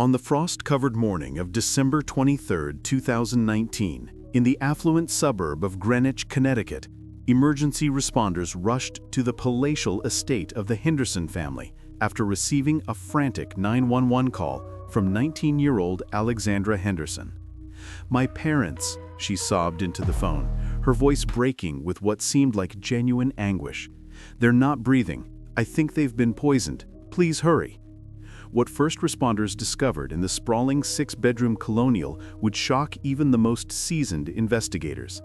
On the frost-covered morning of December 23, 2019, in the affluent suburb of Greenwich, Connecticut, emergency responders rushed to the palatial estate of the Henderson family after receiving a frantic 911 call from 19-year-old Alexandra Henderson. "My parents," she sobbed into the phone, her voice breaking with what seemed like genuine anguish. "They're not breathing. I think they've been poisoned. Please hurry." What first responders discovered in the sprawling six-bedroom colonial would shock even the most seasoned investigators.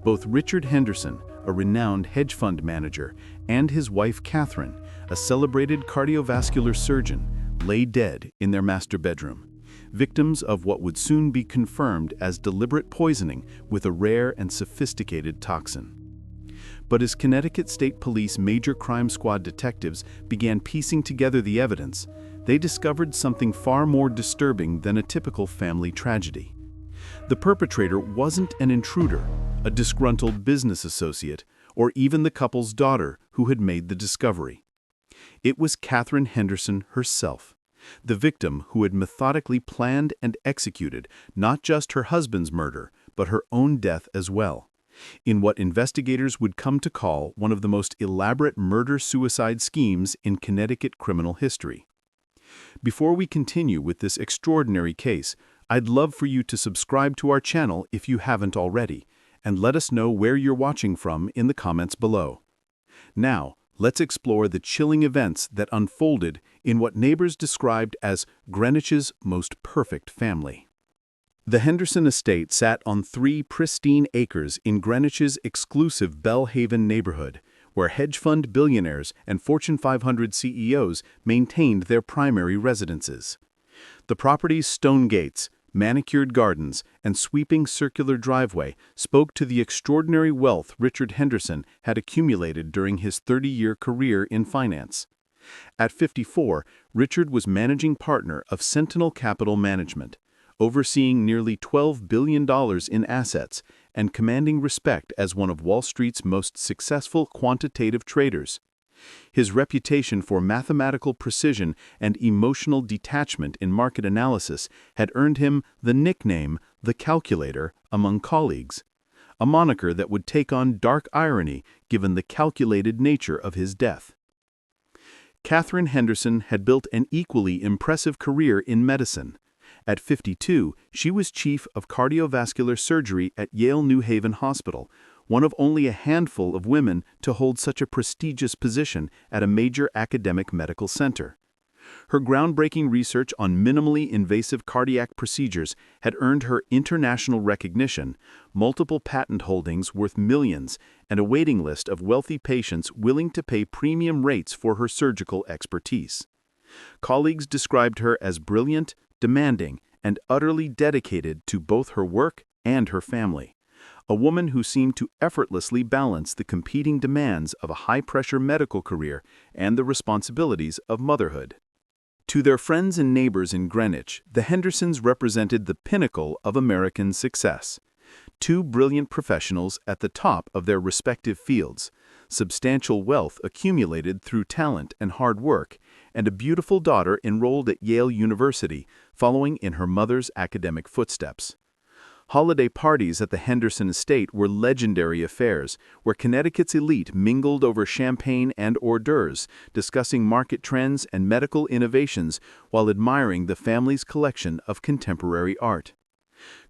Both Richard Henderson, a renowned hedge fund manager, and his wife Catherine, a celebrated cardiovascular surgeon, lay dead in their master bedroom, victims of what would soon be confirmed as deliberate poisoning with a rare and sophisticated toxin. But as Connecticut State Police Major Crime Squad detectives began piecing together the evidence, they discovered something far more disturbing than a typical family tragedy. The perpetrator wasn't an intruder, a disgruntled business associate, or even the couple's daughter who had made the discovery. It was Catherine Henderson herself, the victim who had methodically planned and executed not just her husband's murder, but her own death as well, in what investigators would come to call one of the most elaborate murder-suicide schemes in Connecticut criminal history. Before we continue with this extraordinary case, I'd love for you to subscribe to our channel if you haven't already, and let us know where you're watching from in the comments below. Now, let's explore the chilling events that unfolded in what neighbors described as Greenwich's most perfect family. The Henderson estate sat on 3 pristine acres in Greenwich's exclusive Bellhaven neighborhood, where hedge fund billionaires and Fortune 500 CEOs maintained their primary residences. The property's stone gates, manicured gardens, and sweeping circular driveway spoke to the extraordinary wealth Richard Henderson had accumulated during his 30-year career in finance. At 54, Richard was managing partner of Sentinel Capital Management, overseeing nearly $12 billion in assets and commanding respect as one of Wall Street's most successful quantitative traders. His reputation for mathematical precision and emotional detachment in market analysis had earned him the nickname "the Calculator" among colleagues, a moniker that would take on dark irony given the calculated nature of his death. Catherine Henderson had built an equally impressive career in medicine. At 52, she was chief of cardiovascular surgery at Yale New Haven Hospital, one of only a handful of women to hold such a prestigious position at a major academic medical center. Her groundbreaking research on minimally invasive cardiac procedures had earned her international recognition, multiple patent holdings worth millions, and a waiting list of wealthy patients willing to pay premium rates for her surgical expertise. Colleagues described her as brilliant, demanding, and utterly dedicated to both her work and her family, a woman who seemed to effortlessly balance the competing demands of a high-pressure medical career and the responsibilities of motherhood. To their friends and neighbors in Greenwich, the Hendersons represented the pinnacle of American success. 2 brilliant professionals at the top of their respective fields, substantial wealth accumulated through talent and hard work, and a beautiful daughter enrolled at Yale University, following in her mother's academic footsteps. Holiday parties at the Henderson estate were legendary affairs, where Connecticut's elite mingled over champagne and hors d'oeuvres, discussing market trends and medical innovations while admiring the family's collection of contemporary art.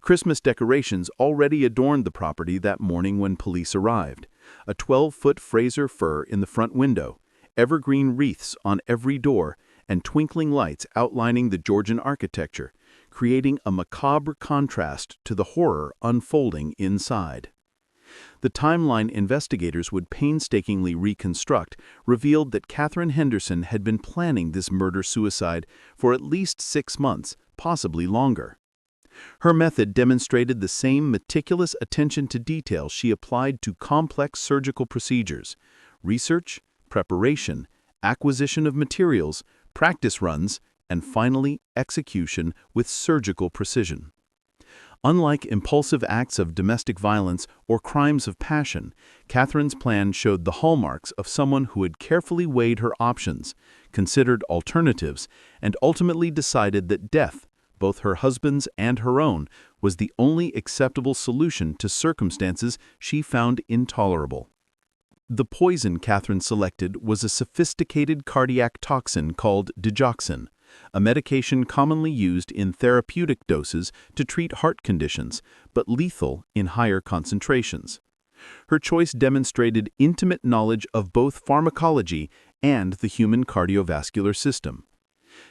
Christmas decorations already adorned the property that morning when police arrived. A 12-foot Fraser fir in the front window, evergreen wreaths on every door, and twinkling lights outlining the Georgian architecture, creating a macabre contrast to the horror unfolding inside. The timeline investigators would painstakingly reconstruct revealed that Catherine Henderson had been planning this murder-suicide for at least 6 months, possibly longer. Her method demonstrated the same meticulous attention to detail she applied to complex surgical procedures: research, preparation, acquisition of materials, practice runs, and finally execution with surgical precision. Unlike impulsive acts of domestic violence or crimes of passion, Catherine's plan showed the hallmarks of someone who had carefully weighed her options, considered alternatives, and ultimately decided that death both her husband's and her own, was the only acceptable solution to circumstances she found intolerable. The poison Catherine selected was a sophisticated cardiac toxin called digoxin, a medication commonly used in therapeutic doses to treat heart conditions, but lethal in higher concentrations. Her choice demonstrated intimate knowledge of both pharmacology and the human cardiovascular system.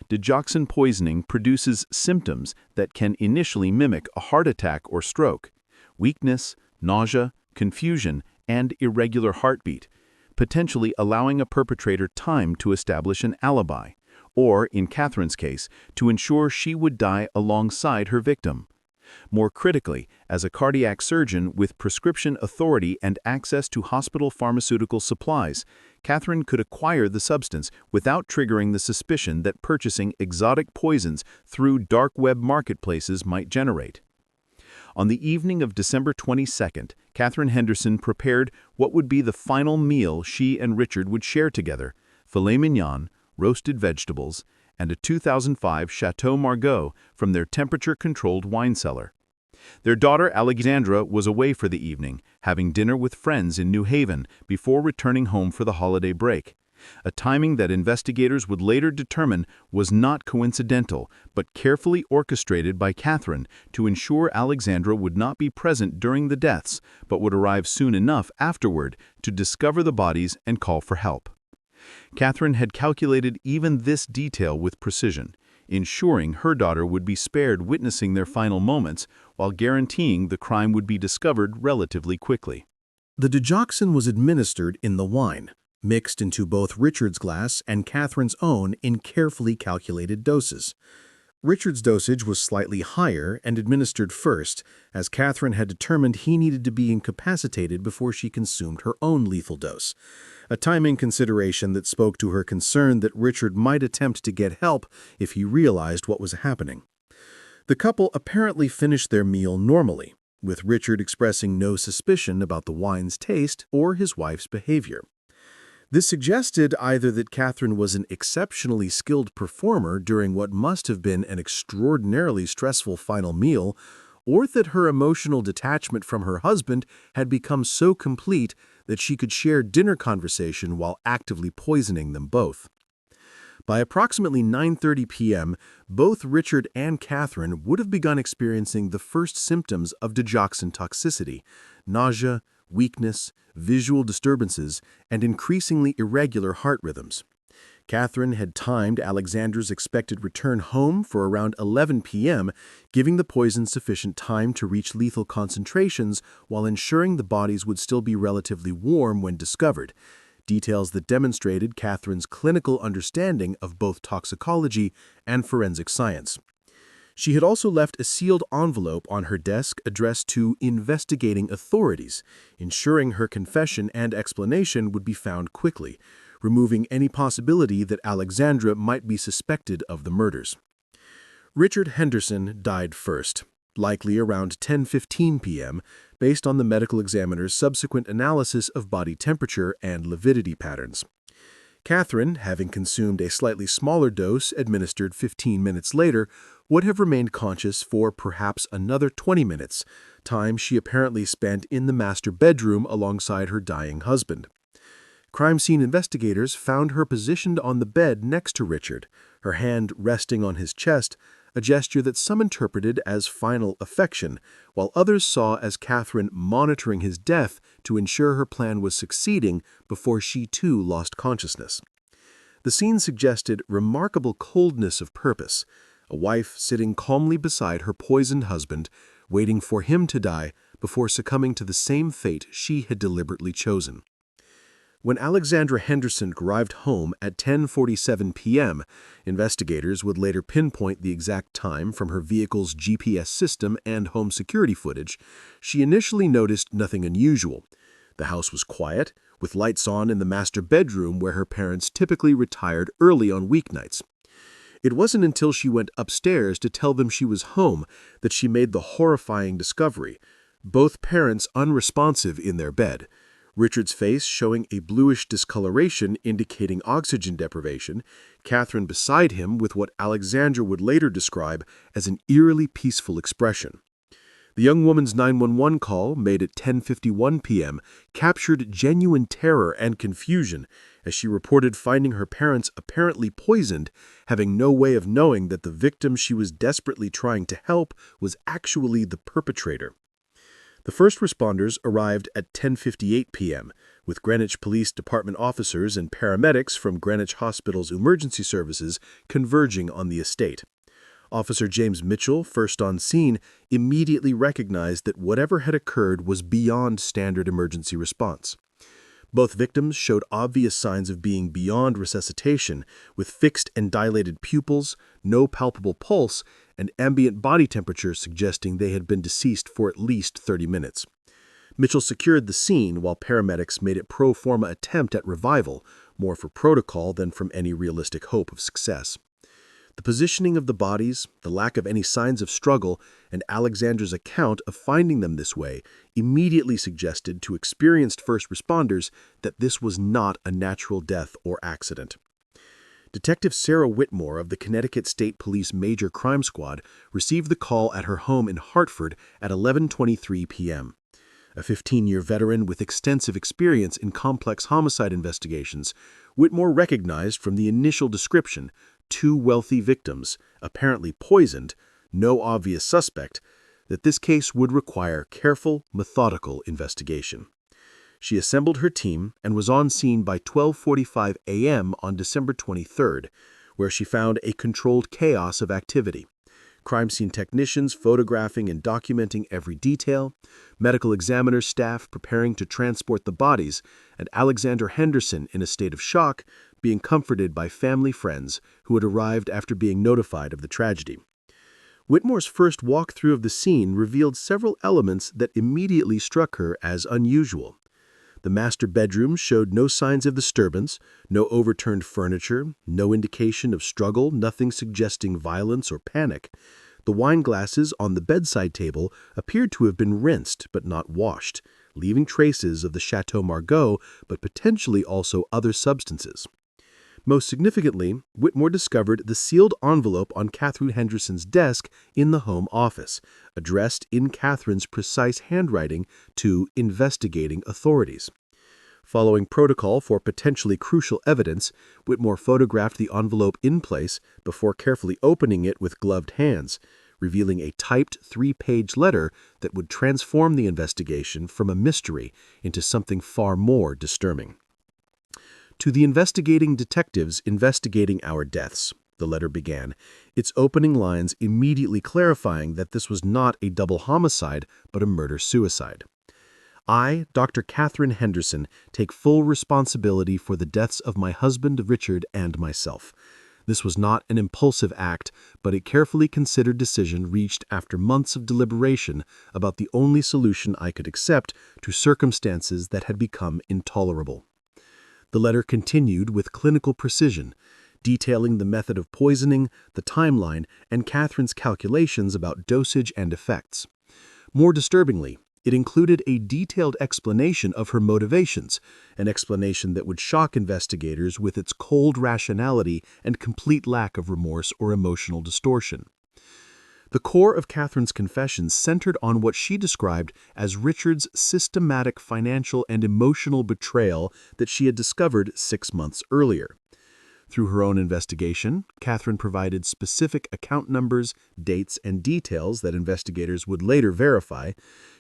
Digoxin poisoning produces symptoms that can initially mimic a heart attack or stroke: weakness, nausea, confusion, and irregular heartbeat, potentially allowing a perpetrator time to establish an alibi, or, in Catherine's case, to ensure she would die alongside her victim. More critically, as a cardiac surgeon with prescription authority and access to hospital pharmaceutical supplies, Catherine could acquire the substance without triggering the suspicion that purchasing exotic poisons through dark web marketplaces might generate. On the evening of December 22nd, Catherine Henderson prepared what would be the final meal she and Richard would share together: filet mignon, roasted vegetables, and a 2005 Chateau Margaux from their temperature-controlled wine cellar. Their daughter Alexandra was away for the evening, having dinner with friends in New Haven before returning home for the holiday break, a timing that investigators would later determine was not coincidental but carefully orchestrated by Catherine to ensure Alexandra would not be present during the deaths but would arrive soon enough afterward to discover the bodies and call for help. Catherine had calculated even this detail with precision, ensuring her daughter would be spared witnessing their final moments while guaranteeing the crime would be discovered relatively quickly. The digoxin was administered in the wine, mixed into both Richard's glass and Catherine's own in carefully calculated doses. Richard's dosage was slightly higher and administered first, as Catherine had determined he needed to be incapacitated before she consumed her own lethal dose, a timing consideration that spoke to her concern that Richard might attempt to get help if he realized what was happening. The couple apparently finished their meal normally, with Richard expressing no suspicion about the wine's taste or his wife's behavior. This suggested either that Catherine was an exceptionally skilled performer during what must have been an extraordinarily stressful final meal, or that her emotional detachment from her husband had become so complete that she could share dinner conversation while actively poisoning them both. By approximately 9:30 p.m., both Richard and Catherine would have begun experiencing the first symptoms of digoxin toxicity: nausea, weakness, visual disturbances, and increasingly irregular heart rhythms. Catherine had timed Alexandra's expected return home for around 11 p.m., giving the poison sufficient time to reach lethal concentrations while ensuring the bodies would still be relatively warm when discovered, details that demonstrated Catherine's clinical understanding of both toxicology and forensic science. She had also left a sealed envelope on her desk addressed to investigating authorities, ensuring her confession and explanation would be found quickly, removing any possibility that Alexandra might be suspected of the murders. Richard Henderson died first, likely around 10:15 p.m., based on the medical examiner's subsequent analysis of body temperature and lividity patterns. Catherine, having consumed a slightly smaller dose administered 15 minutes later, would have remained conscious for perhaps another 20 minutes, time she apparently spent in the master bedroom alongside her dying husband. Crime scene investigators found her positioned on the bed next to Richard, her hand resting on his chest, a gesture that some interpreted as final affection, while others saw as Catherine monitoring his death to ensure her plan was succeeding before she too lost consciousness. The scene suggested remarkable coldness of purpose, a wife sitting calmly beside her poisoned husband, waiting for him to die before succumbing to the same fate she had deliberately chosen. When Alexandra Henderson arrived home at 10:47 p.m., investigators would later pinpoint the exact time from her vehicle's GPS system and home security footage. She initially noticed nothing unusual. The house was quiet, with lights on in the master bedroom where her parents typically retired early on weeknights. It wasn't until she went upstairs to tell them she was home that she made the horrifying discovery: both parents unresponsive in their bed. Richard's face showing a bluish discoloration indicating oxygen deprivation, Catherine beside him with what Alexandra would later describe as an eerily peaceful expression. The young woman's 911 call, made at 10:51 p.m., captured genuine terror and confusion as she reported finding her parents apparently poisoned, having no way of knowing that the victim she was desperately trying to help was actually the perpetrator. The first responders arrived at 10:58 p.m., with Greenwich Police Department officers and paramedics from Greenwich Hospital's emergency services converging on the estate. Officer James Mitchell, first on scene, immediately recognized that whatever had occurred was beyond standard emergency response. Both victims showed obvious signs of being beyond resuscitation, with fixed and dilated pupils, no palpable pulse, and ambient body temperature suggesting they had been deceased for at least 30 minutes. Mitchell secured the scene while paramedics made a pro forma attempt at revival, more for protocol than from any realistic hope of success. The positioning of the bodies, the lack of any signs of struggle, and Alexandra's account of finding them this way immediately suggested to experienced first responders that this was not a natural death or accident. Detective Sarah Whitmore of the Connecticut State Police Major Crime Squad received the call at her home in Hartford at 11:23 p.m. A 15-year veteran with extensive experience in complex homicide investigations, Whitmore recognized from the initial description 2 wealthy victims, apparently poisoned, no obvious suspect, that this case would require careful, methodical investigation. She assembled her team and was on scene by 12:45 a.m. on December 23rd, where she found a controlled chaos of activity. Crime scene technicians photographing and documenting every detail, medical examiner staff preparing to transport the bodies, and Alexander Henderson in a state of shock, being comforted by family friends who had arrived after being notified of the tragedy. Whitmore's first walkthrough of the scene revealed several elements that immediately struck her as unusual. The master bedroom showed no signs of disturbance, no overturned furniture, no indication of struggle, nothing suggesting violence or panic. The wine glasses on the bedside table appeared to have been rinsed but not washed, leaving traces of the Chateau Margaux but potentially also other substances. Most significantly, Whitmore discovered the sealed envelope on Catherine Henderson's desk in the home office, addressed in Catherine's precise handwriting to investigating authorities. Following protocol for potentially crucial evidence, Whitmore photographed the envelope in place before carefully opening it with gloved hands, revealing a typed 3-page letter that would transform the investigation from a mystery into something far more disturbing. To the investigating detectives investigating our deaths, the letter began, its opening lines immediately clarifying that this was not a double homicide but a murder-suicide. I, Dr. Catherine Henderson, take full responsibility for the deaths of my husband Richard and myself. This was not an impulsive act, but a carefully considered decision reached after months of deliberation about the only solution I could accept to circumstances that had become intolerable. The letter continued with clinical precision, detailing the method of poisoning, the timeline, and Catherine's calculations about dosage and effects. More disturbingly, it included a detailed explanation of her motivations, an explanation that would shock investigators with its cold rationality and complete lack of remorse or emotional distortion. The core of Catherine's confession centered on what she described as Richard's systematic financial and emotional betrayal that she had discovered 6 months earlier. Through her own investigation, Catherine provided specific account numbers, dates, and details that investigators would later verify.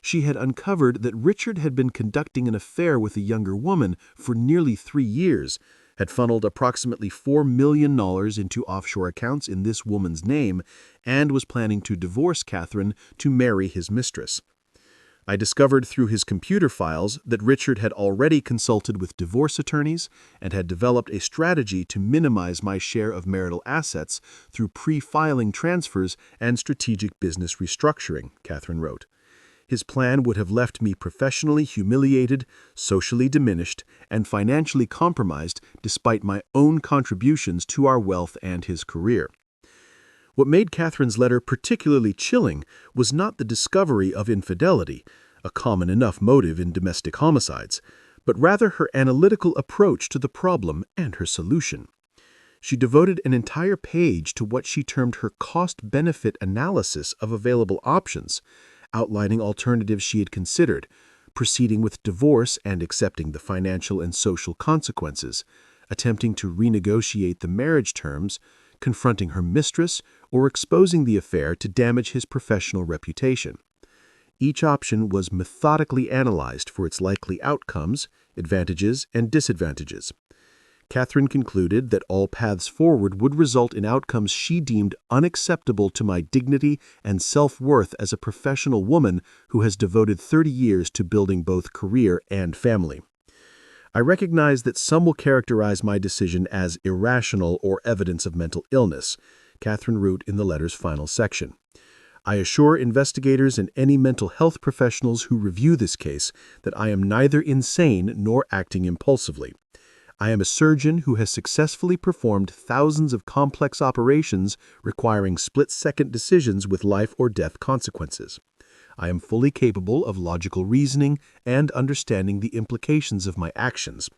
She had uncovered that Richard had been conducting an affair with a younger woman for nearly 3 years, had funneled approximately $4 million into offshore accounts in this woman's name, and was planning to divorce Catherine to marry his mistress. I discovered through his computer files that Richard had already consulted with divorce attorneys and had developed a strategy to minimize my share of marital assets through pre-filing transfers and strategic business restructuring, Catherine wrote. His plan would have left me professionally humiliated, socially diminished, and financially compromised despite my own contributions to our wealth and his career. What made Catherine's letter particularly chilling was not the discovery of infidelity, a common enough motive in domestic homicides, but rather her analytical approach to the problem and her solution. She devoted an entire page to what she termed her cost-benefit analysis of available options, outlining alternatives she had considered, proceeding with divorce and accepting the financial and social consequences, attempting to renegotiate the marriage terms, confronting her mistress, or exposing the affair to damage his professional reputation. Each option was methodically analyzed for its likely outcomes, advantages, and disadvantages. Catherine concluded that all paths forward would result in outcomes she deemed unacceptable to my dignity and self-worth as a professional woman who has devoted 30 years to building both career and family. I recognize that some will characterize my decision as irrational or evidence of mental illness, Catherine wrote in the letter's final section. I assure investigators and any mental health professionals who review this case that I am neither insane nor acting impulsively. I am a surgeon who has successfully performed thousands of complex operations requiring split-second decisions with life or death consequences. I am fully capable of logical reasoning and understanding the implications of my actions.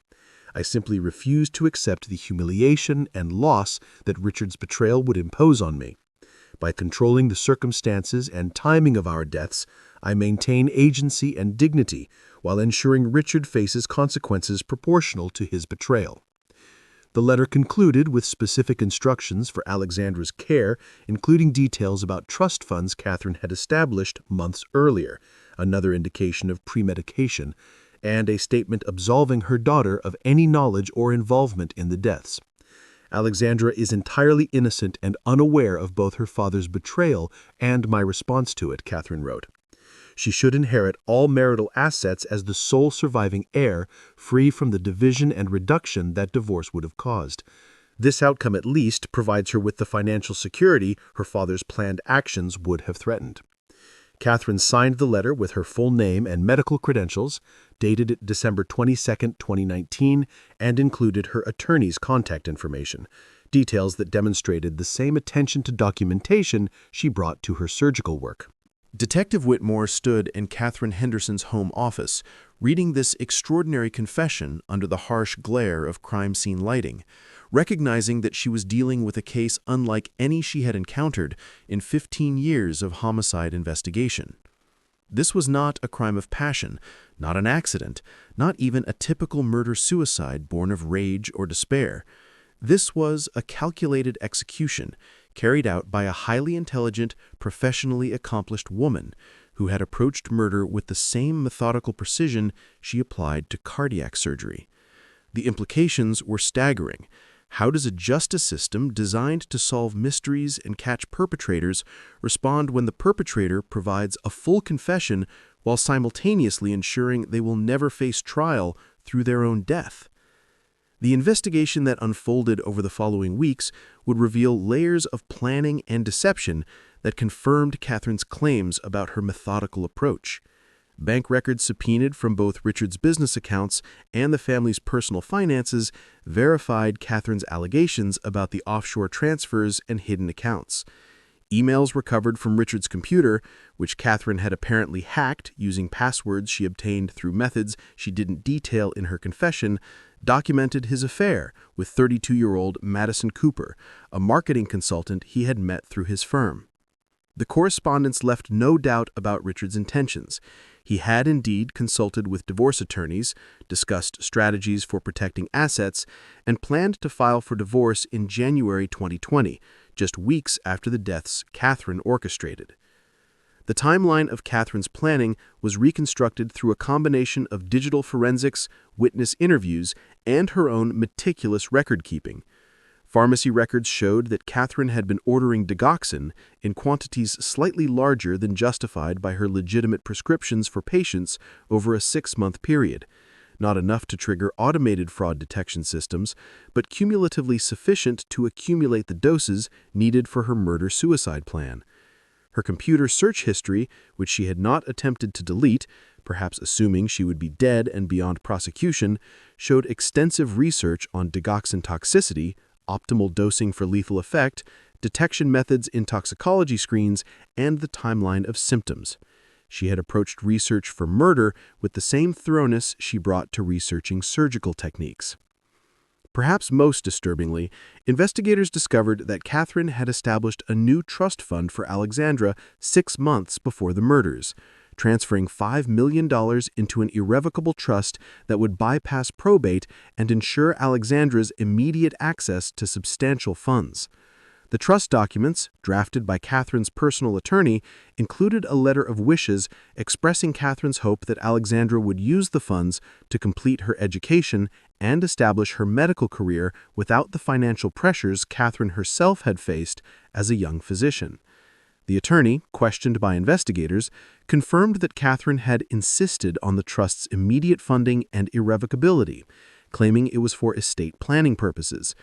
I simply refuse to accept the humiliation and loss that Richard's betrayal would impose on me. By controlling the circumstances and timing of our deaths, I maintain agency and dignity while ensuring Richard faces consequences proportional to his betrayal. The letter concluded with specific instructions for Alexandra's care, including details about trust funds Catherine had established months earlier, another indication of premedication, and a statement absolving her daughter of any knowledge or involvement in the deaths. Alexandra is entirely innocent and unaware of both her father's betrayal and my response to it, Catherine wrote. She should inherit all marital assets as the sole surviving heir, free from the division and reduction that divorce would have caused. This outcome at least provides her with the financial security her father's planned actions would have threatened. Catherine signed the letter with her full name and medical credentials, dated December 22, 2019, and included her attorney's contact information, details that demonstrated the same attention to documentation she brought to her surgical work. Detective Whitmore stood in Catherine Henderson's home office, reading this extraordinary confession under the harsh glare of crime scene lighting, recognizing that she was dealing with a case unlike any she had encountered in 15 years of homicide investigation. This was not a crime of passion, not an accident, not even a typical murder-suicide born of rage or despair. This was a calculated execution carried out by a highly intelligent, professionally accomplished woman who had approached murder with the same methodical precision she applied to cardiac surgery. The implications were staggering. How does a justice system designed to solve mysteries and catch perpetrators respond when the perpetrator provides a full confession while simultaneously ensuring they will never face trial through their own death? The investigation that unfolded over the following weeks would reveal layers of planning and deception that confirmed Catherine's claims about her methodical approach. Bank records subpoenaed from both Richard's business accounts and the family's personal finances verified Catherine's allegations about the offshore transfers and hidden accounts. Emails recovered from Richard's computer, which Catherine had apparently hacked using passwords she obtained through methods she didn't detail in her confession, documented his affair with 32-year-old Madison Cooper, a marketing consultant he had met through his firm. The correspondence left no doubt about Richard's intentions. He had indeed consulted with divorce attorneys, discussed strategies for protecting assets, and planned to file for divorce in January 2020, just weeks after the deaths Catherine orchestrated. The timeline of Catherine's planning was reconstructed through a combination of digital forensics, witness interviews, and her own meticulous record-keeping. Pharmacy records showed that Catherine had been ordering digoxin in quantities slightly larger than justified by her legitimate prescriptions for patients over a 6-month period, not enough to trigger automated fraud detection systems, but cumulatively sufficient to accumulate the doses needed for her murder-suicide plan. Her computer search history, which she had not attempted to delete, perhaps assuming she would be dead and beyond prosecution, showed extensive research on digoxin toxicity, optimal dosing for lethal effect, detection methods in toxicology screens, and the timeline of symptoms. She had approached research for murder with the same thoroughness she brought to researching surgical techniques. Perhaps most disturbingly, investigators discovered that Catherine had established a new trust fund for Alexandra 6 months before the murders, transferring $5 million into an irrevocable trust that would bypass probate and ensure Alexandra's immediate access to substantial funds. The trust documents, drafted by Catherine's personal attorney, included a letter of wishes expressing Catherine's hope that Alexandra would use the funds to complete her education and establish her medical career without the financial pressures Catherine herself had faced as a young physician. The attorney, questioned by investigators, confirmed that Catherine had insisted on the trust's immediate funding and irrevocability, claiming it was for estate planning purposes.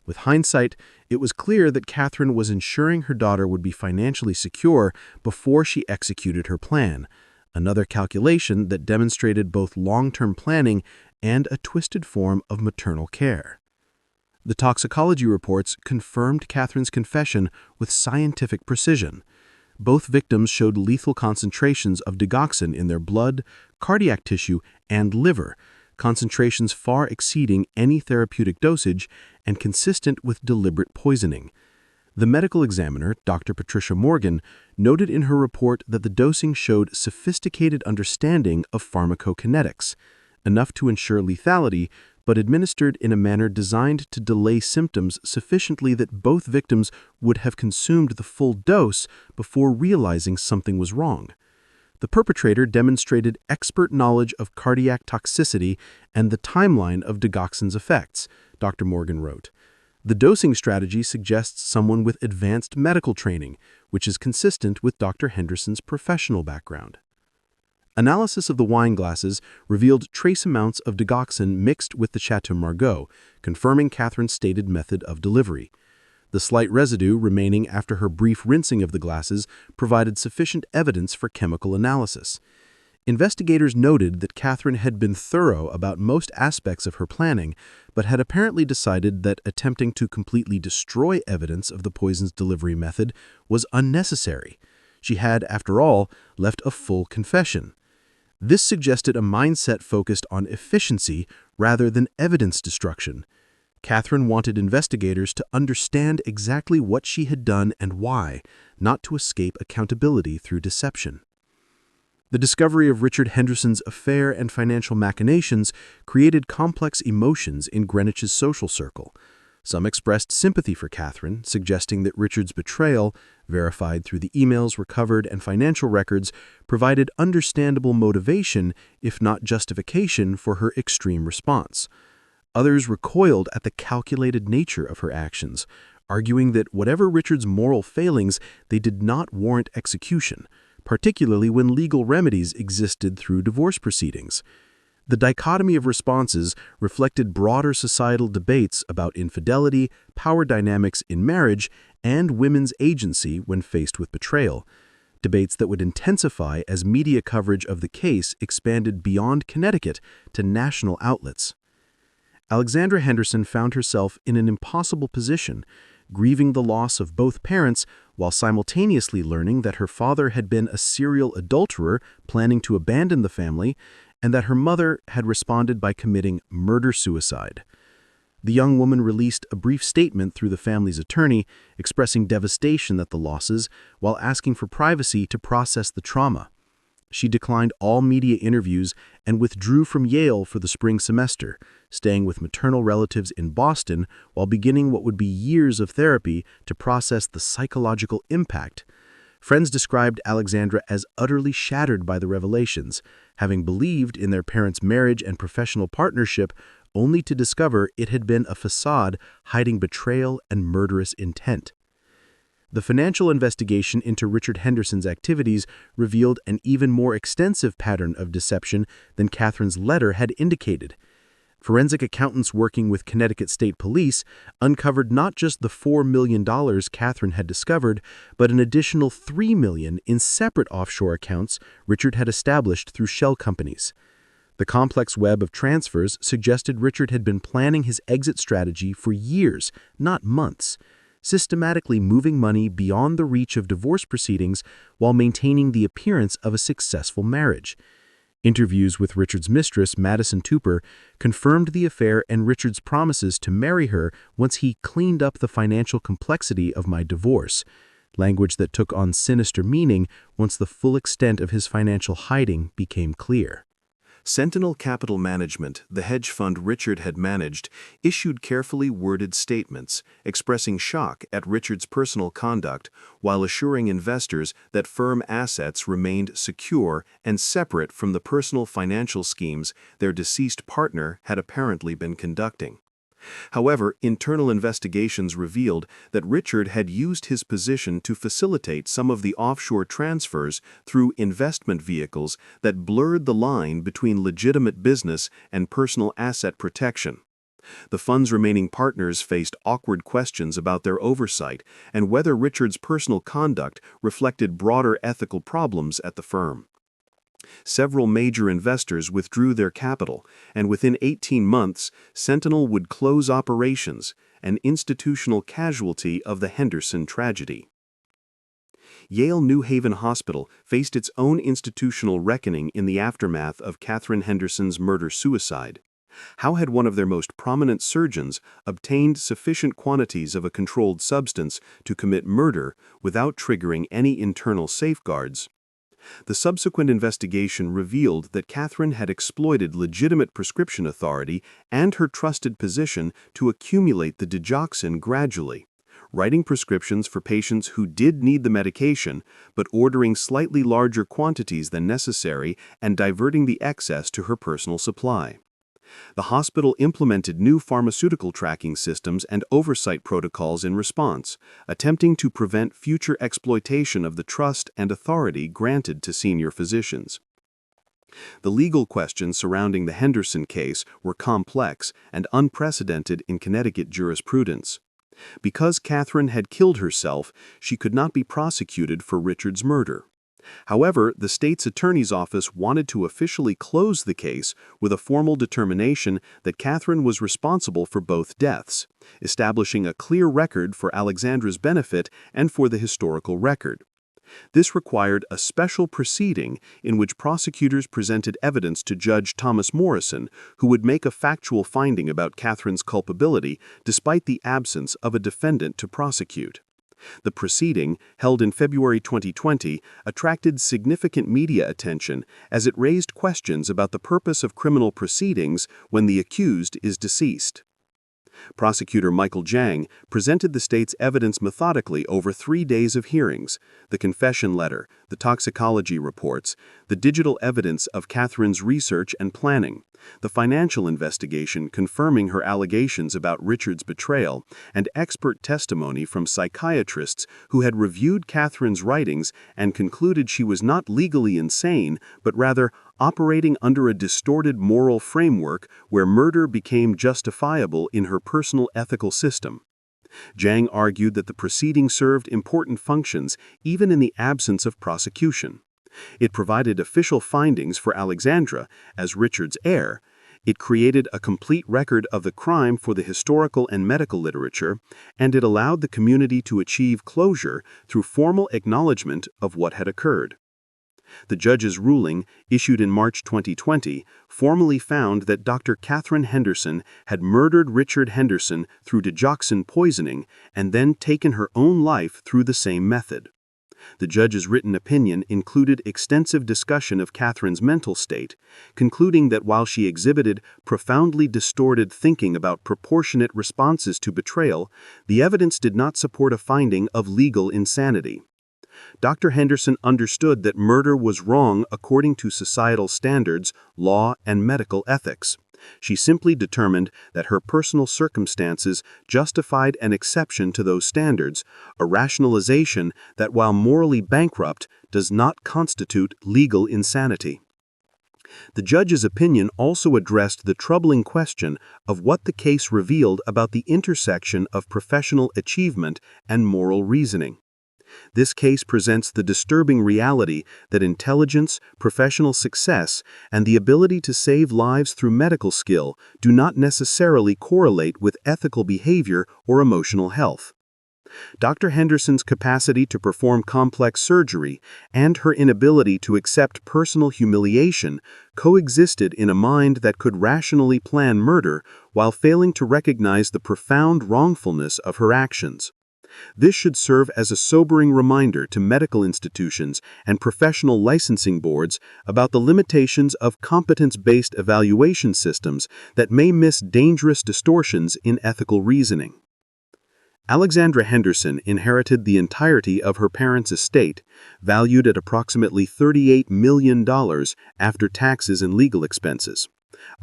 With hindsight, it was clear that Catherine was ensuring her daughter would be financially secure before she executed her plan, another calculation that demonstrated both long-term planning and a twisted form of maternal care. The toxicology reports confirmed Catherine's confession with scientific precision. Both victims showed lethal concentrations of digoxin in their blood, cardiac tissue, and liver, concentrations far exceeding any therapeutic dosage and consistent with deliberate poisoning. The medical examiner, Dr. Patricia Morgan, noted in her report that the dosing showed sophisticated understanding of pharmacokinetics, enough to ensure lethality, but administered in a manner designed to delay symptoms sufficiently that both victims would have consumed the full dose before realizing something was wrong. The perpetrator demonstrated expert knowledge of cardiac toxicity and the timeline of digoxin's effects, Dr. Morgan wrote. The dosing strategy suggests someone with advanced medical training, which is consistent with Dr. Henderson's professional background. Analysis of the wine glasses revealed trace amounts of digoxin mixed with the Chateau Margaux, confirming Catherine's stated method of delivery. The slight residue remaining after her brief rinsing of the glasses provided sufficient evidence for chemical analysis. Investigators noted that Catherine had been thorough about most aspects of her planning, but had apparently decided that attempting to completely destroy evidence of the poison's delivery method was unnecessary. She had, after all, left a full confession. This suggested a mindset focused on efficiency rather than evidence destruction. Catherine wanted investigators to understand exactly what she had done and why, not to escape accountability through deception. The discovery of Richard Henderson's affair and financial machinations created complex emotions in Greenwich's social circle. Some expressed sympathy for Catherine, suggesting that Richard's betrayal, verified through the emails recovered and financial records, provided understandable motivation, if not justification, for her extreme response. Others recoiled at the calculated nature of her actions, arguing that whatever Richard's moral failings, they did not warrant execution, particularly when legal remedies existed through divorce proceedings. The dichotomy of responses reflected broader societal debates about infidelity, power dynamics in marriage, and women's agency when faced with betrayal, debates that would intensify as media coverage of the case expanded beyond Connecticut to national outlets. Alexandra Henderson found herself in an impossible position, grieving the loss of both parents while simultaneously learning that her father had been a serial adulterer planning to abandon the family, and that her mother had responded by committing murder-suicide. The young woman released a brief statement through the family's attorney, expressing devastation at the losses while asking for privacy to process the trauma. She declined all media interviews and withdrew from Yale for the spring semester, staying with maternal relatives in Boston while beginning what would be years of therapy to process the psychological impact. Friends described Alexandra as utterly shattered by the revelations, having believed in their parents' marriage and professional partnership only to discover it had been a facade hiding betrayal and murderous intent. The financial investigation into Richard Henderson's activities revealed an even more extensive pattern of deception than Catherine's letter had indicated. Forensic accountants working with Connecticut State Police uncovered not just the $4 million Catherine had discovered, but an additional $3 million in separate offshore accounts Richard had established through shell companies. The complex web of transfers suggested Richard had been planning his exit strategy for years, not months. systematically moving money beyond the reach of divorce proceedings while maintaining the appearance of a successful marriage. Interviews with Richard's mistress, Madison Tupper, confirmed the affair and Richard's promises to marry her once he cleaned up the financial complexity of my divorce, language that took on sinister meaning once the full extent of his financial hiding became clear. Sentinel Capital Management, the hedge fund Richard had managed, issued carefully worded statements expressing shock at Richard's personal conduct while assuring investors that firm assets remained secure and separate from the personal financial schemes their deceased partner had apparently been conducting. However, internal investigations revealed that Richard had used his position to facilitate some of the offshore transfers through investment vehicles that blurred the line between legitimate business and personal asset protection. The fund's remaining partners faced awkward questions about their oversight and whether Richard's personal conduct reflected broader ethical problems at the firm. Several major investors withdrew their capital, and within 18 months, Sentinel would close operations, an institutional casualty of the Henderson tragedy. Yale New Haven Hospital faced its own institutional reckoning in the aftermath of Catherine Henderson's murder-suicide. How had one of their most prominent surgeons obtained sufficient quantities of a controlled substance to commit murder without triggering any internal safeguards? The subsequent investigation revealed that Catherine had exploited legitimate prescription authority and her trusted position to accumulate the digoxin gradually, writing prescriptions for patients who did need the medication, but ordering slightly larger quantities than necessary and diverting the excess to her personal supply. The hospital implemented new pharmaceutical tracking systems and oversight protocols in response, attempting to prevent future exploitation of the trust and authority granted to senior physicians. The legal questions surrounding the Henderson case were complex and unprecedented in Connecticut jurisprudence. Because Catherine had killed herself, she could not be prosecuted for Richard's murder. However, the state's attorney's office wanted to officially close the case with a formal determination that Catherine was responsible for both deaths, establishing a clear record for Alexandra's benefit and for the historical record. This required a special proceeding in which prosecutors presented evidence to Judge Thomas Morrison, who would make a factual finding about Catherine's culpability despite the absence of a defendant to prosecute. The proceeding, held in February 2020, attracted significant media attention as it raised questions about the purpose of criminal proceedings when the accused is deceased. Prosecutor Michael Jang presented the state's evidence methodically over 3 days of hearings: the confession letter, the toxicology reports, the digital evidence of Catherine's research and planning, the financial investigation confirming her allegations about Richard's betrayal, and expert testimony from psychiatrists who had reviewed Catherine's writings and concluded she was not legally insane, but rather operating under a distorted moral framework where murder became justifiable in her personal ethical system. Jang argued that the proceeding served important functions even in the absence of prosecution. It provided official findings for Alexandra as Richard's heir. It created a complete record of the crime for the historical and medical literature, and it allowed the community to achieve closure through formal acknowledgement of what had occurred. The judge's ruling, issued in March 2020, formally found that Dr. Catherine Henderson had murdered Richard Henderson through digoxin poisoning and then taken her own life through the same method. The judge's written opinion included extensive discussion of Catherine's mental state, concluding that while she exhibited profoundly distorted thinking about proportionate responses to betrayal, the evidence did not support a finding of legal insanity. Dr. Henderson understood that murder was wrong according to societal standards, law, and medical ethics. She simply determined that her personal circumstances justified an exception to those standards, a rationalization that, while morally bankrupt, does not constitute legal insanity. The judge's opinion also addressed the troubling question of what the case revealed about the intersection of professional achievement and moral reasoning. This case presents the disturbing reality that intelligence, professional success, and the ability to save lives through medical skill do not necessarily correlate with ethical behavior or emotional health. Dr. Henderson's capacity to perform complex surgery and her inability to accept personal humiliation coexisted in a mind that could rationally plan murder while failing to recognize the profound wrongfulness of her actions. This should serve as a sobering reminder to medical institutions and professional licensing boards about the limitations of competence-based evaluation systems that may miss dangerous distortions in ethical reasoning. Alexandra Henderson inherited the entirety of her parents' estate, valued at approximately $38 million after taxes and legal expenses.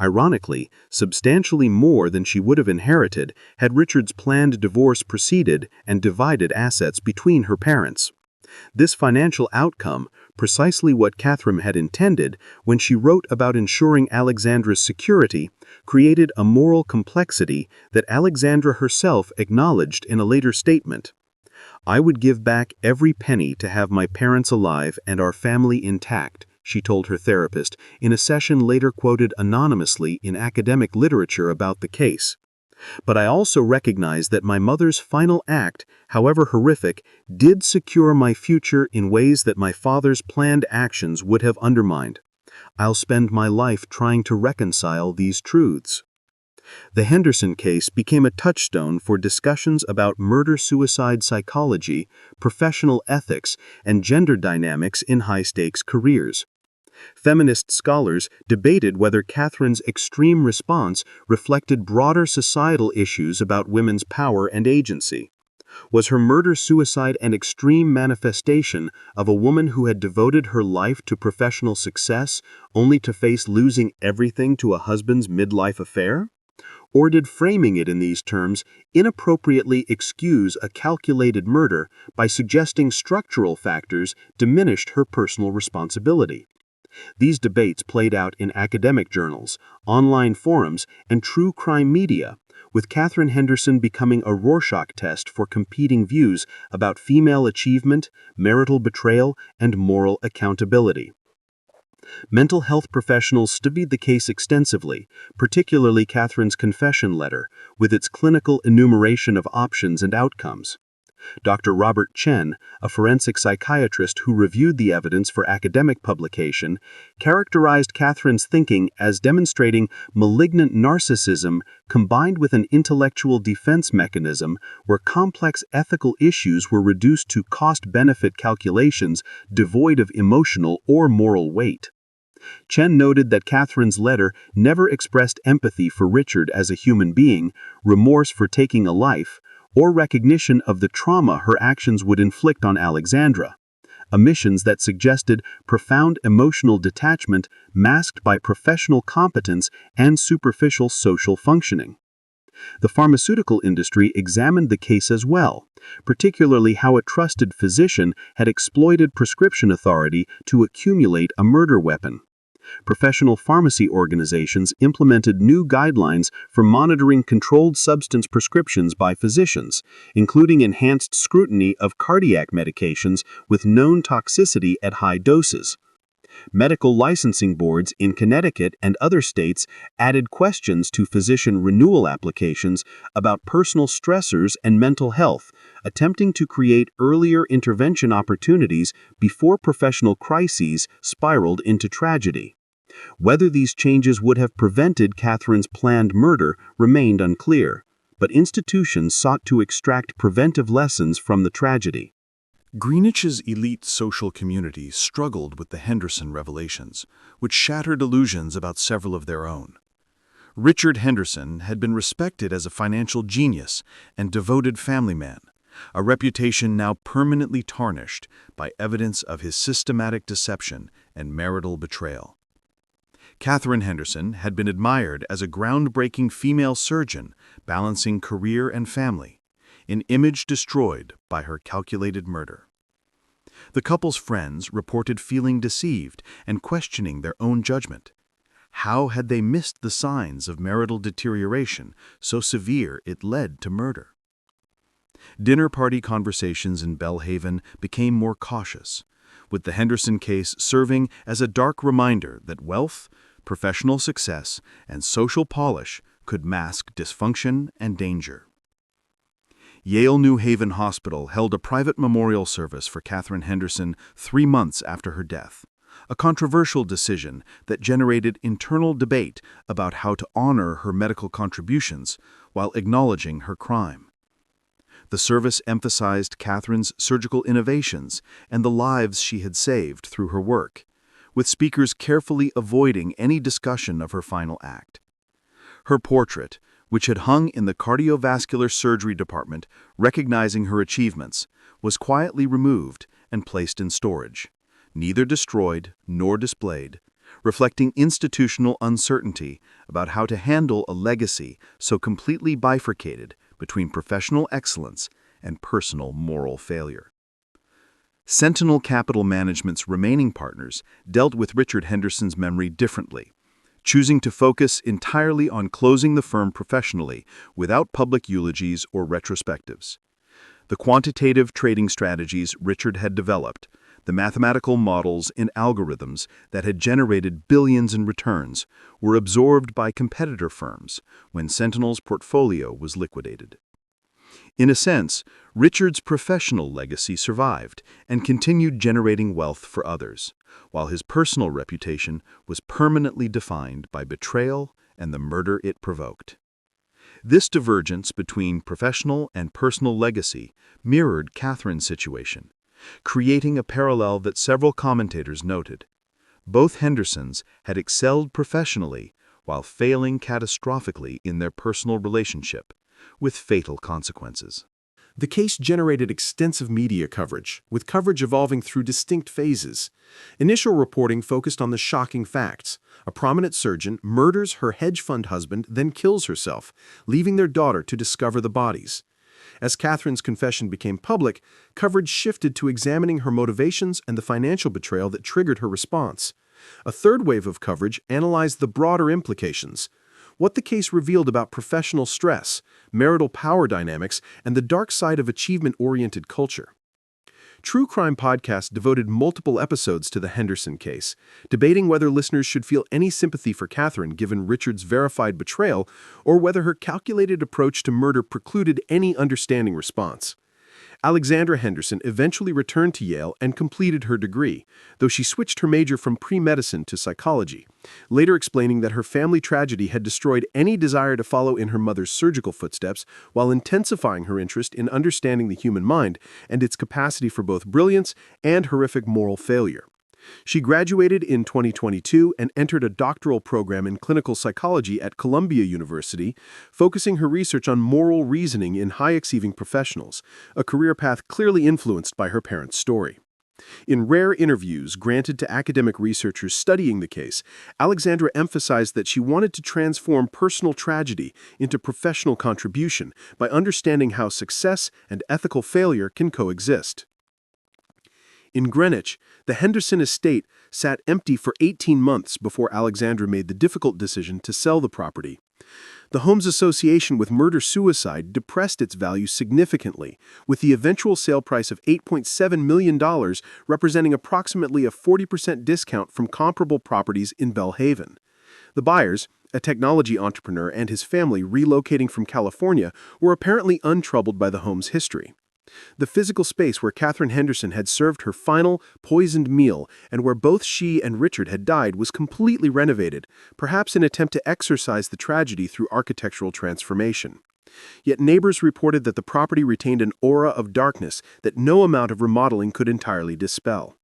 Ironically, substantially more than she would have inherited had Richard's planned divorce proceeded and divided assets between her parents. This financial outcome, precisely what Catherine had intended when she wrote about ensuring Alexandra's security, created a moral complexity that Alexandra herself acknowledged in a later statement. "I would give back every penny to have my parents alive and our family intact," she told her therapist in a session later quoted anonymously in academic literature about the case. "But I also recognize that my mother's final act, however horrific, did secure my future in ways that my father's planned actions would have undermined. I'll spend my life trying to reconcile these truths." The Henderson case became a touchstone for discussions about murder-suicide psychology, professional ethics, and gender dynamics in high-stakes careers. Feminist scholars debated whether Catherine's extreme response reflected broader societal issues about women's power and agency. Was her murder-suicide an extreme manifestation of a woman who had devoted her life to professional success only to face losing everything to a husband's midlife affair? Or did framing it in these terms inappropriately excuse a calculated murder by suggesting structural factors diminished her personal responsibility? These debates played out in academic journals, online forums, and true crime media, with Catherine Henderson becoming a Rorschach test for competing views about female achievement, marital betrayal, and moral accountability. Mental health professionals studied the case extensively, particularly Catherine's confession letter, with its clinical enumeration of options and outcomes. Dr. Robert Chen, a forensic psychiatrist who reviewed the evidence for academic publication, characterized Catherine's thinking as demonstrating malignant narcissism combined with an intellectual defense mechanism where complex ethical issues were reduced to cost-benefit calculations devoid of emotional or moral weight. Chen noted that Catherine's letter never expressed empathy for Richard as a human being, remorse for taking a life, or recognition of the trauma her actions would inflict on Alexandra, omissions that suggested profound emotional detachment masked by professional competence and superficial social functioning. The pharmaceutical industry examined the case as well, particularly how a trusted physician had exploited prescription authority to accumulate a murder weapon. Professional pharmacy organizations implemented new guidelines for monitoring controlled substance prescriptions by physicians, including enhanced scrutiny of cardiac medications with known toxicity at high doses. Medical licensing boards in Connecticut and other states added questions to physician renewal applications about personal stressors and mental health, attempting to create earlier intervention opportunities before professional crises spiraled into tragedy. Whether these changes would have prevented Catherine's planned murder remained unclear, but institutions sought to extract preventive lessons from the tragedy. Greenwich's elite social community struggled with the Henderson revelations, which shattered illusions about several of their own. Richard Henderson had been respected as a financial genius and devoted family man, a reputation now permanently tarnished by evidence of his systematic deception and marital betrayal. Catherine Henderson had been admired as a groundbreaking female surgeon balancing career and family, an image destroyed by her calculated murder. The couple's friends reported feeling deceived and questioning their own judgment. How had they missed the signs of marital deterioration so severe it led to murder? Dinner party conversations in Belhaven became more cautious, with the Henderson case serving as a dark reminder that wealth, professional success, and social polish could mask dysfunction and danger. Yale New Haven Hospital held a private memorial service for Catherine Henderson 3 months after her death, a controversial decision that generated internal debate about how to honor her medical contributions while acknowledging her crime. The service emphasized Catherine's surgical innovations and the lives she had saved through her work, with speakers carefully avoiding any discussion of her final act. Her portrait, which had hung in the cardiovascular surgery department recognizing her achievements, was quietly removed and placed in storage, neither destroyed nor displayed, reflecting institutional uncertainty about how to handle a legacy so completely bifurcated between professional excellence and personal moral failure. Sentinel Capital Management's remaining partners dealt with Richard Henderson's memory differently, choosing to focus entirely on closing the firm professionally without public eulogies or retrospectives. The quantitative trading strategies Richard had developed, the mathematical models and algorithms that had generated billions in returns, were absorbed by competitor firms when Sentinel's portfolio was liquidated. In a sense, Richard's professional legacy survived and continued generating wealth for others, while his personal reputation was permanently defined by betrayal and the murder it provoked. This divergence between professional and personal legacy mirrored Catherine's situation, creating a parallel that several commentators noted. Both Hendersons had excelled professionally while failing catastrophically in their personal relationship, with fatal consequences. The case generated extensive media coverage, with coverage evolving through distinct phases. Initial reporting focused on the shocking facts. A prominent surgeon murders her hedge fund husband, then kills herself, leaving their daughter to discover the bodies. As Catherine's confession became public, coverage shifted to examining her motivations and the financial betrayal that triggered her response. A third wave of coverage analyzed the broader implications: what the case revealed about professional stress, marital power dynamics, and the dark side of achievement-oriented culture. True Crime Podcast devoted multiple episodes to the Henderson case, debating whether listeners should feel any sympathy for Catherine given Richard's verified betrayal, or whether her calculated approach to murder precluded any understanding response. Alexandra Henderson eventually returned to Yale and completed her degree, though she switched her major from pre-medicine to psychology, later explaining that her family tragedy had destroyed any desire to follow in her mother's surgical footsteps while intensifying her interest in understanding the human mind and its capacity for both brilliance and horrific moral failure. She graduated in 2022 and entered a doctoral program in clinical psychology at Columbia University, focusing her research on moral reasoning in high-achieving professionals, a career path clearly influenced by her parents' story. In rare interviews granted to academic researchers studying the case, Alexandra emphasized that she wanted to transform personal tragedy into professional contribution by understanding how success and ethical failure can coexist. In Greenwich, the Henderson estate sat empty for 18 months before Alexandra made the difficult decision to sell the property. The home's association with murder-suicide depressed its value significantly, with the eventual sale price of $8.7 million representing approximately a 40% discount from comparable properties in Belhaven. The buyers, a technology entrepreneur and his family relocating from California, were apparently untroubled by the home's history. The physical space where Catherine Henderson had served her final, poisoned meal and where both she and Richard had died was completely renovated, perhaps in an attempt to exorcise the tragedy through architectural transformation. Yet neighbors reported that the property retained an aura of darkness that no amount of remodeling could entirely dispel.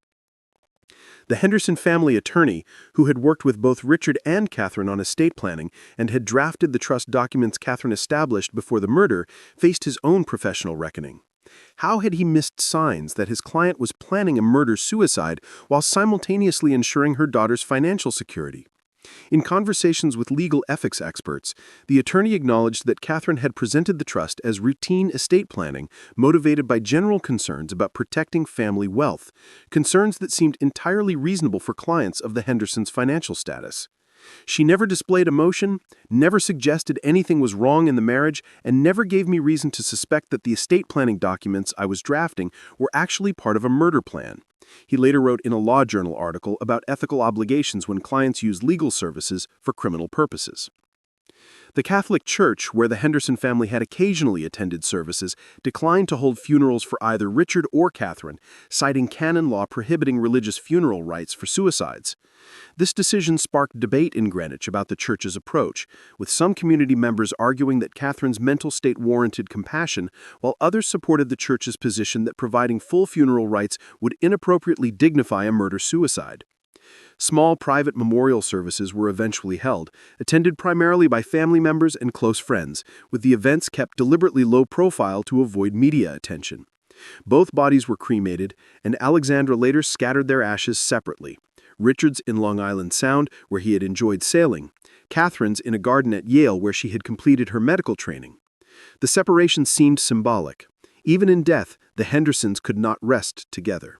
The Henderson family attorney, who had worked with both Richard and Catherine on estate planning and had drafted the trust documents Catherine established before the murder, faced his own professional reckoning. How had he missed signs that his client was planning a murder-suicide while simultaneously ensuring her daughter's financial security? In conversations with legal ethics experts, the attorney acknowledged that Catherine had presented the trust as routine estate planning motivated by general concerns about protecting family wealth, concerns that seemed entirely reasonable for clients of the Hendersons' financial status. She never displayed emotion, never suggested anything was wrong in the marriage, and never gave me reason to suspect that the estate planning documents I was drafting were actually part of a murder plan. He later wrote in a law journal article about ethical obligations when clients use legal services for criminal purposes. The Catholic Church, where the Henderson family had occasionally attended services, declined to hold funerals for either Richard or Catherine, citing canon law prohibiting religious funeral rites for suicides. This decision sparked debate in Greenwich about the church's approach, with some community members arguing that Catherine's mental state warranted compassion, while others supported the church's position that providing full funeral rites would inappropriately dignify a murder-suicide. Small private memorial services were eventually held, attended primarily by family members and close friends, with the events kept deliberately low profile to avoid media attention. Both bodies were cremated, and Alexandra later scattered their ashes separately. Richard's in Long Island Sound, where he had enjoyed sailing. Catherine's in a garden at Yale, where she had completed her medical training. The separation seemed symbolic. Even in death, the Hendersons could not rest together.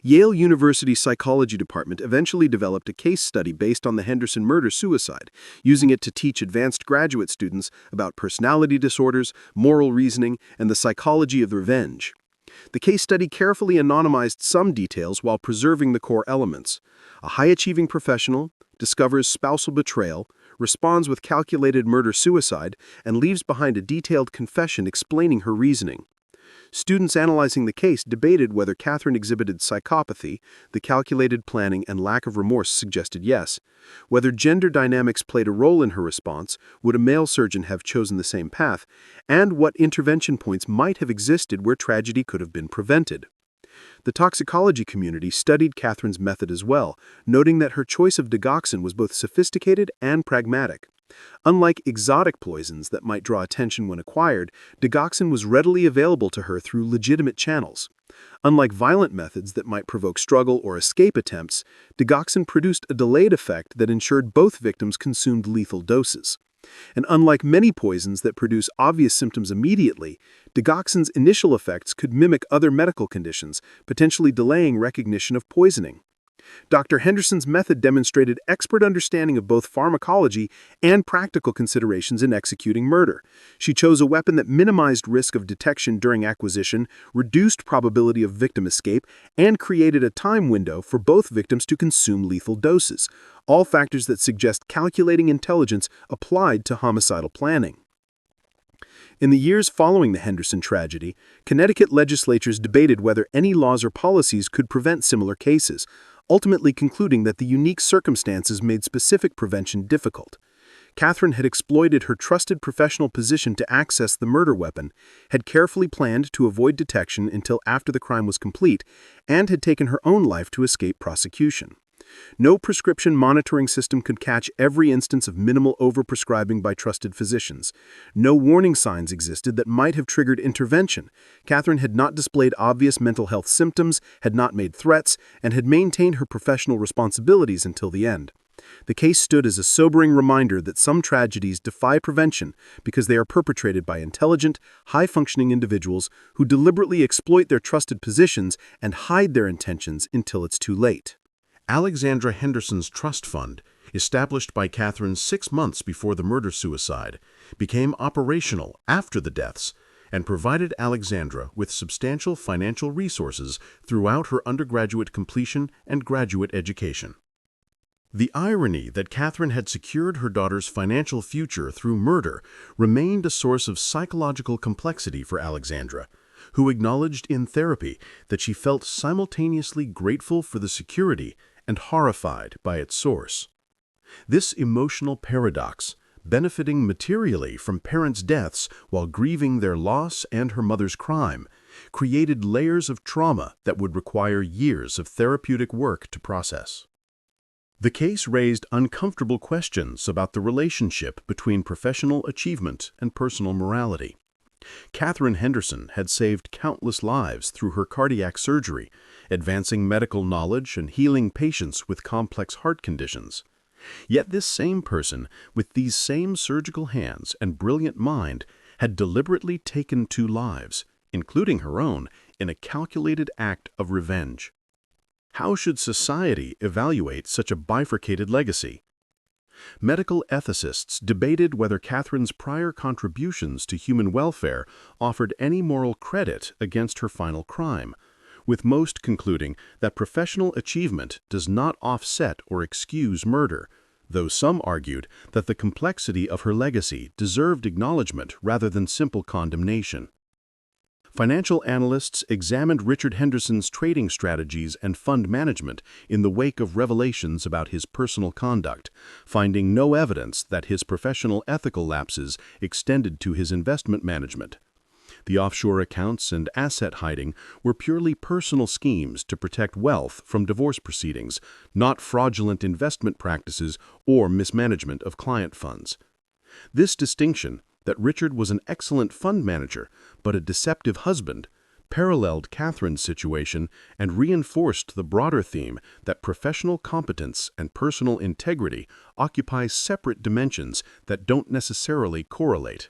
Yale University Psychology Department eventually developed a case study based on the Henderson murder-suicide, using it to teach advanced graduate students about personality disorders, moral reasoning, and the psychology of revenge. The case study carefully anonymized some details while preserving the core elements. A high-achieving professional discovers spousal betrayal, responds with calculated murder-suicide, and leaves behind a detailed confession explaining her reasoning. Students analyzing the case debated whether Catherine exhibited psychopathy, the calculated planning and lack of remorse suggested yes, whether gender dynamics played a role in her response, would a male surgeon have chosen the same path, and what intervention points might have existed where tragedy could have been prevented. The toxicology community studied Catherine's method as well, noting that her choice of digoxin was both sophisticated and pragmatic. Unlike exotic poisons that might draw attention when acquired, digoxin was readily available to her through legitimate channels. Unlike violent methods that might provoke struggle or escape attempts, digoxin produced a delayed effect that ensured both victims consumed lethal doses. And unlike many poisons that produce obvious symptoms immediately, digoxin's initial effects could mimic other medical conditions, potentially delaying recognition of poisoning. Dr. Henderson's method demonstrated expert understanding of both pharmacology and practical considerations in executing murder. She chose a weapon that minimized risk of detection during acquisition, reduced probability of victim escape, and created a time window for both victims to consume lethal doses, all factors that suggest calculating intelligence applied to homicidal planning. In the years following the Henderson tragedy, Connecticut legislatures debated whether any laws or policies could prevent similar cases, ultimately concluding that the unique circumstances made specific prevention difficult. Catherine had exploited her trusted professional position to access the murder weapon, had carefully planned to avoid detection until after the crime was complete, and had taken her own life to escape prosecution. No prescription monitoring system could catch every instance of minimal overprescribing by trusted physicians. No warning signs existed that might have triggered intervention. Catherine had not displayed obvious mental health symptoms, had not made threats, and had maintained her professional responsibilities until the end. The case stood as a sobering reminder that some tragedies defy prevention because they are perpetrated by intelligent, high-functioning individuals who deliberately exploit their trusted positions and hide their intentions until it's too late. Alexandra Henderson's trust fund, established by Catherine 6 months before the murder-suicide, became operational after the deaths and provided Alexandra with substantial financial resources throughout her undergraduate completion and graduate education. The irony that Catherine had secured her daughter's financial future through murder remained a source of psychological complexity for Alexandra, who acknowledged in therapy that she felt simultaneously grateful for the security and horrified by its source. This emotional paradox, benefiting materially from parents' deaths while grieving their loss and her mother's crime, created layers of trauma that would require years of therapeutic work to process. The case raised uncomfortable questions about the relationship between professional achievement and personal morality. Catherine Henderson had saved countless lives through her cardiac surgery, advancing medical knowledge and healing patients with complex heart conditions. Yet this same person, with these same surgical hands and brilliant mind, had deliberately taken 2 lives, including her own, in a calculated act of revenge. How should society evaluate such a bifurcated legacy? Medical ethicists debated whether Catherine's prior contributions to human welfare offered any moral credit against her final crime, with most concluding that professional achievement does not offset or excuse murder, though some argued that the complexity of her legacy deserved acknowledgement rather than simple condemnation. Financial analysts examined Richard Henderson's trading strategies and fund management in the wake of revelations about his personal conduct, finding no evidence that his professional ethical lapses extended to his investment management. The offshore accounts and asset hiding were purely personal schemes to protect wealth from divorce proceedings, not fraudulent investment practices or mismanagement of client funds. This distinction, that Richard was an excellent fund manager but a deceptive husband, paralleled Catherine's situation and reinforced the broader theme that professional competence and personal integrity occupy separate dimensions that don't necessarily correlate.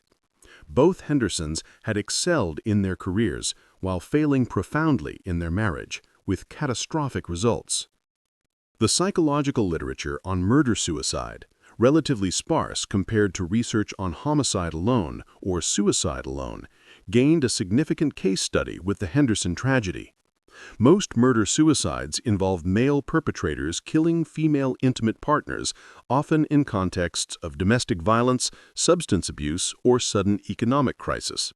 Both Hendersons had excelled in their careers while failing profoundly in their marriage, with catastrophic results. The psychological literature on murder-suicide, relatively sparse compared to research on homicide alone or suicide alone, gained a significant case study with the Henderson tragedy. Most murder-suicides involve male perpetrators killing female intimate partners, often in contexts of domestic violence, substance abuse, or sudden economic crisis.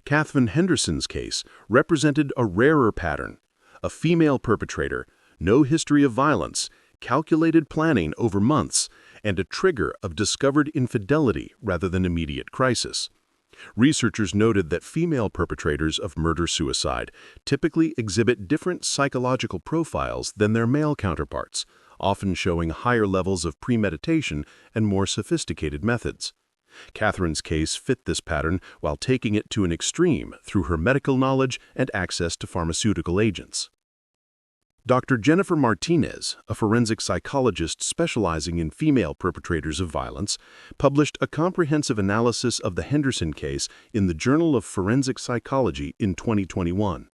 Catherine Henderson's case represented a rarer pattern: a female perpetrator, no history of violence, calculated planning over months, and a trigger of discovered infidelity rather than immediate crisis. Researchers noted that female perpetrators of murder-suicide typically exhibit different psychological profiles than their male counterparts, often showing higher levels of premeditation and more sophisticated methods. Catherine's case fit this pattern while taking it to an extreme through her medical knowledge and access to pharmaceutical agents. Dr. Jennifer Martinez, a forensic psychologist specializing in female perpetrators of violence, published a comprehensive analysis of the Henderson case in the Journal of Forensic Psychology in 2021.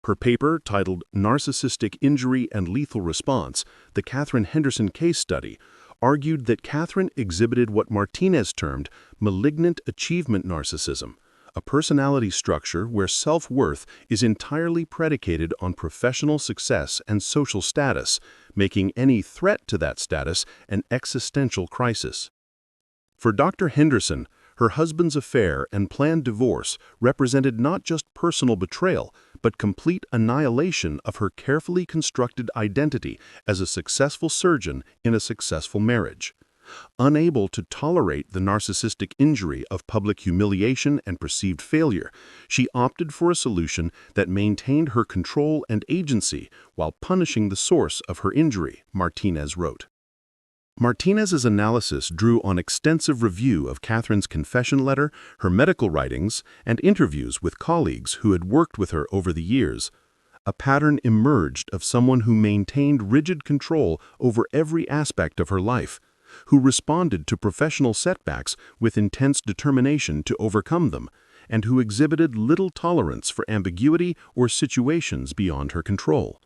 Her paper, titled Narcissistic Injury and Lethal Response: The Catherine Henderson Case Study, argued that Catherine exhibited what Martinez termed malignant achievement narcissism, a personality structure where self-worth is entirely predicated on professional success and social status, making any threat to that status an existential crisis. For Dr. Henderson, her husband's affair and planned divorce represented not just personal betrayal, but complete annihilation of her carefully constructed identity as a successful surgeon in a successful marriage. Unable to tolerate the narcissistic injury of public humiliation and perceived failure, she opted for a solution that maintained her control and agency while punishing the source of her injury, Martinez wrote. Martinez's analysis drew on extensive review of Catherine's confession letter, her medical writings, and interviews with colleagues who had worked with her over the years. A pattern emerged of someone who maintained rigid control over every aspect of her life, who responded to professional setbacks with intense determination to overcome them, and who exhibited little tolerance for ambiguity or situations beyond her control.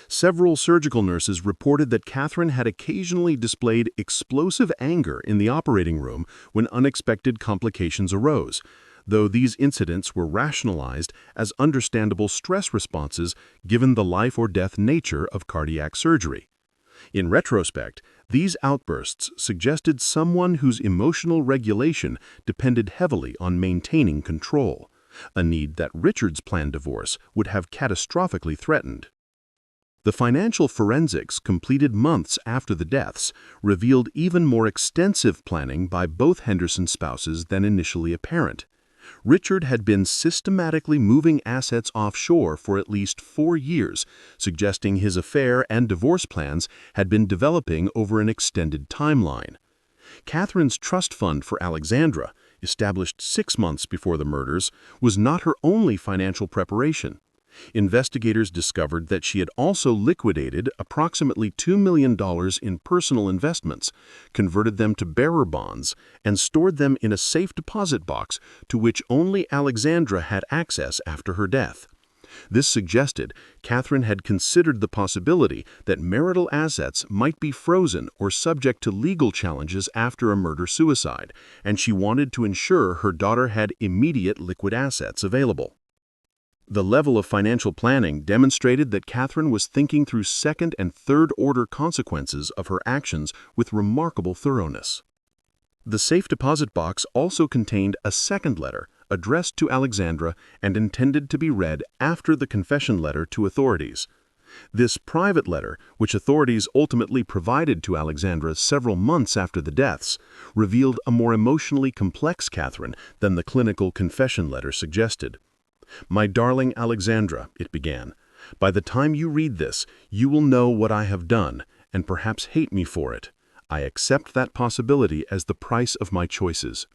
Several surgical nurses reported that Catherine had occasionally displayed explosive anger in the operating room when unexpected complications arose, though these incidents were rationalized as understandable stress responses given the life-or-death nature of cardiac surgery. In retrospect, these outbursts suggested someone whose emotional regulation depended heavily on maintaining control, a need that Richard's planned divorce would have catastrophically threatened. The financial forensics completed months after the deaths revealed even more extensive planning by both Henderson spouses than initially apparent. Richard had been systematically moving assets offshore for at least 4 years, suggesting his affair and divorce plans had been developing over an extended timeline. Catherine's trust fund for Alexandra, established 6 months before the murders, was not her only financial preparation. Investigators discovered that she had also liquidated approximately $2 million in personal investments, converted them to bearer bonds, and stored them in a safe deposit box to which only Alexandra had access after her death. This suggested Catherine had considered the possibility that marital assets might be frozen or subject to legal challenges after a murder-suicide, and she wanted to ensure her daughter had immediate liquid assets available. The level of financial planning demonstrated that Catherine was thinking through second and third-order consequences of her actions with remarkable thoroughness. The safe deposit box also contained a second letter addressed to Alexandra and intended to be read after the confession letter to authorities. This private letter, which authorities ultimately provided to Alexandra several months after the deaths, revealed a more emotionally complex Catherine than the clinical confession letter suggested. "My darling Alexandra," it began, "by the time you read this, you will know what I have done, and perhaps hate me for it. I accept that possibility as the price of my choices."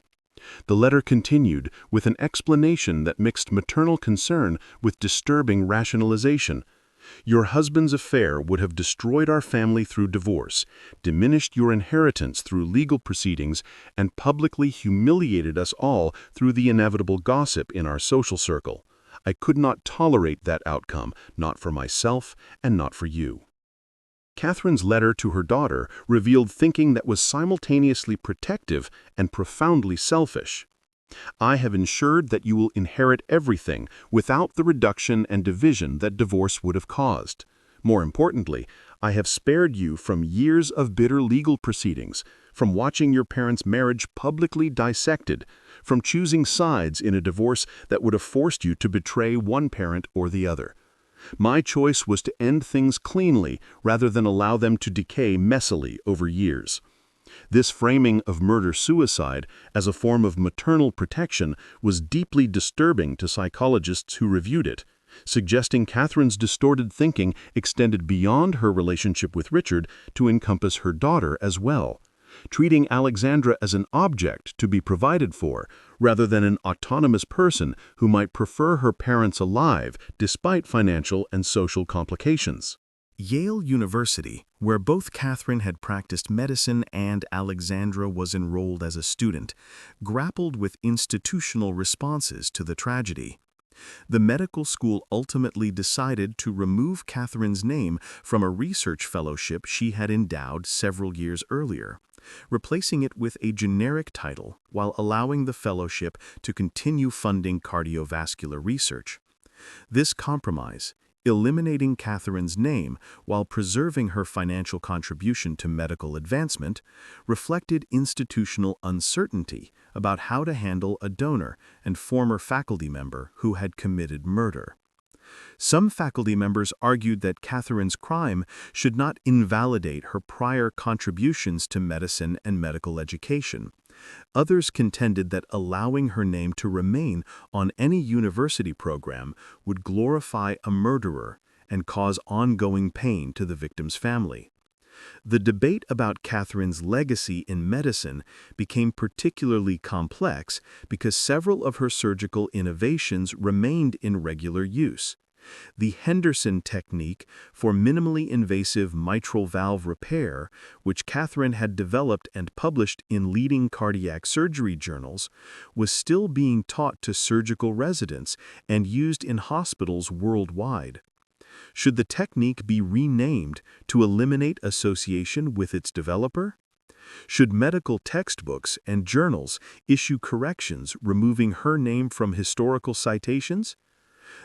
The letter continued with an explanation that mixed maternal concern with disturbing rationalization. "Your husband's affair would have destroyed our family through divorce, diminished your inheritance through legal proceedings, and publicly humiliated us all through the inevitable gossip in our social circle. I could not tolerate that outcome, not for myself and not for you." Catherine's letter to her daughter revealed thinking that was simultaneously protective and profoundly selfish. "I have ensured that you will inherit everything without the reduction and division that divorce would have caused. More importantly, I have spared you from years of bitter legal proceedings, from watching your parents' marriage publicly dissected, from choosing sides in a divorce that would have forced you to betray one parent or the other. My choice was to end things cleanly rather than allow them to decay messily over years." This framing of murder-suicide as a form of maternal protection was deeply disturbing to psychologists who reviewed it, suggesting Catherine's distorted thinking extended beyond her relationship with Richard to encompass her daughter as well, treating Alexandra as an object to be provided for, rather than an autonomous person who might prefer her parents alive despite financial and social complications. Yale University, where both Catherine had practiced medicine and Alexandra was enrolled as a student, grappled with institutional responses to the tragedy. The medical school ultimately decided to remove Catherine's name from a research fellowship she had endowed several years earlier, replacing it with a generic title while allowing the fellowship to continue funding cardiovascular research. This compromise, eliminating Catherine's name while preserving her financial contribution to medical advancement, reflected institutional uncertainty about how to handle a donor and former faculty member who had committed murder. Some faculty members argued that Catherine's crime should not invalidate her prior contributions to medicine and medical education. Others contended that allowing her name to remain on any university program would glorify a murderer and cause ongoing pain to the victim's family. The debate about Catherine's legacy in medicine became particularly complex because several of her surgical innovations remained in regular use. The Henderson technique for minimally invasive mitral valve repair, which Catherine had developed and published in leading cardiac surgery journals, was still being taught to surgical residents and used in hospitals worldwide. Should the technique be renamed to eliminate association with its developer? Should medical textbooks and journals issue corrections removing her name from historical citations?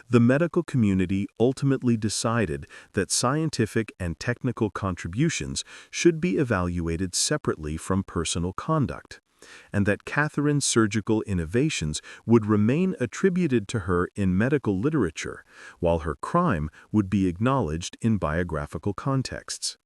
The medical community ultimately decided that scientific and technical contributions should be evaluated separately from personal conduct, and that Catherine's surgical innovations would remain attributed to her in medical literature, while her crime would be acknowledged in biographical contexts.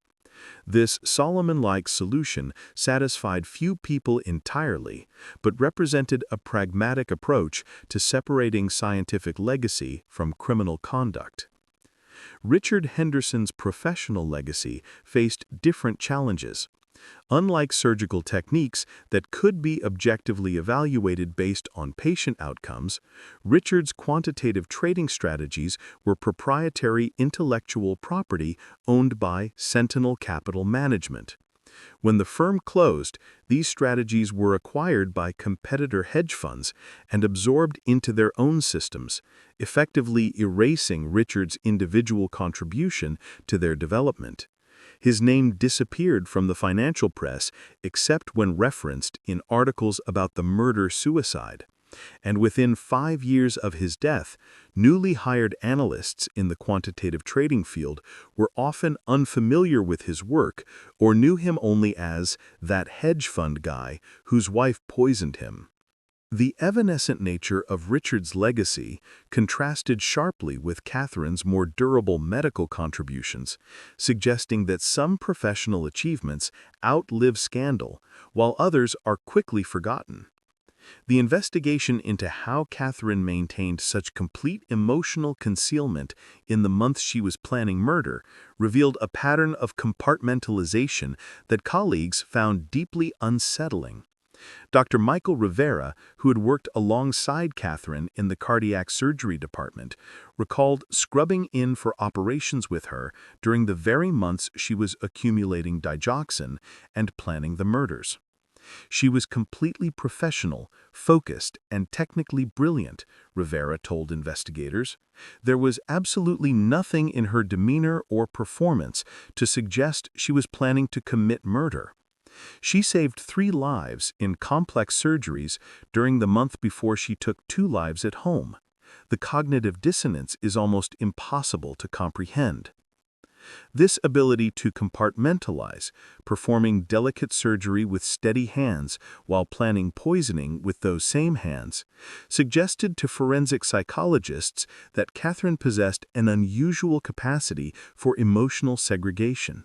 This Solomon-like solution satisfied few people entirely, but represented a pragmatic approach to separating scientific legacy from criminal conduct. Richard Henderson's professional legacy faced different challenges. Unlike surgical techniques that could be objectively evaluated based on patient outcomes, Richard's quantitative trading strategies were proprietary intellectual property owned by Sentinel Capital Management. When the firm closed, these strategies were acquired by competitor hedge funds and absorbed into their own systems, effectively erasing Richard's individual contribution to their development. His name disappeared from the financial press except when referenced in articles about the murder-suicide, And within 5 years of his death, newly hired analysts in the quantitative trading field were often unfamiliar with his work or knew him only as that hedge fund guy whose wife poisoned him. The evanescent nature of Richard's legacy contrasted sharply with Catherine's more durable medical contributions, suggesting that some professional achievements outlive scandal, while others are quickly forgotten. The investigation into how Catherine maintained such complete emotional concealment in the months she was planning murder revealed a pattern of compartmentalization that colleagues found deeply unsettling. Dr. Michael Rivera, who had worked alongside Catherine in the cardiac surgery department, recalled scrubbing in for operations with her during the very months she was accumulating digoxin and planning the murders. She was completely professional, focused, and technically brilliant, Rivera told investigators. There was absolutely nothing in her demeanor or performance to suggest she was planning to commit murder. She saved 3 lives in complex surgeries during the month before she took 2 lives at home. The cognitive dissonance is almost impossible to comprehend. This ability to compartmentalize, performing delicate surgery with steady hands while planning poisoning with those same hands, suggested to forensic psychologists that Catherine possessed an unusual capacity for emotional segregation.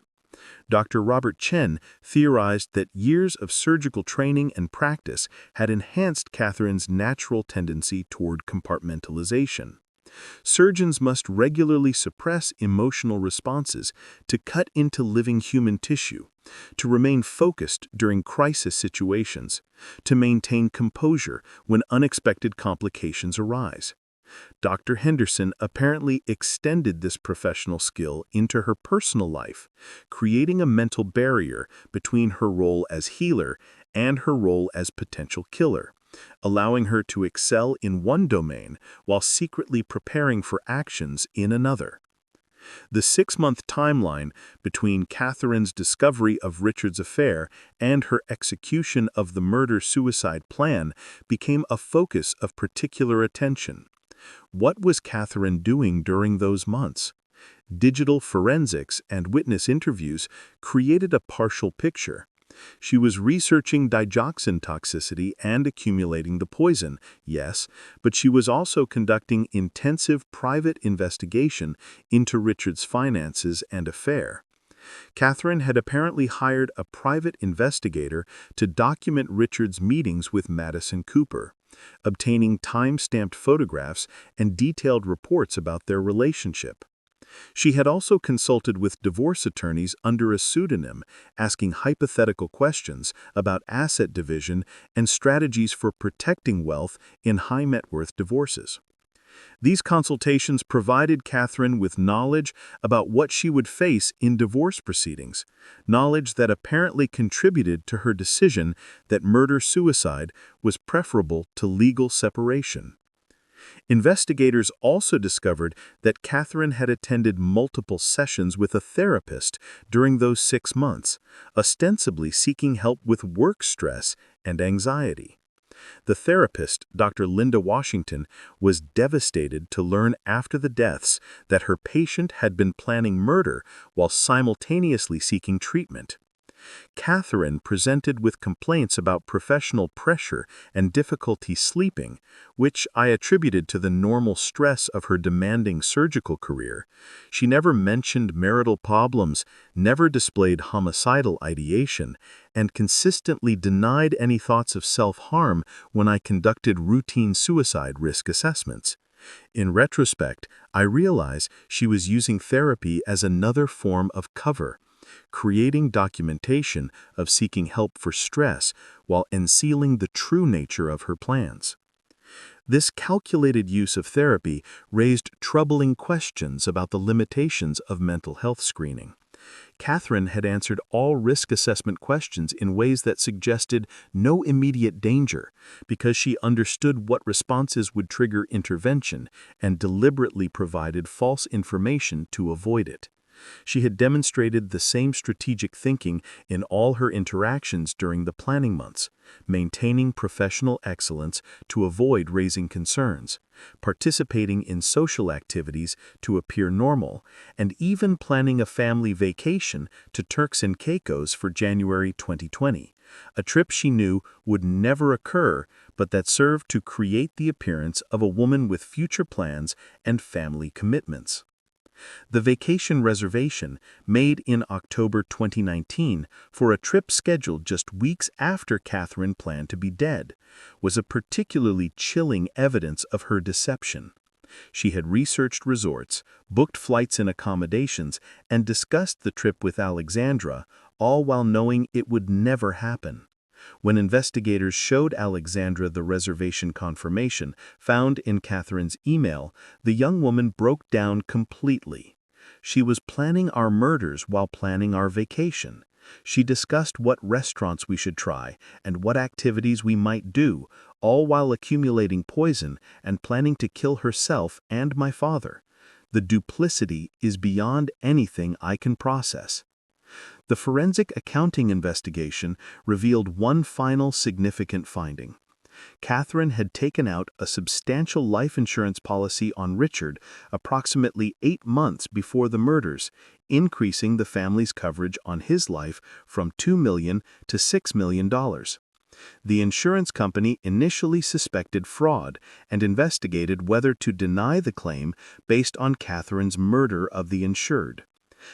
Dr. Robert Chen theorized that years of surgical training and practice had enhanced Catherine's natural tendency toward compartmentalization. Surgeons must regularly suppress emotional responses to cut into living human tissue, to remain focused during crisis situations, to maintain composure when unexpected complications arise. Dr. Henderson apparently extended this professional skill into her personal life, creating a mental barrier between her role as healer and her role as potential killer, allowing her to excel in one domain while secretly preparing for actions in another. The 6-month timeline between Catherine's discovery of Richard's affair and her execution of the murder-suicide plan became a focus of particular attention. What was Catherine doing during those months? Digital forensics and witness interviews created a partial picture. She was researching digoxin toxicity and accumulating the poison, yes, but she was also conducting intensive private investigation into Richard's finances and affair. Catherine had apparently hired a private investigator to document Richard's meetings with Madison Cooper, obtaining time-stamped photographs and detailed reports about their relationship. She had also consulted with divorce attorneys under a pseudonym, asking hypothetical questions about asset division and strategies for protecting wealth in high-net-worth divorces. These consultations provided Catherine with knowledge about what she would face in divorce proceedings, knowledge that apparently contributed to her decision that murder-suicide was preferable to legal separation. Investigators also discovered that Catherine had attended multiple sessions with a therapist during those 6 months, ostensibly seeking help with work stress and anxiety. The therapist, Dr. Linda Washington, was devastated to learn after the deaths that her patient had been planning murder while simultaneously seeking treatment. Catherine presented with complaints about professional pressure and difficulty sleeping, which I attributed to the normal stress of her demanding surgical career. She never mentioned marital problems, never displayed homicidal ideation, and consistently denied any thoughts of self-harm when I conducted routine suicide risk assessments. In retrospect, I realize she was using therapy as another form of cover, creating documentation of seeking help for stress while concealing the true nature of her plans. This calculated use of therapy raised troubling questions about the limitations of mental health screening. Catherine had answered all risk assessment questions in ways that suggested no immediate danger because she understood what responses would trigger intervention and deliberately provided false information to avoid it. She had demonstrated the same strategic thinking in all her interactions during the planning months, maintaining professional excellence to avoid raising concerns, participating in social activities to appear normal, and even planning a family vacation to Turks and Caicos for January 2020, a trip she knew would never occur but that served to create the appearance of a woman with future plans and family commitments. The vacation reservation, made in October 2019 for a trip scheduled just weeks after Catherine planned to be dead, was a particularly chilling evidence of her deception. She had researched resorts, booked flights and accommodations, and discussed the trip with Alexandra, all while knowing it would never happen. When investigators showed Alexandra the reservation confirmation found in Catherine's email, the young woman broke down completely. She was planning our murders while planning our vacation. She discussed what restaurants we should try and what activities we might do, all while accumulating poison and planning to kill herself and my father. The duplicity is beyond anything I can process. The forensic accounting investigation revealed one final significant finding. Catherine had taken out a substantial life insurance policy on Richard approximately 8 months before the murders, increasing the family's coverage on his life from $2 million to $6 million. The insurance company initially suspected fraud and investigated whether to deny the claim based on Catherine's murder of the insured.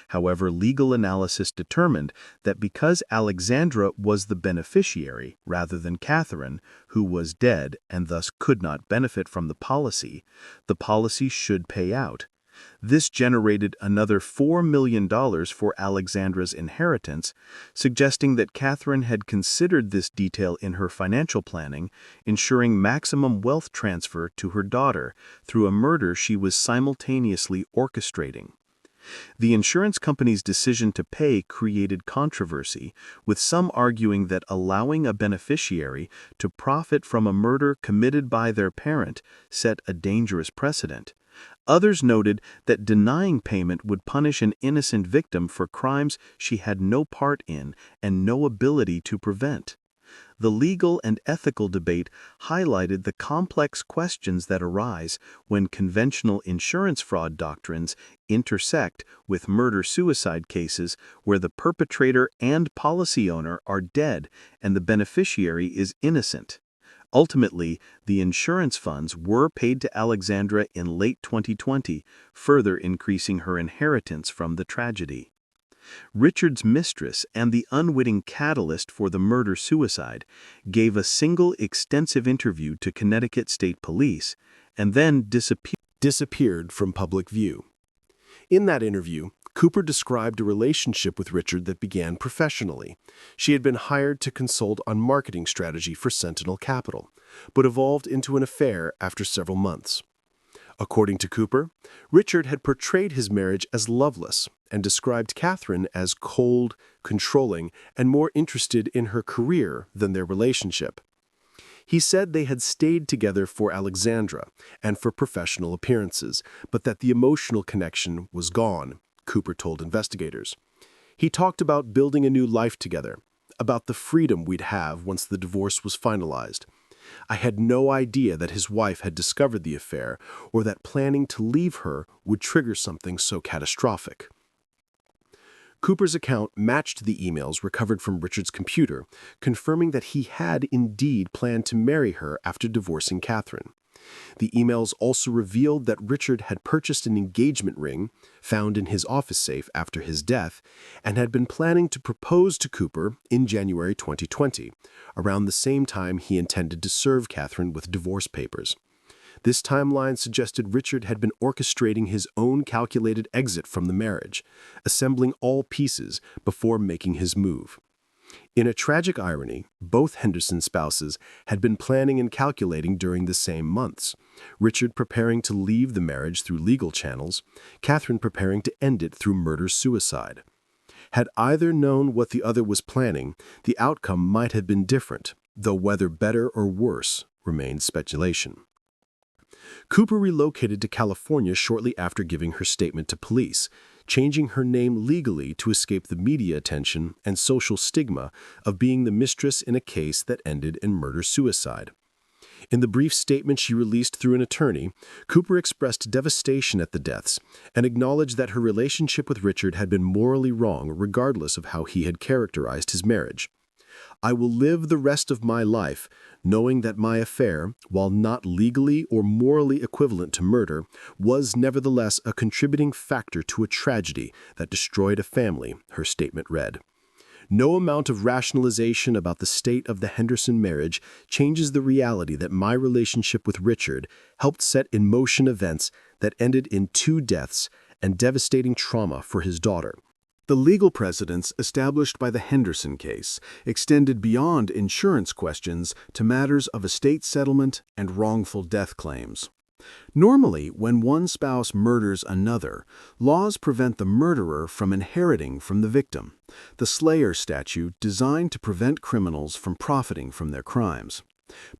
However, legal analysis determined that because Alexandra was the beneficiary rather than Catherine, who was dead and thus could not benefit from the policy should pay out. This generated another $4 million for Alexandra's inheritance, suggesting that Catherine had considered this detail in her financial planning, ensuring maximum wealth transfer to her daughter through a murder she was simultaneously orchestrating. The insurance company's decision to pay created controversy, with some arguing that allowing a beneficiary to profit from a murder committed by their parent set a dangerous precedent. Others noted that denying payment would punish an innocent victim for crimes she had no part in and no ability to prevent. The legal and ethical debate highlighted the complex questions that arise when conventional insurance fraud doctrines intersect with murder-suicide cases where the perpetrator and policy owner are dead and the beneficiary is innocent. Ultimately, the insurance funds were paid to Alexandra in late 2020, further increasing her inheritance from the tragedy. Richard's mistress and the unwitting catalyst for the murder-suicide gave a single extensive interview to Connecticut State Police and then disappeared from public view. In that interview, Cooper described a relationship with Richard that began professionally. She had been hired to consult on marketing strategy for Sentinel Capital, but evolved into an affair after several months. According to Cooper, Richard had portrayed his marriage as loveless and described Catherine as cold, controlling, and more interested in her career than their relationship. He said they had stayed together for Alexandra and for professional appearances, but that the emotional connection was gone, Cooper told investigators. He talked about building a new life together, about the freedom we'd have once the divorce was finalized. I had no idea that his wife had discovered the affair or that planning to leave her would trigger something so catastrophic. Cooper's account matched the emails recovered from Richard's computer, confirming that he had indeed planned to marry her after divorcing Catherine. The emails also revealed that Richard had purchased an engagement ring, found in his office safe after his death, and had been planning to propose to Cooper in January 2020, around the same time he intended to serve Catherine with divorce papers. This timeline suggested Richard had been orchestrating his own calculated exit from the marriage, assembling all pieces before making his move. In a tragic irony, both Henderson spouses had been planning and calculating during the same months, Richard preparing to leave the marriage through legal channels, Catherine preparing to end it through murder-suicide. Had either known what the other was planning, the outcome might have been different, though whether better or worse remains speculation. Cooper relocated to California shortly after giving her statement to police, changing her name legally to escape the media attention and social stigma of being the mistress in a case that ended in murder-suicide. In the brief statement she released through an attorney, Cooper expressed devastation at the deaths and acknowledged that her relationship with Richard had been morally wrong regardless of how he had characterized his marriage. "I will live the rest of my life knowing that my affair, while not legally or morally equivalent to murder, was nevertheless a contributing factor to a tragedy that destroyed a family," her statement read. "No amount of rationalization about the state of the Henderson marriage changes the reality that my relationship with Richard helped set in motion events that ended in 2 deaths and devastating trauma for his daughter." The legal precedents established by the Henderson case extended beyond insurance questions to matters of estate settlement and wrongful death claims. Normally, when one spouse murders another, laws prevent the murderer from inheriting from the victim, the Slayer statute designed to prevent criminals from profiting from their crimes.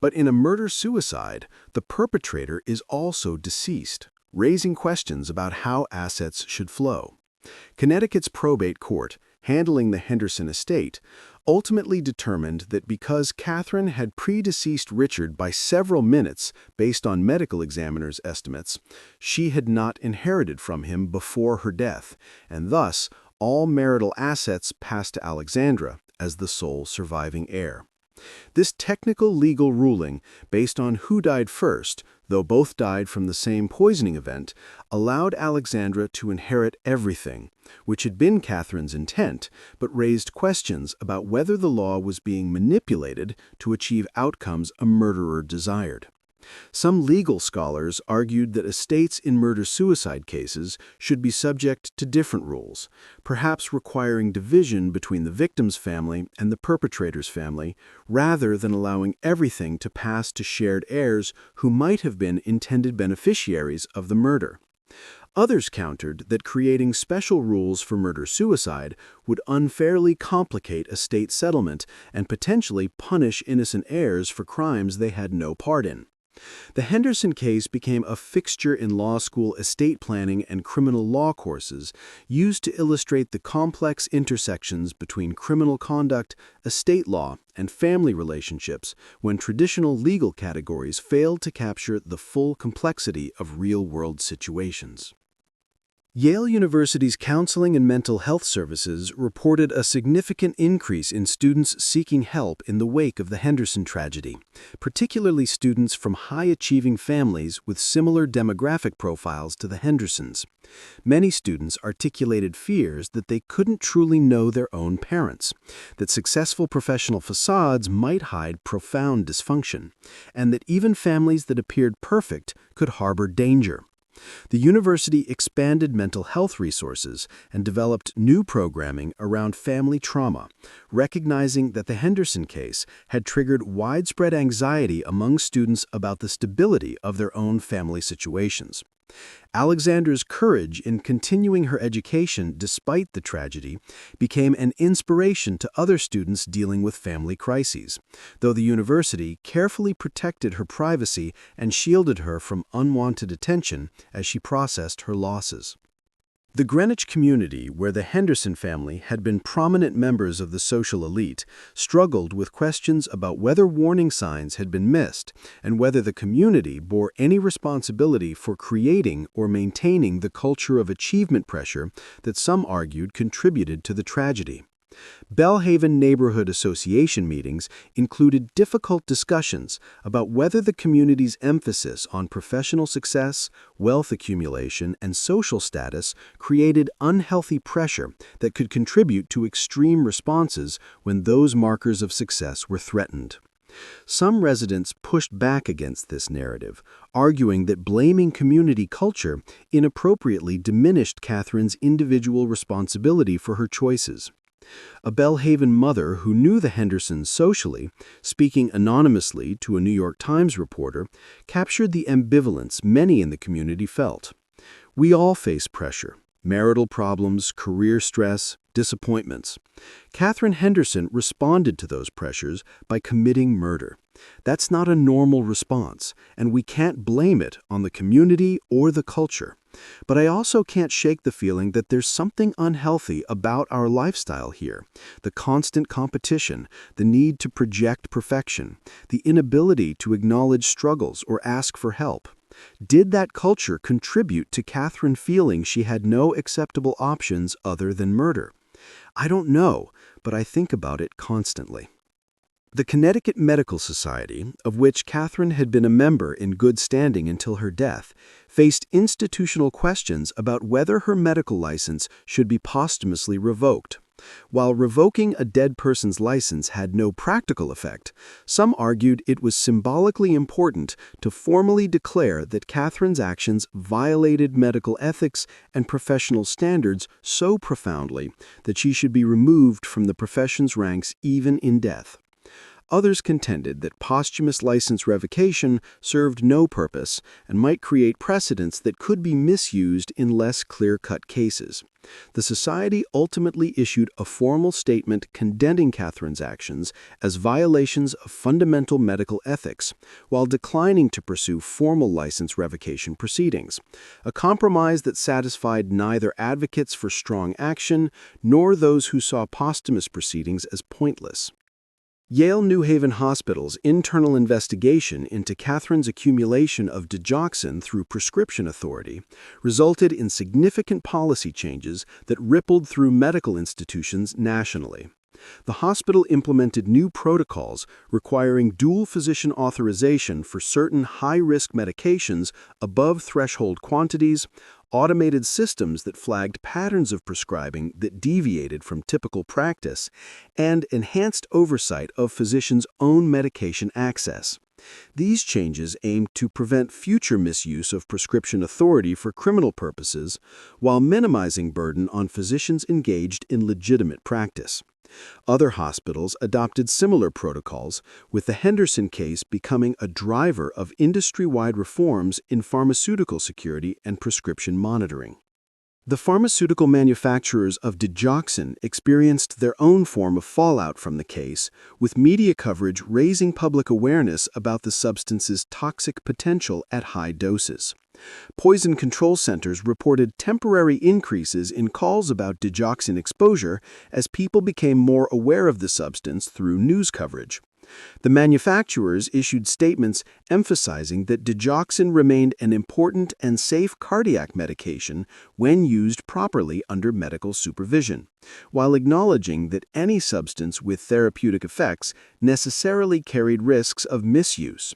But in a murder-suicide, the perpetrator is also deceased, raising questions about how assets should flow. Connecticut's probate court, handling the Henderson estate, ultimately determined that because Catherine had predeceased Richard by several minutes based on medical examiners' estimates, she had not inherited from him before her death, and thus all marital assets passed to Alexandra as the sole surviving heir. This technical legal ruling, based on who died first, though both died from the same poisoning event, allowed Alexandra to inherit everything, which had been Catherine's intent, but raised questions about whether the law was being manipulated to achieve outcomes a murderer desired. Some legal scholars argued that estates in murder-suicide cases should be subject to different rules, perhaps requiring division between the victim's family and the perpetrator's family, rather than allowing everything to pass to shared heirs who might have been intended beneficiaries of the murder. Others countered that creating special rules for murder-suicide would unfairly complicate estate settlement and potentially punish innocent heirs for crimes they had no part in. The Henderson case became a fixture in law school estate planning and criminal law courses, used to illustrate the complex intersections between criminal conduct, estate law, and family relationships when traditional legal categories failed to capture the full complexity of real-world situations. Yale University's Counseling and Mental Health Services reported a significant increase in students seeking help in the wake of the Henderson tragedy, particularly students from high-achieving families with similar demographic profiles to the Hendersons. Many students articulated fears that they couldn't truly know their own parents, that successful professional facades might hide profound dysfunction, and that even families that appeared perfect could harbor danger. The university expanded mental health resources and developed new programming around family trauma, recognizing that the Henderson case had triggered widespread anxiety among students about the stability of their own family situations. Alexandra's courage in continuing her education despite the tragedy became an inspiration to other students dealing with family crises, though the university carefully protected her privacy and shielded her from unwanted attention as she processed her losses. The Greenwich community, where the Henderson family had been prominent members of the social elite, struggled with questions about whether warning signs had been missed and whether the community bore any responsibility for creating or maintaining the culture of achievement pressure that some argued contributed to the tragedy. Bellhaven Neighborhood Association meetings included difficult discussions about whether the community's emphasis on professional success, wealth accumulation, and social status created unhealthy pressure that could contribute to extreme responses when those markers of success were threatened. Some residents pushed back against this narrative, arguing that blaming community culture inappropriately diminished Catherine's individual responsibility for her choices. A Bellhaven mother who knew the Hendersons socially, speaking anonymously to a New York Times reporter, captured the ambivalence many in the community felt. "We all face pressure, marital problems, career stress, disappointments. Catherine Henderson responded to those pressures by committing murder. That's not a normal response, and we can't blame it on the community or the culture. But I also can't shake the feeling that there's something unhealthy about our lifestyle here. The constant competition, the need to project perfection, the inability to acknowledge struggles or ask for help. Did that culture contribute to Catherine feeling she had no acceptable options other than murder? I don't know, but I think about it constantly. The Connecticut Medical Society, of which Catherine had been a member in good standing until her death, faced institutional questions about whether her medical license should be posthumously revoked. While revoking a dead person's license had no practical effect, some argued it was symbolically important to formally declare that Catherine's actions violated medical ethics and professional standards so profoundly that she should be removed from the profession's ranks even in death. Others contended that posthumous license revocation served no purpose and might create precedents that could be misused in less clear-cut cases. The Society ultimately issued a formal statement condemning Catherine's actions as violations of fundamental medical ethics, while declining to pursue formal license revocation proceedings, a compromise that satisfied neither advocates for strong action nor those who saw posthumous proceedings as pointless. Yale New Haven Hospital's internal investigation into Catherine's accumulation of digoxin through prescription authority resulted in significant policy changes that rippled through medical institutions nationally. The hospital implemented new protocols requiring dual physician authorization for certain high-risk medications above threshold quantities, automated systems that flagged patterns of prescribing that deviated from typical practice, and enhanced oversight of physicians' own medication access. These changes aimed to prevent future misuse of prescription authority for criminal purposes, while minimizing burden on physicians engaged in legitimate practice. Other hospitals adopted similar protocols, with the Henderson case becoming a driver of industry-wide reforms in pharmaceutical security and prescription monitoring. The pharmaceutical manufacturers of digoxin experienced their own form of fallout from the case, with media coverage raising public awareness about the substance's toxic potential at high doses. Poison control centers reported temporary increases in calls about digoxin exposure as people became more aware of the substance through news coverage. The manufacturers issued statements emphasizing that digoxin remained an important and safe cardiac medication when used properly under medical supervision, while acknowledging that any substance with therapeutic effects necessarily carried risks of misuse.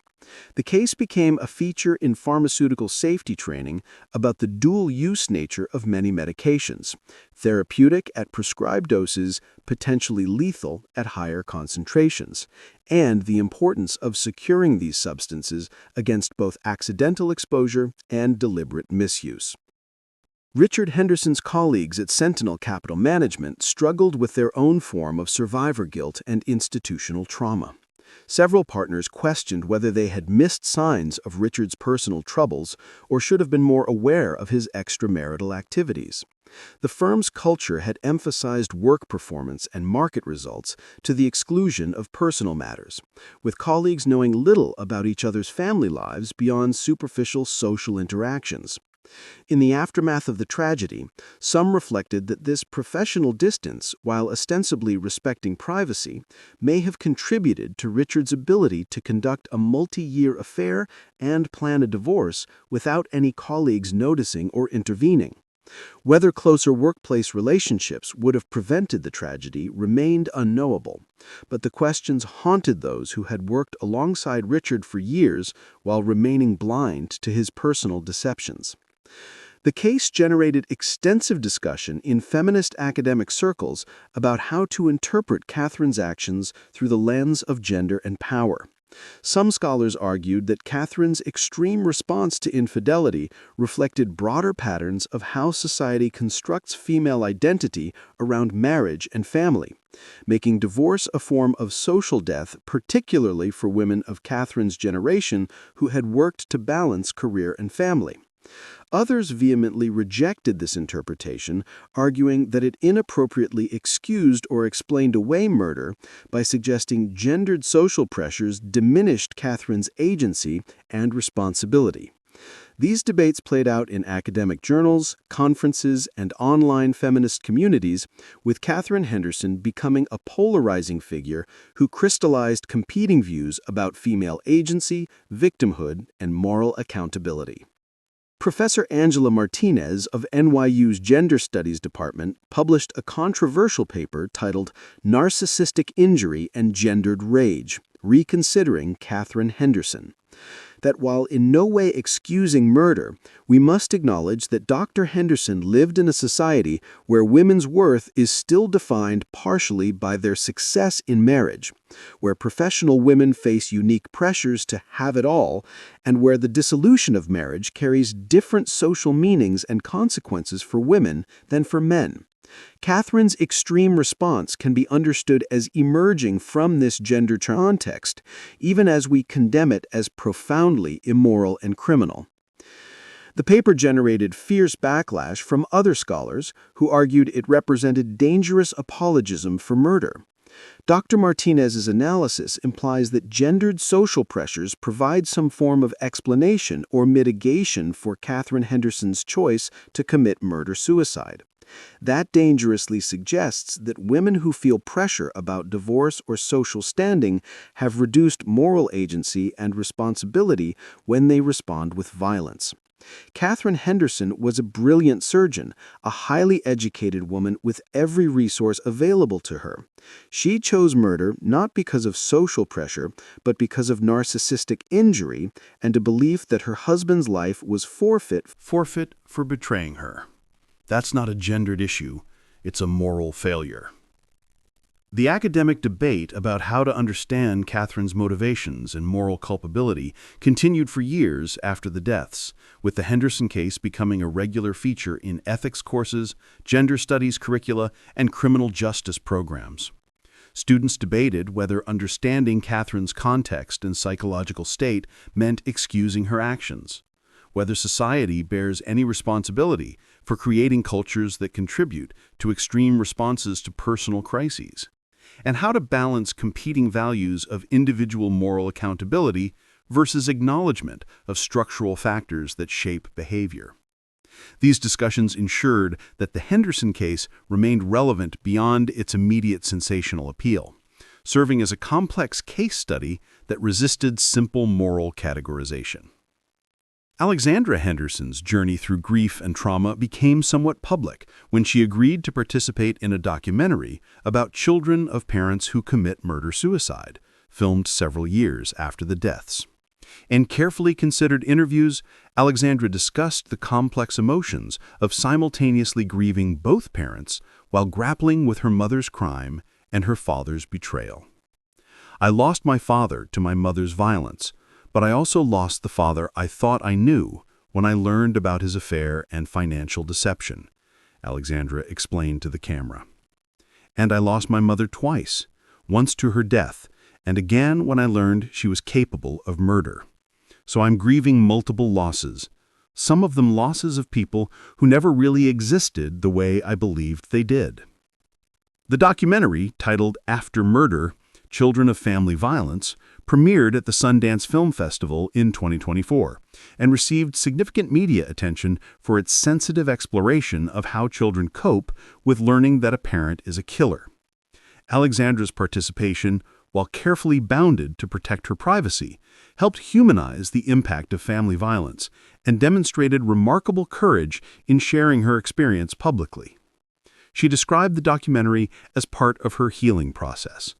The case became a feature in pharmaceutical safety training about the dual-use nature of many medications, therapeutic at prescribed doses, potentially lethal at higher concentrations, and the importance of securing these substances against both accidental exposure and deliberate misuse. Richard Henderson's colleagues at Sentinel Capital Management struggled with their own form of survivor guilt and institutional trauma. Several partners questioned whether they had missed signs of Richard's personal troubles or should have been more aware of his extramarital activities. The firm's culture had emphasized work performance and market results to the exclusion of personal matters, with colleagues knowing little about each other's family lives beyond superficial social interactions. In the aftermath of the tragedy, some reflected that this professional distance, while ostensibly respecting privacy, may have contributed to Richard's ability to conduct a multi-year affair and plan a divorce without any colleagues noticing or intervening. Whether closer workplace relationships would have prevented the tragedy remained unknowable, but the questions haunted those who had worked alongside Richard for years while remaining blind to his personal deceptions. The case generated extensive discussion in feminist academic circles about how to interpret Catherine's actions through the lens of gender and power. Some scholars argued that Catherine's extreme response to infidelity reflected broader patterns of how society constructs female identity around marriage and family, making divorce a form of social death, particularly for women of Catherine's generation who had worked to balance career and family. Others vehemently rejected this interpretation, arguing that it inappropriately excused or explained away murder by suggesting gendered social pressures diminished Catherine's agency and responsibility. These debates played out in academic journals, conferences, and online feminist communities, with Catherine Henderson becoming a polarizing figure who crystallized competing views about female agency, victimhood, and moral accountability. Professor Angela Martinez of NYU's Gender Studies Department published a controversial paper titled Narcissistic Injury and Gendered Rage, Reconsidering Catherine Henderson. That while in no way excusing murder, we must acknowledge that Dr. Henderson lived in a society where women's worth is still defined partially by their success in marriage, where professional women face unique pressures to have it all, and where the dissolution of marriage carries different social meanings and consequences for women than for men. Catherine's extreme response can be understood as emerging from this gender context, even as we condemn it as profoundly immoral and criminal. The paper generated fierce backlash from other scholars who argued it represented dangerous apologism for murder. Dr. Martinez's analysis implies that gendered social pressures provide some form of explanation or mitigation for Catherine Henderson's choice to commit murder-suicide. That dangerously suggests that women who feel pressure about divorce or social standing have reduced moral agency and responsibility when they respond with violence. Catherine Henderson was a brilliant surgeon, a highly educated woman with every resource available to her. She chose murder not because of social pressure, but because of narcissistic injury and a belief that her husband's life was forfeit for betraying her. That's not a gendered issue, it's a moral failure. The academic debate about how to understand Catherine's motivations and moral culpability continued for years after the deaths, with the Henderson case becoming a regular feature in ethics courses, gender studies curricula, and criminal justice programs. Students debated whether understanding Catherine's context and psychological state meant excusing her actions, whether society bears any responsibility for creating cultures that contribute to extreme responses to personal crises, and how to balance competing values of individual moral accountability versus acknowledgement of structural factors that shape behavior. These discussions ensured that the Henderson case remained relevant beyond its immediate sensational appeal, serving as a complex case study that resisted simple moral categorization. Alexandra Henderson's journey through grief and trauma became somewhat public when she agreed to participate in a documentary about children of parents who commit murder-suicide, filmed several years after the deaths. In carefully considered interviews, Alexandra discussed the complex emotions of simultaneously grieving both parents while grappling with her mother's crime and her father's betrayal. "I lost my father to my mother's violence, but I also lost the father I thought I knew when I learned about his affair and financial deception," Alexandra explained to the camera. "And I lost my mother twice, once to her death, and again when I learned she was capable of murder. So I'm grieving multiple losses, some of them losses of people who never really existed the way I believed they did." The documentary, titled After Murder: Children of Family Violence, premiered at the Sundance Film Festival in 2024 and received significant media attention for its sensitive exploration of how children cope with learning that a parent is a killer. Alexandra's participation, while carefully bounded to protect her privacy, helped humanize the impact of family violence and demonstrated remarkable courage in sharing her experience publicly. She described the documentary as part of her healing process.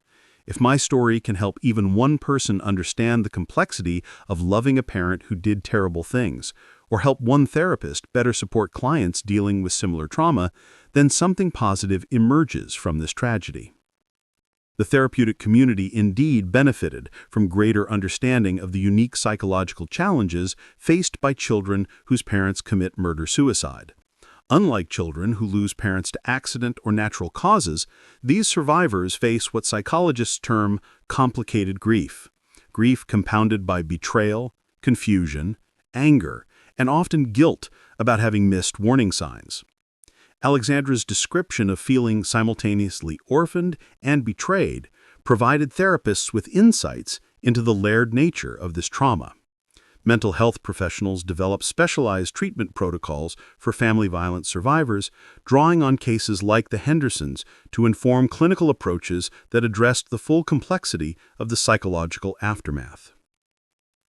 "If my story can help even one person understand the complexity of loving a parent who did terrible things, or help one therapist better support clients dealing with similar trauma, then something positive emerges from this tragedy." The therapeutic community indeed benefited from greater understanding of the unique psychological challenges faced by children whose parents commit murder-suicide. Unlike children who lose parents to accident or natural causes, these survivors face what psychologists term complicated grief. Grief compounded by betrayal, confusion, anger, and often guilt about having missed warning signs. Alexandra's description of feeling simultaneously orphaned and betrayed provided therapists with insights into the layered nature of this trauma. Mental health professionals developed specialized treatment protocols for family violence survivors, drawing on cases like the Hendersons to inform clinical approaches that addressed the full complexity of the psychological aftermath.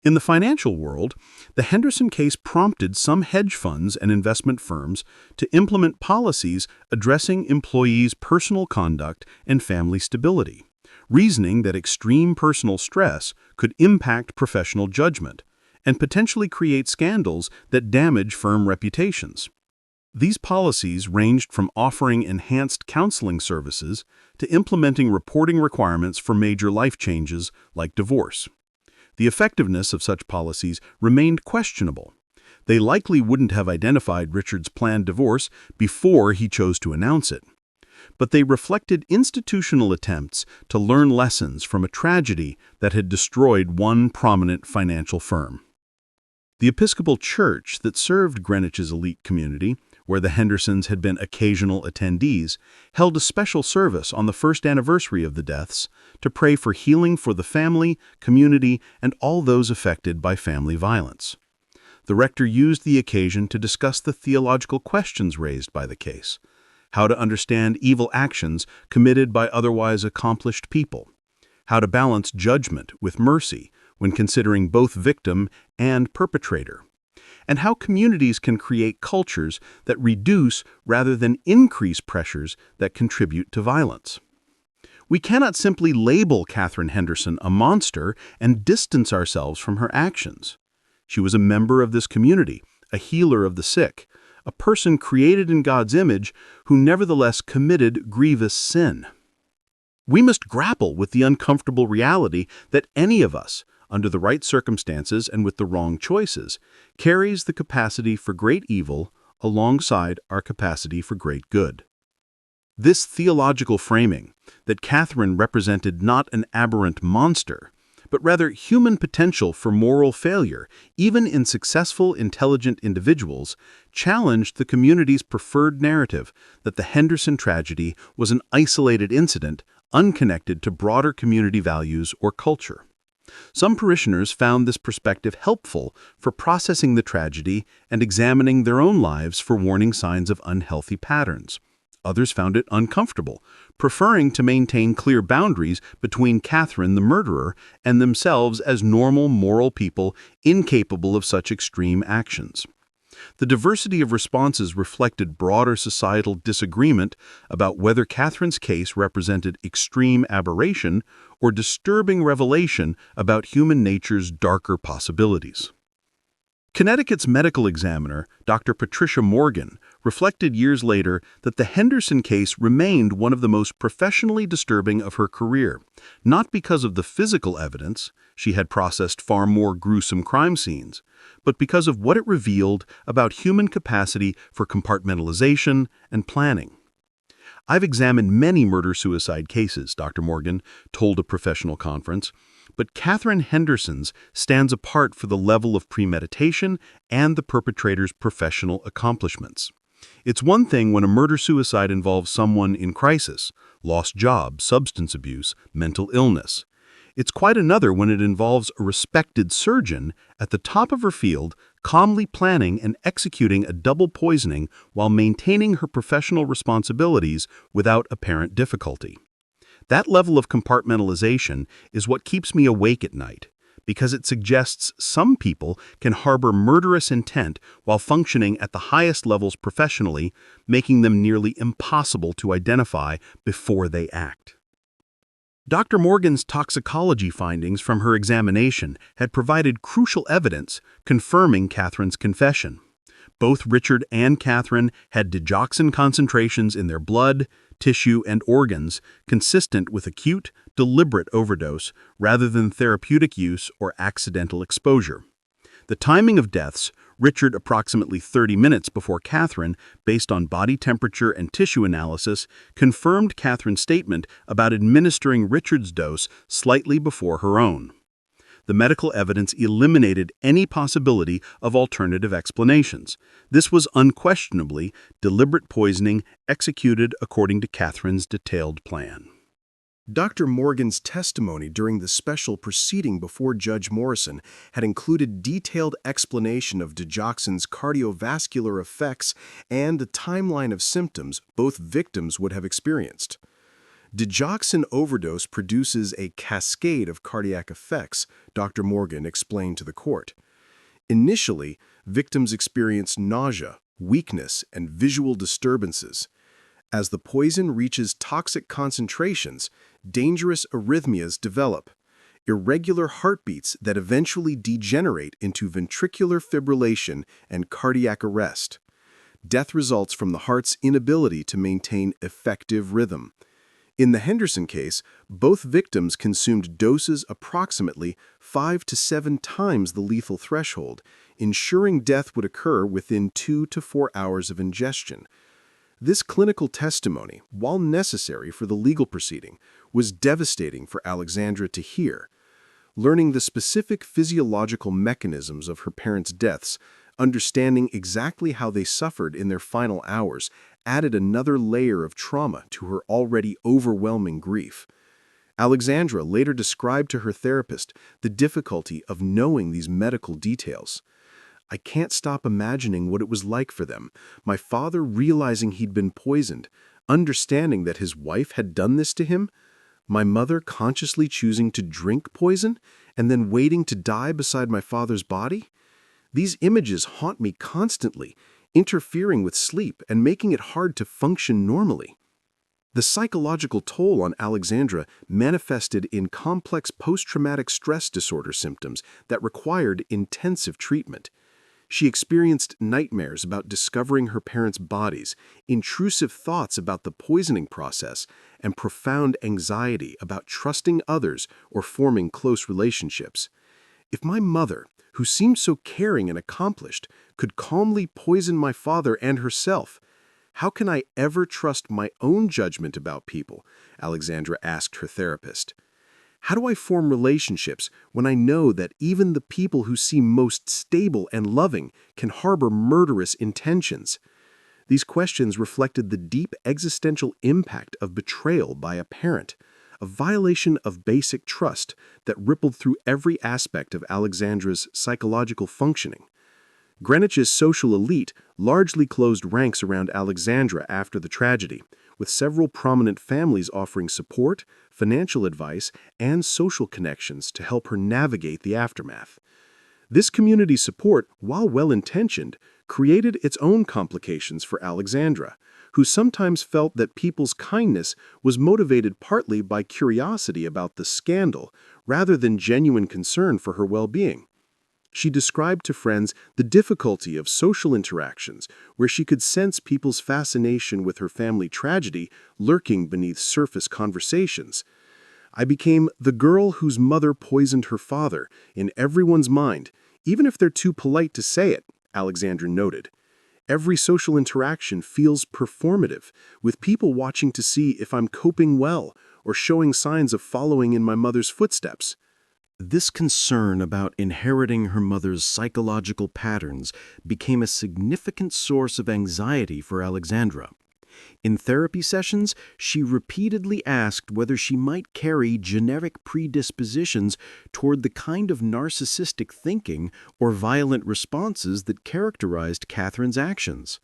In the financial world, the Henderson case prompted some hedge funds and investment firms to implement policies addressing employees' personal conduct and family stability, reasoning that extreme personal stress could impact professional judgment and potentially create scandals that damage firm reputations. These policies ranged from offering enhanced counseling services to implementing reporting requirements for major life changes like divorce. The effectiveness of such policies remained questionable. They likely wouldn't have identified Richard's planned divorce before he chose to announce it. But they reflected institutional attempts to learn lessons from a tragedy that had destroyed one prominent financial firm. The Episcopal Church that served Greenwich's elite community, where the Hendersons had been occasional attendees, held a special service on the first anniversary of the deaths to pray for healing for the family, community, and all those affected by family violence. The rector used the occasion to discuss the theological questions raised by the case, how to understand evil actions committed by otherwise accomplished people, how to balance judgment with mercy when considering both victim and perpetrator, and how communities can create cultures that reduce rather than increase pressures that contribute to violence. We cannot simply label Catherine Henderson a monster and distance ourselves from her actions. She was a member of this community, a healer of the sick, a person created in God's image who nevertheless committed grievous sin. We must grapple with the uncomfortable reality that any of us, under the right circumstances and with the wrong choices, carries the capacity for great evil alongside our capacity for great good. This theological framing, that Catherine represented not an aberrant monster, but rather human potential for moral failure, even in successful, intelligent individuals, challenged the community's preferred narrative that the Henderson tragedy was an isolated incident unconnected to broader community values or culture. Some parishioners found this perspective helpful for processing the tragedy and examining their own lives for warning signs of unhealthy patterns. Others found it uncomfortable, preferring to maintain clear boundaries between Catherine, the murderer, and themselves as normal, moral people incapable of such extreme actions. The diversity of responses reflected broader societal disagreement about whether Catherine's case represented extreme aberration or disturbing revelation about human nature's darker possibilities. Connecticut's medical examiner, Dr. Patricia Morgan, reflected years later that the Henderson case remained one of the most professionally disturbing of her career, not because of the physical evidence — she had processed far more gruesome crime scenes — but because of what it revealed about human capacity for compartmentalization and planning. "I've examined many murder-suicide cases," Dr. Morgan told a professional conference, but Catherine Henderson's stands apart for the level of premeditation and the perpetrator's professional accomplishments. It's one thing when a murder-suicide involves someone in crisis, lost job, substance abuse, mental illness. It's quite another when it involves a respected surgeon at the top of her field, calmly planning and executing a double poisoning while maintaining her professional responsibilities without apparent difficulty. That level of compartmentalization is what keeps me awake at night, because it suggests some people can harbor murderous intent while functioning at the highest levels professionally, making them nearly impossible to identify before they act. Dr. Morgan's toxicology findings from her examination had provided crucial evidence confirming Catherine's confession. Both Richard and Catherine had digoxin concentrations in their blood, tissue, and organs consistent with acute, deliberate overdose rather than therapeutic use or accidental exposure. The timing of deaths, Richard approximately 30 minutes before Catherine, based on body temperature and tissue analysis, confirmed Catherine's statement about administering Richard's dose slightly before her own. The medical evidence eliminated any possibility of alternative explanations. This was unquestionably deliberate poisoning executed according to Catherine's detailed plan. Dr. Morgan's testimony during the special proceeding before Judge Morrison had included detailed explanation of digoxin's cardiovascular effects and the timeline of symptoms both victims would have experienced. Digoxin overdose produces a cascade of cardiac effects, Dr. Morgan explained to the court. Initially, victims experienced nausea, weakness, and visual disturbances. As the poison reaches toxic concentrations, dangerous arrhythmias develop, irregular heartbeats that eventually degenerate into ventricular fibrillation and cardiac arrest. Death results from the heart's inability to maintain effective rhythm. In the Henderson case, both victims consumed doses approximately 5 to 7 times the lethal threshold, ensuring death would occur within 2 to 4 hours of ingestion. This clinical testimony, while necessary for the legal proceeding, was devastating for Alexandra to hear. Learning the specific physiological mechanisms of her parents' deaths, understanding exactly how they suffered in their final hours, added another layer of trauma to her already overwhelming grief. Alexandra later described to her therapist the difficulty of knowing these medical details. "I can't stop imagining what it was like for them. My father realizing he'd been poisoned, understanding that his wife had done this to him, my mother consciously choosing to drink poison, and then waiting to die beside my father's body. These images haunt me constantly, interfering with sleep and making it hard to function normally." The psychological toll on Alexandra manifested in complex post-traumatic stress disorder symptoms that required intensive treatment. She experienced nightmares about discovering her parents' bodies, intrusive thoughts about the poisoning process, and profound anxiety about trusting others or forming close relationships. "If my mother, who seemed so caring and accomplished, could calmly poison my father and herself, how can I ever trust my own judgment about people?" Alexandra asked her therapist. "How do I form relationships when I know that even the people who seem most stable and loving can harbor murderous intentions?" These questions reflected the deep existential impact of betrayal by a parent, a violation of basic trust that rippled through every aspect of Alexandra's psychological functioning. Greenwich's social elite largely closed ranks around Alexandra after the tragedy, with several prominent families offering support, financial advice, and social connections to help her navigate the aftermath. This community support, while well-intentioned, created its own complications for Alexandra, who sometimes felt that people's kindness was motivated partly by curiosity about the scandal rather than genuine concern for her well-being. She described to friends the difficulty of social interactions, where she could sense people's fascination with her family tragedy lurking beneath surface conversations. "I became the girl whose mother poisoned her father in everyone's mind, even if they're too polite to say it," Alexandra noted. "Every social interaction feels performative, with people watching to see if I'm coping well or showing signs of following in my mother's footsteps." This concern about inheriting her mother's psychological patterns became a significant source of anxiety for Alexandra. In therapy sessions, she repeatedly asked whether she might carry genetic predispositions toward the kind of narcissistic thinking or violent responses that characterized Catherine's actions.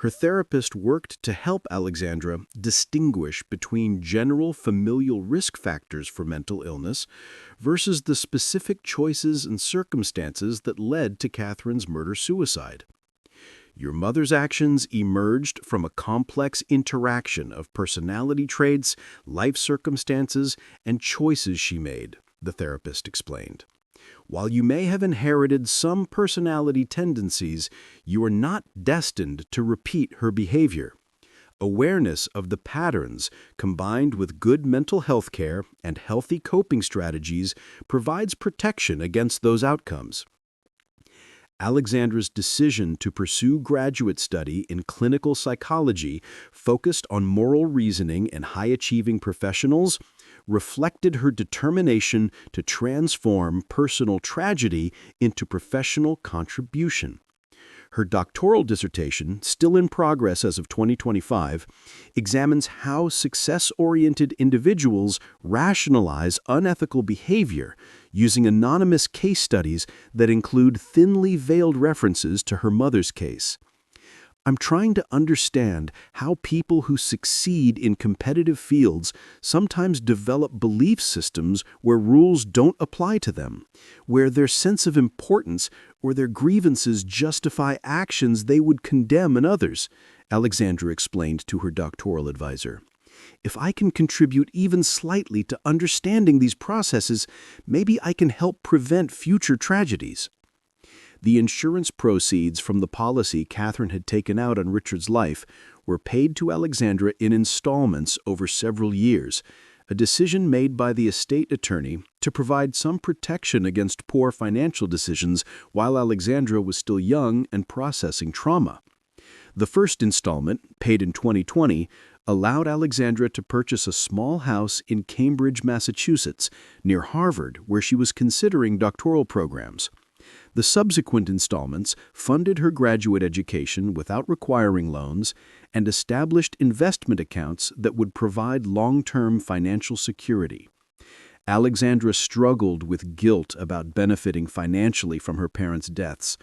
Her therapist worked to help Alexandra distinguish between general familial risk factors for mental illness versus the specific choices and circumstances that led to Catherine's murder-suicide. "Your mother's actions emerged from a complex interaction of personality traits, life circumstances, and choices she made," the therapist explained. "While you may have inherited some personality tendencies, you are not destined to repeat her behavior. Awareness of the patterns, combined with good mental health care and healthy coping strategies, provides protection against those outcomes." Alexandra's decision to pursue graduate study in clinical psychology focused on moral reasoning and high-achieving professionals reflected her determination to transform personal tragedy into professional contribution. Her doctoral dissertation, still in progress as of 2025, examines how success-oriented individuals rationalize unethical behavior using anonymous case studies that include thinly veiled references to her mother's case. I'm trying to understand how people who succeed in competitive fields sometimes develop belief systems where rules don't apply to them, where their sense of importance or their grievances justify actions they would condemn in others, Alexandra explained to her doctoral advisor. If I can contribute even slightly to understanding these processes, maybe I can help prevent future tragedies. The insurance proceeds from the policy Catherine had taken out on Richard's life were paid to Alexandra in installments over several years, a decision made by the estate attorney to provide some protection against poor financial decisions while Alexandra was still young and processing trauma. The first installment, paid in 2020, allowed Alexandra to purchase a small house in Cambridge, Massachusetts, near Harvard, where she was considering doctoral programs. The subsequent installments funded her graduate education without requiring loans and established investment accounts that would provide long-term financial security. Alexandra struggled with guilt about benefiting financially from her parents' deaths,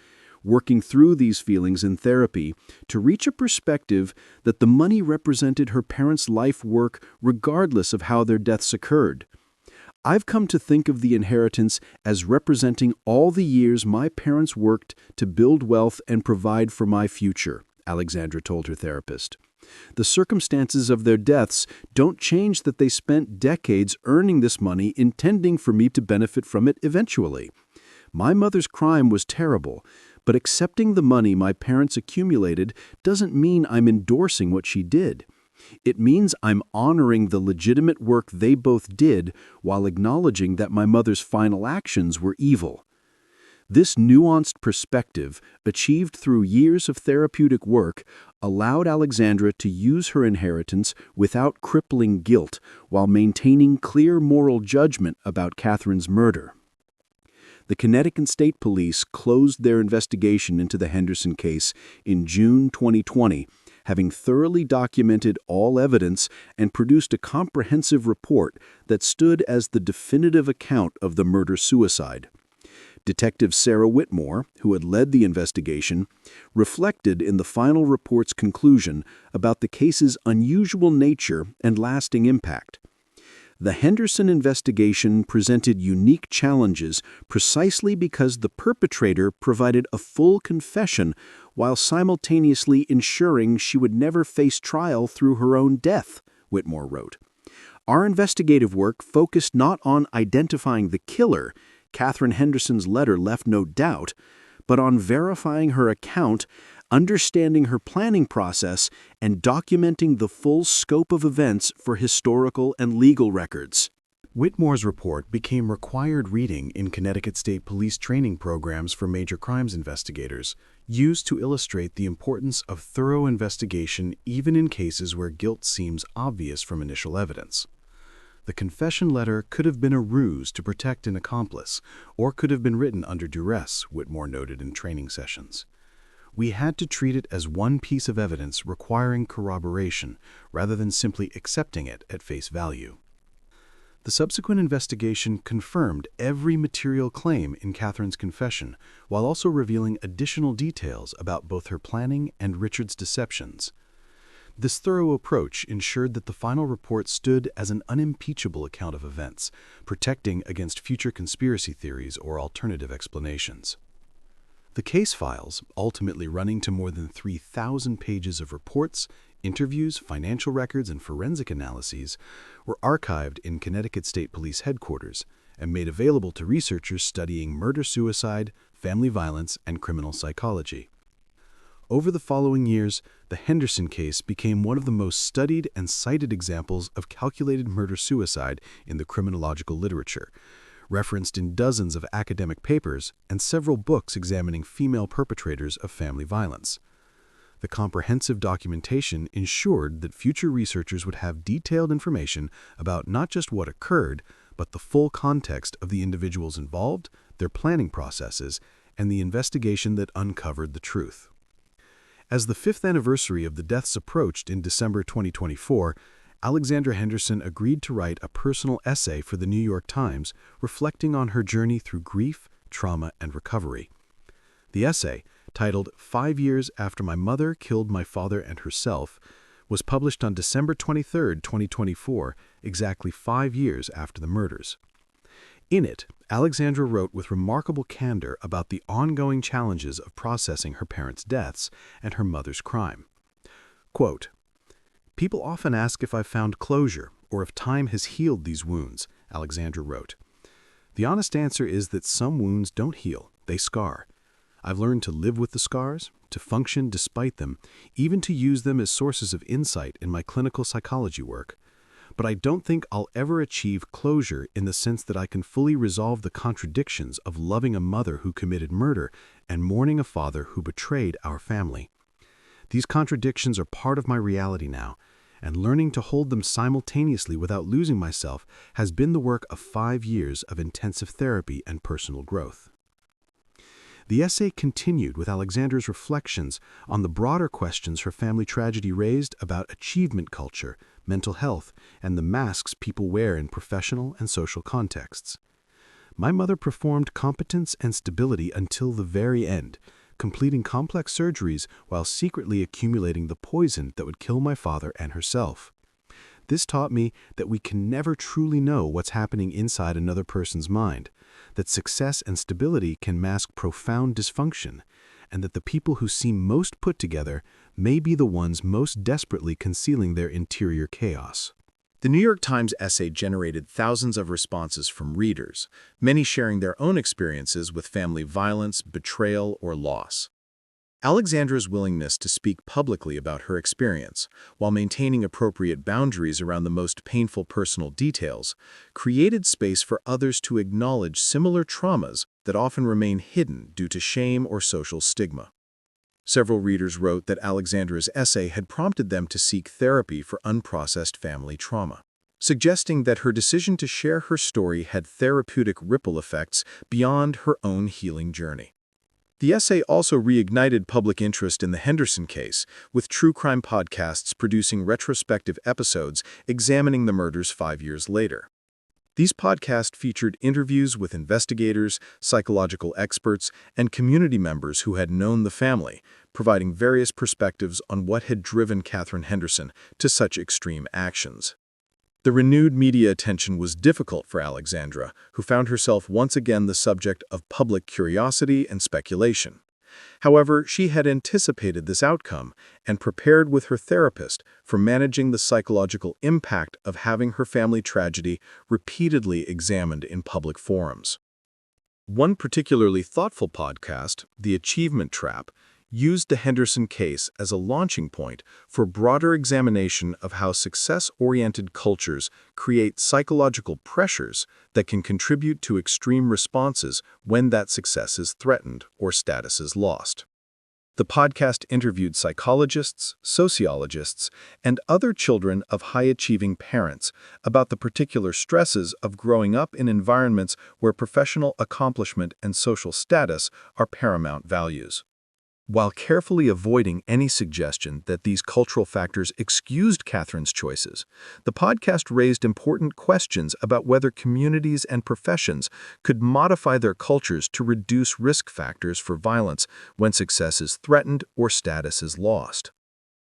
working through these feelings in therapy to reach a perspective that the money represented her parents' life work regardless of how their deaths occurred. I've come to think of the inheritance as representing all the years my parents worked to build wealth and provide for my future, Alexandra told her therapist. The circumstances of their deaths don't change that they spent decades earning this money intending for me to benefit from it eventually. My mother's crime was terrible, but accepting the money my parents accumulated doesn't mean I'm endorsing what she did. It means I'm honoring the legitimate work they both did while acknowledging that my mother's final actions were evil. This nuanced perspective, achieved through years of therapeutic work, allowed Alexandra to use her inheritance without crippling guilt while maintaining clear moral judgment about Catherine's murder. The Connecticut State Police closed their investigation into the Henderson case in June 2020, having thoroughly documented all evidence and produced a comprehensive report that stood as the definitive account of the murder-suicide. Detective Sarah Whitmore, who had led the investigation, reflected in the final report's conclusion about the case's unusual nature and lasting impact. The Henderson investigation presented unique challenges precisely because the perpetrator provided a full confession while simultaneously ensuring she would never face trial through her own death, Whitmore wrote. Our investigative work focused not on identifying the killer, Catherine Henderson's letter left no doubt, but on verifying her account, understanding her planning process, and documenting the full scope of events for historical and legal records. Whitmore's report became required reading in Connecticut State Police training programs for major crimes investigators, used to illustrate the importance of thorough investigation even in cases where guilt seems obvious from initial evidence. The confession letter could have been a ruse to protect an accomplice, or could have been written under duress, Whitmore noted in training sessions. We had to treat it as one piece of evidence requiring corroboration, rather than simply accepting it at face value. The subsequent investigation confirmed every material claim in Catherine's confession, while also revealing additional details about both her planning and Richard's deceptions. This thorough approach ensured that the final report stood as an unimpeachable account of events, protecting against future conspiracy theories or alternative explanations. The case files, ultimately running to more than 3,000 pages of reports, interviews, financial records, and forensic analyses, were archived in Connecticut State Police headquarters and made available to researchers studying murder-suicide, family violence, and criminal psychology. Over the following years, the Henderson case became one of the most studied and cited examples of calculated murder-suicide in the criminological literature, referenced in dozens of academic papers and several books examining female perpetrators of family violence. The comprehensive documentation ensured that future researchers would have detailed information about not just what occurred, but the full context of the individuals involved, their planning processes, and the investigation that uncovered the truth. As the fifth anniversary of the deaths approached in December 2024, Alexandra Henderson agreed to write a personal essay for the New York Times reflecting on her journey through grief, trauma, and recovery. The essay, titled 5 Years After My Mother Killed My Father and Herself, was published on December 23, 2024, exactly 5 years after the murders. In it, Alexandra wrote with remarkable candor about the ongoing challenges of processing her parents' deaths and her mother's crime. Quote, "People often ask if I've found closure or if time has healed these wounds," Alexandra wrote. "The honest answer is that some wounds don't heal, they scar. I've learned to live with the scars, to function despite them, even to use them as sources of insight in my clinical psychology work. But I don't think I'll ever achieve closure in the sense that I can fully resolve the contradictions of loving a mother who committed murder and mourning a father who betrayed our family. These contradictions are part of my reality now, and learning to hold them simultaneously without losing myself has been the work of 5 years of intensive therapy and personal growth." The essay continued with Alexandra's reflections on the broader questions her family tragedy raised about achievement culture, mental health, and the masks people wear in professional and social contexts. "My mother performed competence and stability until the very end, completing complex surgeries while secretly accumulating the poison that would kill my father and herself. This taught me that we can never truly know what's happening inside another person's mind, that success and stability can mask profound dysfunction, and that the people who seem most put together may be the ones most desperately concealing their interior chaos." The New York Times essay generated thousands of responses from readers, many sharing their own experiences with family violence, betrayal, or loss. Alexandra's willingness to speak publicly about her experience, while maintaining appropriate boundaries around the most painful personal details, created space for others to acknowledge similar traumas that often remain hidden due to shame or social stigma. Several readers wrote that Alexandra's essay had prompted them to seek therapy for unprocessed family trauma, suggesting that her decision to share her story had therapeutic ripple effects beyond her own healing journey. The essay also reignited public interest in the Henderson case, with true crime podcasts producing retrospective episodes examining the murders 5 years later. These podcasts featured interviews with investigators, psychological experts, and community members who had known the family, providing various perspectives on what had driven Catherine Henderson to such extreme actions. The renewed media attention was difficult for Alexandra, who found herself once again the subject of public curiosity and speculation. However, she had anticipated this outcome and prepared with her therapist for managing the psychological impact of having her family tragedy repeatedly examined in public forums. One particularly thoughtful podcast, The Achievement Trap, used the Henderson case as a launching point for broader examination of how success-oriented cultures create psychological pressures that can contribute to extreme responses when that success is threatened or status is lost. The podcast interviewed psychologists, sociologists, and other children of high-achieving parents about the particular stresses of growing up in environments where professional accomplishment and social status are paramount values. While carefully avoiding any suggestion that these cultural factors excused Catherine's choices, the podcast raised important questions about whether communities and professions could modify their cultures to reduce risk factors for violence when success is threatened or status is lost.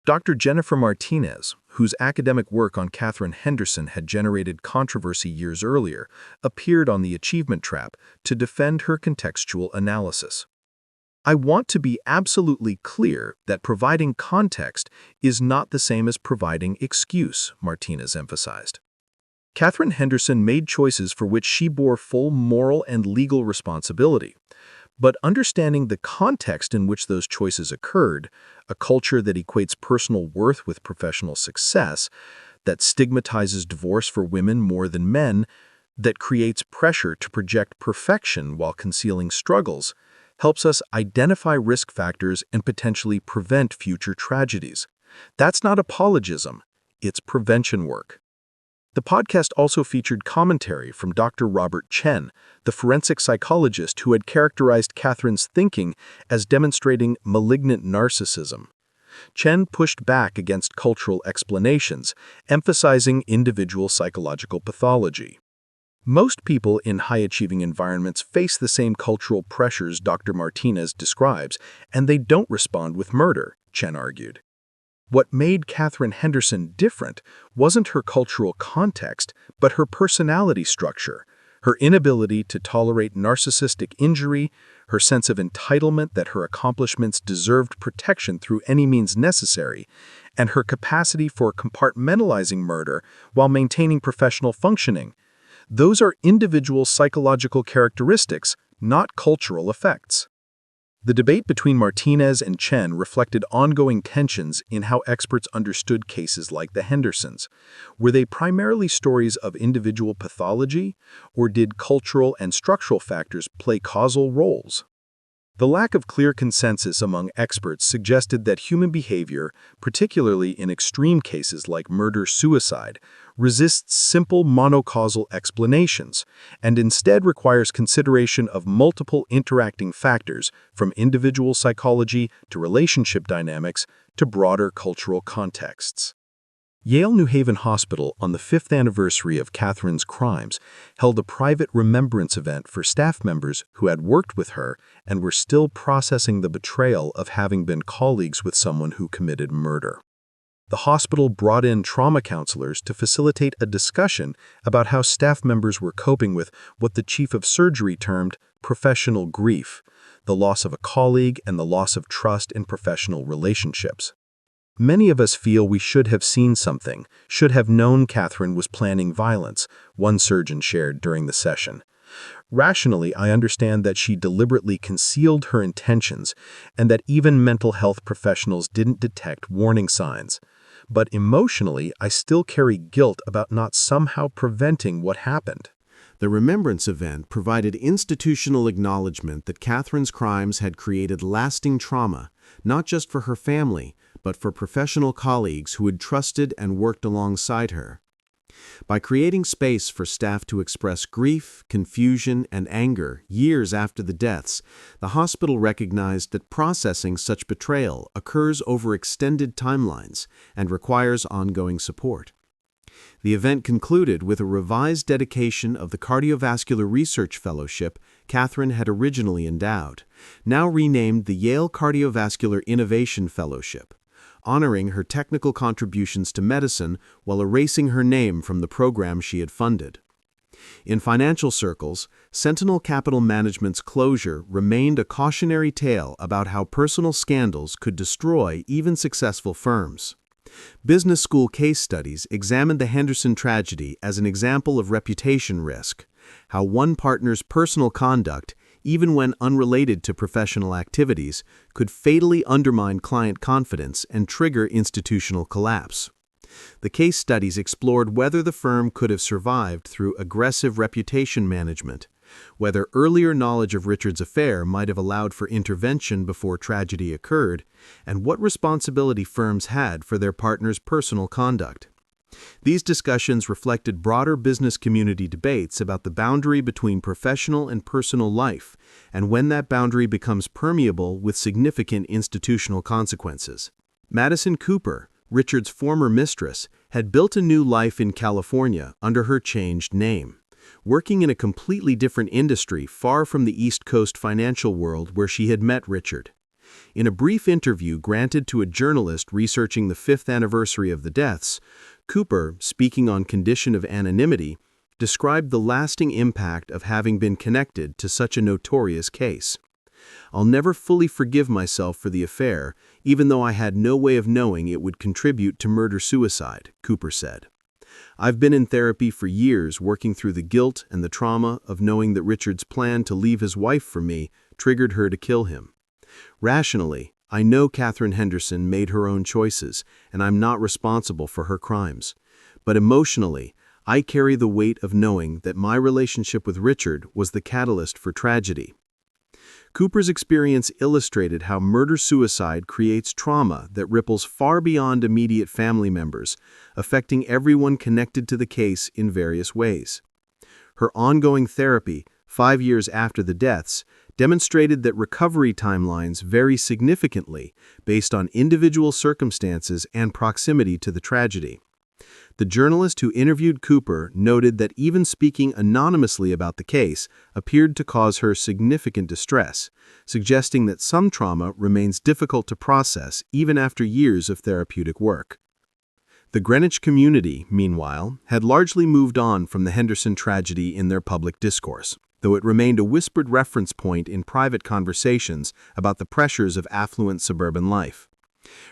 Dr. Jennifer Martinez, whose academic work on Catherine Henderson had generated controversy years earlier, appeared on The Achievement Trap to defend her contextual analysis. "I want to be absolutely clear that providing context is not the same as providing excuse," Martinez emphasized. Catherine Henderson made choices for which she bore full moral and legal responsibility. But understanding the context in which those choices occurred, a culture that equates personal worth with professional success, that stigmatizes divorce for women more than men, that creates pressure to project perfection while concealing struggles, helps us identify risk factors and potentially prevent future tragedies. That's not apologism, it's prevention work. The podcast also featured commentary from Dr. Robert Chen, the forensic psychologist who had characterized Catherine's thinking as demonstrating malignant narcissism, Chen pushed back against cultural explanations, emphasizing individual psychological pathology. Most people in high-achieving environments face the same cultural pressures Dr. Martinez describes, and they don't respond with murder, Chen argued. What made Catherine Henderson different wasn't her cultural context, but her personality structure, her inability to tolerate narcissistic injury, her sense of entitlement that her accomplishments deserved protection through any means necessary, and her capacity for compartmentalizing murder while maintaining professional functioning. Those are individual psychological characteristics, not cultural effects. The debate between Martinez and Chen reflected ongoing tensions in how experts understood cases like the Hendersons. Were they primarily stories of individual pathology, or did cultural and structural factors play causal roles? The lack of clear consensus among experts suggested that human behavior, particularly in extreme cases like murder-suicide, resists simple monocausal explanations and instead requires consideration of multiple interacting factors from individual psychology to relationship dynamics to broader cultural contexts. Yale New Haven Hospital, on the 5th anniversary of Catherine's crimes, held a private remembrance event for staff members who had worked with her and were still processing the betrayal of having been colleagues with someone who committed murder. The hospital brought in trauma counselors to facilitate a discussion about how staff members were coping with what the chief of surgery termed professional grief, the loss of a colleague and the loss of trust in professional relationships. Many of us feel we should have seen something, should have known Catherine was planning violence, one surgeon shared during the session. Rationally, I understand that she deliberately concealed her intentions and that even mental health professionals didn't detect warning signs. But emotionally, I still carry guilt about not somehow preventing what happened. The remembrance event provided institutional acknowledgement that Catherine's crimes had created lasting trauma, not just for her family, but for professional colleagues who had trusted and worked alongside her. By creating space for staff to express grief, confusion, and anger years after the deaths, the hospital recognized that processing such betrayal occurs over extended timelines and requires ongoing support. The event concluded with a revised dedication of the Cardiovascular Research Fellowship Catherine had originally endowed, now renamed the Yale Cardiovascular Innovation Fellowship, honoring her technical contributions to medicine while erasing her name from the program she had funded. In financial circles, Sentinel Capital Management's closure remained a cautionary tale about how personal scandals could destroy even successful firms. Business school case studies examined the Henderson tragedy as an example of reputation risk, how one partner's personal conduct, even when unrelated to professional activities, could fatally undermine client confidence and trigger institutional collapse. The case studies explored whether the firm could have survived through aggressive reputation management, whether earlier knowledge of Richard's affair might have allowed for intervention before tragedy occurred, and what responsibility firms had for their partners' personal conduct. These discussions reflected broader business community debates about the boundary between professional and personal life, and when that boundary becomes permeable with significant institutional consequences. Madison Cooper, Richard's former mistress, had built a new life in California under her changed name, working in a completely different industry far from the East Coast financial world where she had met Richard. In a brief interview granted to a journalist researching the 5th anniversary of the deaths, Cooper, speaking on condition of anonymity, described the lasting impact of having been connected to such a notorious case. "I'll never fully forgive myself for the affair, even though I had no way of knowing it would contribute to murder-suicide," Cooper said. "I've been in therapy for years working through the guilt and the trauma of knowing that Richard's plan to leave his wife for me triggered her to kill him. Rationally, I know Catherine Henderson made her own choices, and I'm not responsible for her crimes. But emotionally, I carry the weight of knowing that my relationship with Richard was the catalyst for tragedy." Cooper's experience illustrated how murder-suicide creates trauma that ripples far beyond immediate family members, affecting everyone connected to the case in various ways. Her ongoing therapy, 5 years after the deaths, demonstrated that recovery timelines vary significantly based on individual circumstances and proximity to the tragedy. The journalist who interviewed Cooper noted that even speaking anonymously about the case appeared to cause her significant distress, suggesting that some trauma remains difficult to process even after years of therapeutic work. The Greenwich community, meanwhile, had largely moved on from the Henderson tragedy in their public discourse, though it remained a whispered reference point in private conversations about the pressures of affluent suburban life.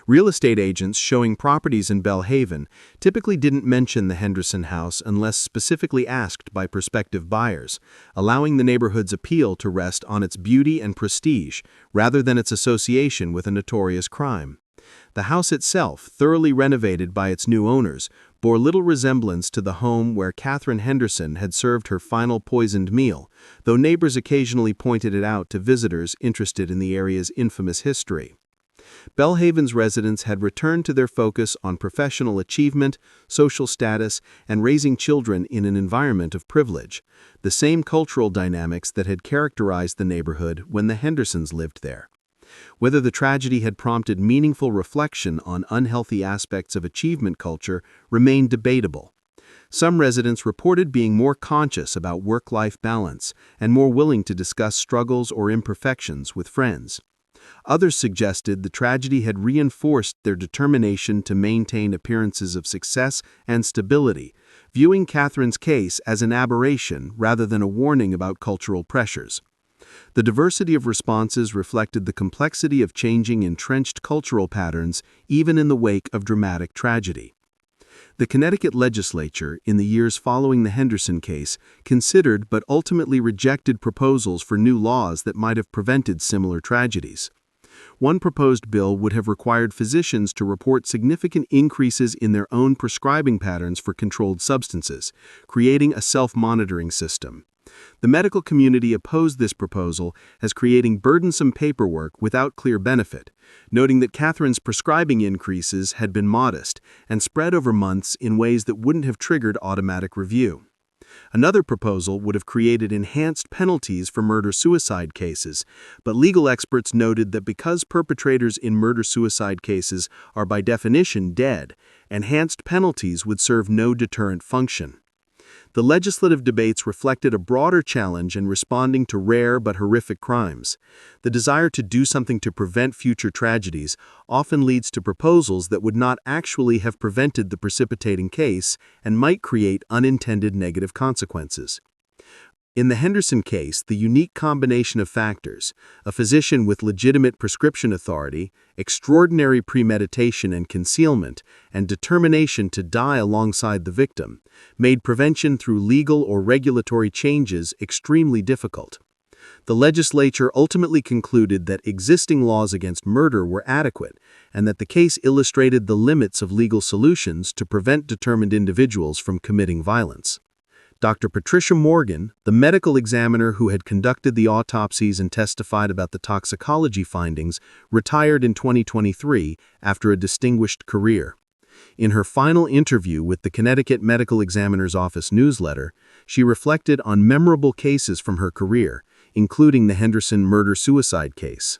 Real estate agents showing properties in Bellhaven typically didn't mention the Henderson house unless specifically asked by prospective buyers, allowing the neighborhood's appeal to rest on its beauty and prestige rather than its association with a notorious crime. The house itself, thoroughly renovated by its new owners, bore little resemblance to the home where Catherine Henderson had served her final poisoned meal, though neighbors occasionally pointed it out to visitors interested in the area's infamous history. Bellhaven's residents had returned to their focus on professional achievement, social status, and raising children in an environment of privilege, the same cultural dynamics that had characterized the neighborhood when the Hendersons lived there. Whether the tragedy had prompted meaningful reflection on unhealthy aspects of achievement culture remained debatable. Some residents reported being more conscious about work-life balance and more willing to discuss struggles or imperfections with friends. Others suggested the tragedy had reinforced their determination to maintain appearances of success and stability, viewing Catherine's case as an aberration rather than a warning about cultural pressures. The diversity of responses reflected the complexity of changing entrenched cultural patterns even in the wake of dramatic tragedy. The Connecticut legislature, in the years following the Henderson case, considered but ultimately rejected proposals for new laws that might have prevented similar tragedies. One proposed bill would have required physicians to report significant increases in their own prescribing patterns for controlled substances, creating a self-monitoring system. The medical community opposed this proposal as creating burdensome paperwork without clear benefit, noting that Catherine's prescribing increases had been modest and spread over months in ways that wouldn't have triggered automatic review. Another proposal would have created enhanced penalties for murder-suicide cases, but legal experts noted that because perpetrators in murder-suicide cases are by definition dead, enhanced penalties would serve no deterrent function. The legislative debates reflected a broader challenge in responding to rare but horrific crimes. The desire to do something to prevent future tragedies often leads to proposals that would not actually have prevented the precipitating case and might create unintended negative consequences. In the Henderson case, the unique combination of factors, a physician with legitimate prescription authority, extraordinary premeditation and concealment, and determination to die alongside the victim, made prevention through legal or regulatory changes extremely difficult. The legislature ultimately concluded that existing laws against murder were adequate, and that the case illustrated the limits of legal solutions to prevent determined individuals from committing violence. Dr. Patricia Morgan, the medical examiner who had conducted the autopsies and testified about the toxicology findings, retired in 2023 after a distinguished career. In her final interview with the Connecticut Medical Examiner's Office newsletter, she reflected on memorable cases from her career, including the Henderson murder-suicide case.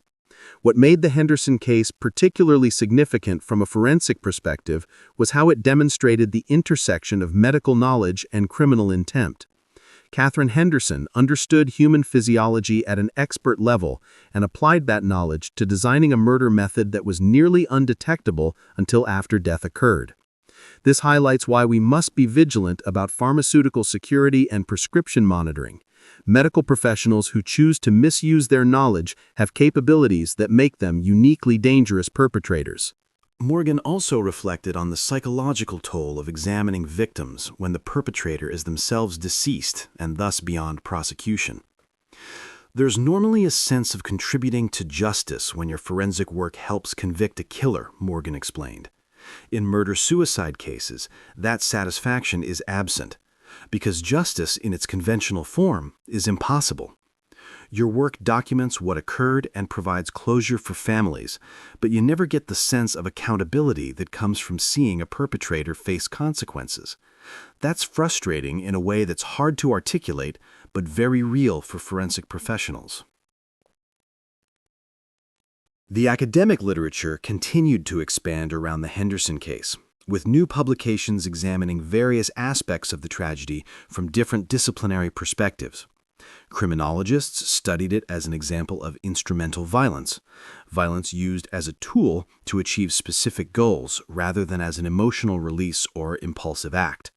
What made the Henderson case particularly significant from a forensic perspective was how it demonstrated the intersection of medical knowledge and criminal intent. Catherine Henderson understood human physiology at an expert level and applied that knowledge to designing a murder method that was nearly undetectable until after death occurred. This highlights why we must be vigilant about pharmaceutical security and prescription monitoring. Medical professionals who choose to misuse their knowledge have capabilities that make them uniquely dangerous perpetrators. Morgan also reflected on the psychological toll of examining victims when the perpetrator is themselves deceased and thus beyond prosecution. There's normally a sense of contributing to justice when your forensic work helps convict a killer, Morgan explained. In murder-suicide cases, that satisfaction is absent, because justice in its conventional form is impossible. Your work documents what occurred and provides closure for families, but you never get the sense of accountability that comes from seeing a perpetrator face consequences. That's frustrating in a way that's hard to articulate, but very real for forensic professionals. The academic literature continued to expand around the Henderson case, with new publications examining various aspects of the tragedy from different disciplinary perspectives. Criminologists studied it as an example of instrumental violence, violence used as a tool to achieve specific goals rather than as an emotional release or impulsive act.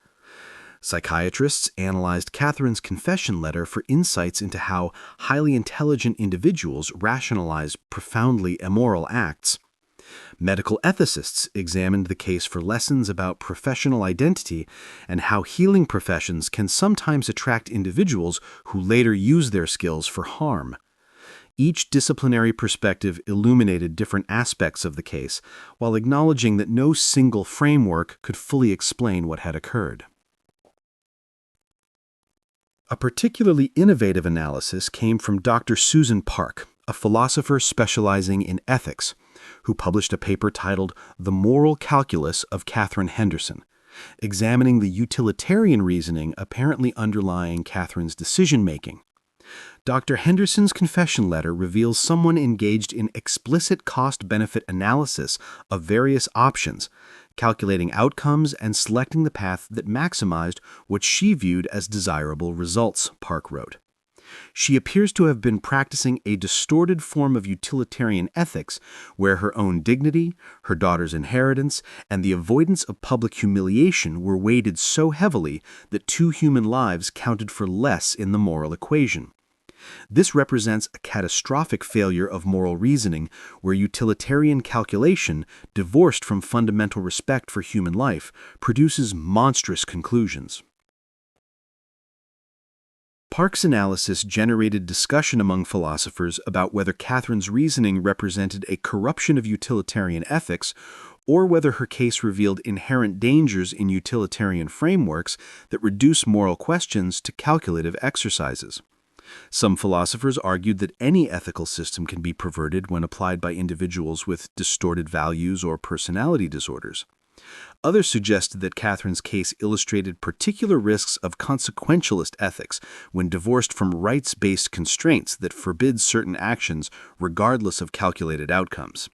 Psychiatrists analyzed Catherine's confession letter for insights into how highly intelligent individuals rationalize profoundly immoral acts. Medical ethicists examined the case for lessons about professional identity and how healing professions can sometimes attract individuals who later use their skills for harm. Each disciplinary perspective illuminated different aspects of the case, while acknowledging that no single framework could fully explain what had occurred. A particularly innovative analysis came from Dr. Susan Park, a philosopher specializing in ethics, who published a paper titled The Moral Calculus of Catherine Henderson, examining the utilitarian reasoning apparently underlying Catherine's decision-making. Dr. Henderson's confession letter reveals someone engaged in explicit cost-benefit analysis of various options, calculating outcomes and selecting the path that maximized what she viewed as desirable results, Park wrote. She appears to have been practicing a distorted form of utilitarian ethics where her own dignity, her daughter's inheritance, and the avoidance of public humiliation were weighted so heavily that two human lives counted for less in the moral equation. This represents a catastrophic failure of moral reasoning where utilitarian calculation, divorced from fundamental respect for human life, produces monstrous conclusions. Park's analysis generated discussion among philosophers about whether Catherine's reasoning represented a corruption of utilitarian ethics or whether her case revealed inherent dangers in utilitarian frameworks that reduce moral questions to calculative exercises. Some philosophers argued that any ethical system can be perverted when applied by individuals with distorted values or personality disorders. Others suggested that Catherine's case illustrated particular risks of consequentialist ethics when divorced from rights-based constraints that forbid certain actions regardless of calculated outcomes.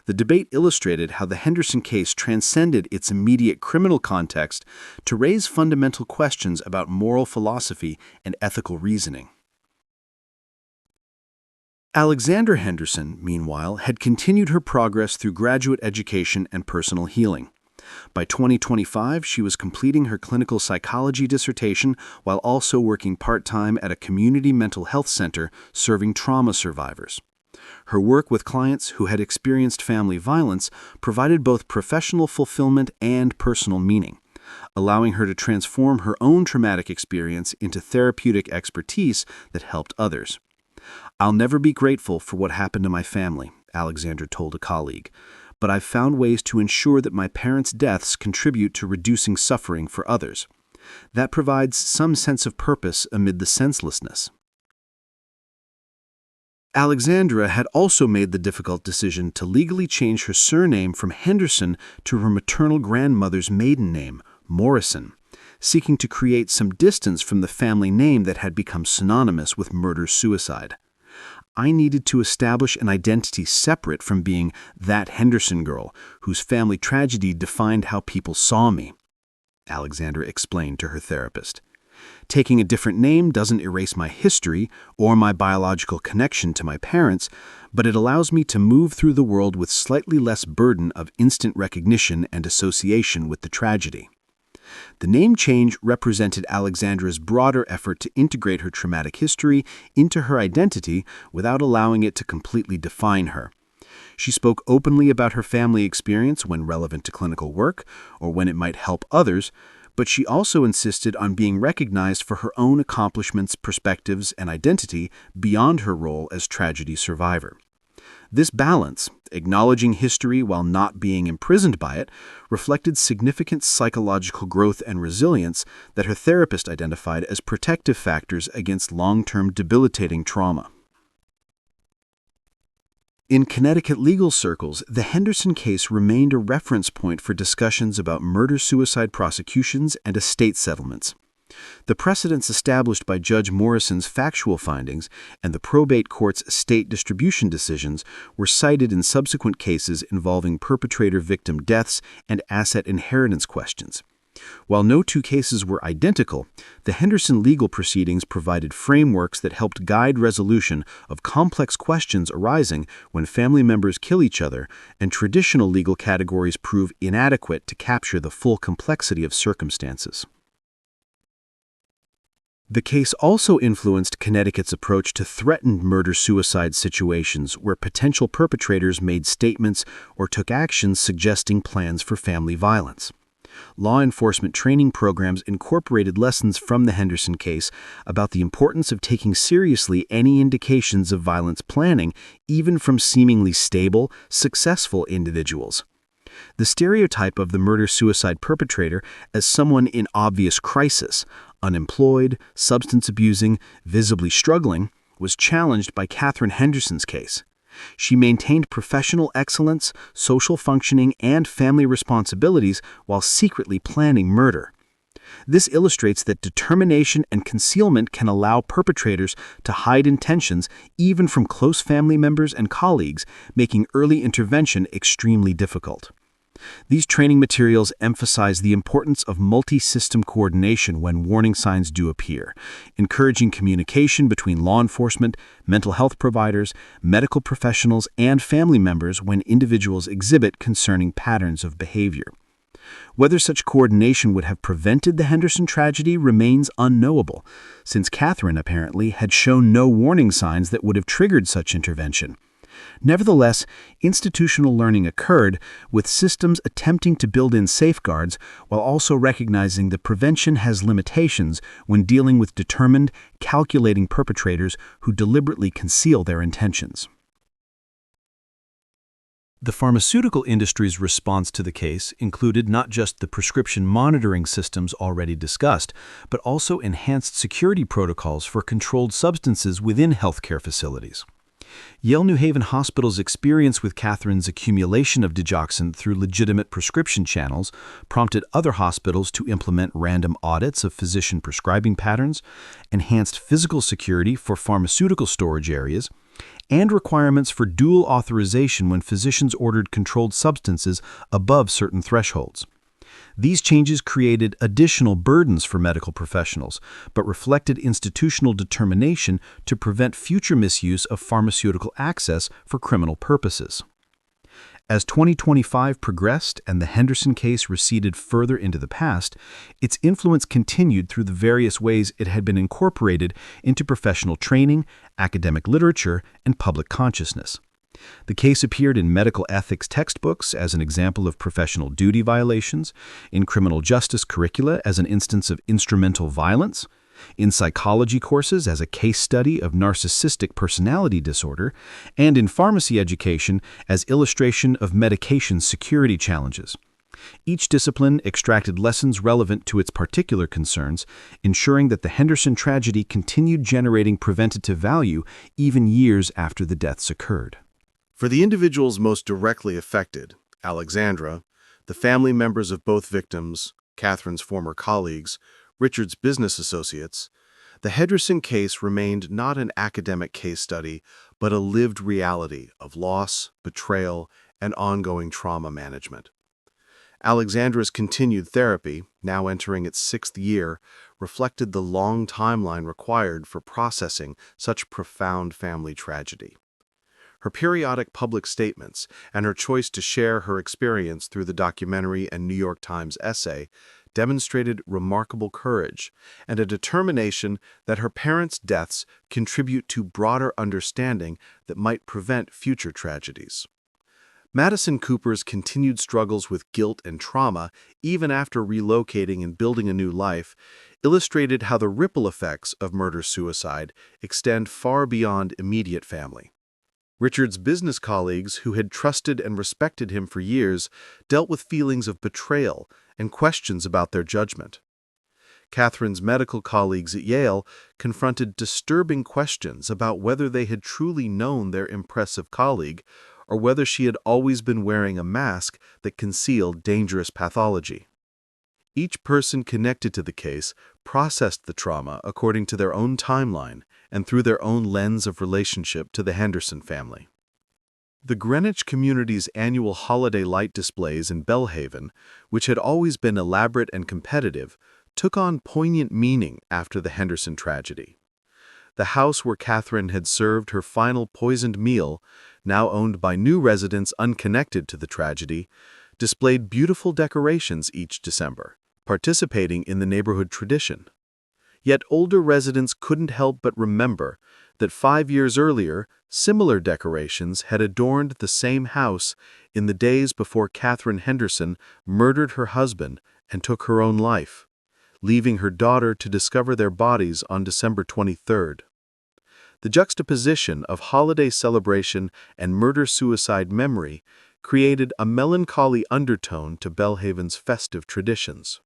The debate illustrated how the Henderson case transcended its immediate criminal context to raise fundamental questions about moral philosophy and ethical reasoning. Alexandra Henderson, meanwhile, had continued her progress through graduate education and personal healing. By 2025, she was completing her clinical psychology dissertation while also working part-time at a community mental health center serving trauma survivors. Her work with clients who had experienced family violence provided both professional fulfillment and personal meaning, allowing her to transform her own traumatic experience into therapeutic expertise that helped others. "I'll never be grateful for what happened to my family," Alexandra told a colleague, "but I've found ways to ensure that my parents' deaths contribute to reducing suffering for others. That provides some sense of purpose amid the senselessness." Alexandra had also made the difficult decision to legally change her surname from Henderson to her maternal grandmother's maiden name, Morrison, seeking to create some distance from the family name that had become synonymous with murder-suicide. "I needed to establish an identity separate from being that Henderson girl whose family tragedy defined how people saw me," Alexandra explained to her therapist. "Taking a different name doesn't erase my history or my biological connection to my parents, but it allows me to move through the world with slightly less burden of instant recognition and association with the tragedy." The name change represented Alexandra's broader effort to integrate her traumatic history into her identity without allowing it to completely define her. She spoke openly about her family experience when relevant to clinical work or when it might help others, but she also insisted on being recognized for her own accomplishments, perspectives, and identity beyond her role as tragedy survivor. This balance, acknowledging history while not being imprisoned by it, reflected significant psychological growth and resilience that her therapist identified as protective factors against long-term debilitating trauma. In Connecticut legal circles, the Henderson case remained a reference point for discussions about murder-suicide prosecutions and estate settlements. The precedents established by Judge Morrison's factual findings and the probate court's state distribution decisions were cited in subsequent cases involving perpetrator-victim deaths and asset inheritance questions. While no two cases were identical, the Henderson legal proceedings provided frameworks that helped guide resolution of complex questions arising when family members kill each other and traditional legal categories prove inadequate to capture the full complexity of circumstances. The case also influenced Connecticut's approach to threatened murder-suicide situations where potential perpetrators made statements or took actions suggesting plans for family violence. Law enforcement training programs incorporated lessons from the Henderson case about the importance of taking seriously any indications of violence planning, even from seemingly stable, successful individuals. The stereotype of the murder-suicide perpetrator as someone in obvious crisis, unemployed, substance abusing, visibly struggling, was challenged by Catherine Henderson's case. She maintained professional excellence, social functioning, and family responsibilities while secretly planning murder. This illustrates that determination and concealment can allow perpetrators to hide intentions even from close family members and colleagues, making early intervention extremely difficult. These training materials emphasize the importance of multi-system coordination when warning signs do appear, encouraging communication between law enforcement, mental health providers, medical professionals, and family members when individuals exhibit concerning patterns of behavior. Whether such coordination would have prevented the Henderson tragedy remains unknowable, since Catherine apparently had shown no warning signs that would have triggered such intervention. Nevertheless, institutional learning occurred, with systems attempting to build in safeguards while also recognizing that prevention has limitations when dealing with determined, calculating perpetrators who deliberately conceal their intentions. The pharmaceutical industry's response to the case included not just the prescription monitoring systems already discussed, but also enhanced security protocols for controlled substances within healthcare facilities. Yale New Haven Hospital's experience with Catherine's accumulation of digoxin through legitimate prescription channels prompted other hospitals to implement random audits of physician prescribing patterns, enhanced physical security for pharmaceutical storage areas, and requirements for dual authorization when physicians ordered controlled substances above certain thresholds. These changes created additional burdens for medical professionals, but reflected institutional determination to prevent future misuse of pharmaceutical access for criminal purposes. As 2025 progressed and the Henderson case receded further into the past, its influence continued through the various ways it had been incorporated into professional training, academic literature, and public consciousness. The case appeared in medical ethics textbooks as an example of professional duty violations, in criminal justice curricula as an instance of instrumental violence, in psychology courses as a case study of narcissistic personality disorder, and in pharmacy education as illustration of medication security challenges. Each discipline extracted lessons relevant to its particular concerns, ensuring that the Henderson tragedy continued generating preventative value even years after the deaths occurred. For the individuals most directly affected, Alexandra, the family members of both victims, Catherine's former colleagues, Richard's business associates, the Henderson case remained not an academic case study, but a lived reality of loss, betrayal, and ongoing trauma management. Alexandra's continued therapy, now entering its 6th year, reflected the long timeline required for processing such profound family tragedy. Her periodic public statements and her choice to share her experience through the documentary and New York Times essay demonstrated remarkable courage and a determination that her parents' deaths contribute to broader understanding that might prevent future tragedies. Madison Cooper's continued struggles with guilt and trauma, even after relocating and building a new life, illustrated how the ripple effects of murder-suicide extend far beyond immediate family. Richard's business colleagues, who had trusted and respected him for years, dealt with feelings of betrayal and questions about their judgment. Catherine's medical colleagues at Yale confronted disturbing questions about whether they had truly known their impressive colleague or whether she had always been wearing a mask that concealed dangerous pathology. Each person connected to the case processed the trauma according to their own timeline and through their own lens of relationship to the Henderson family. The Greenwich community's annual holiday light displays in Belhaven, which had always been elaborate and competitive, took on poignant meaning after the Henderson tragedy. The house where Catherine had served her final poisoned meal, now owned by new residents unconnected to the tragedy, displayed beautiful decorations each December, participating in the neighborhood tradition. Yet older residents couldn't help but remember that 5 years earlier, similar decorations had adorned the same house in the days before Catherine Henderson murdered her husband and took her own life, leaving her daughter to discover their bodies on December 23rd. The juxtaposition of holiday celebration and murder-suicide memory created a melancholy undertone to Belhaven's festive traditions.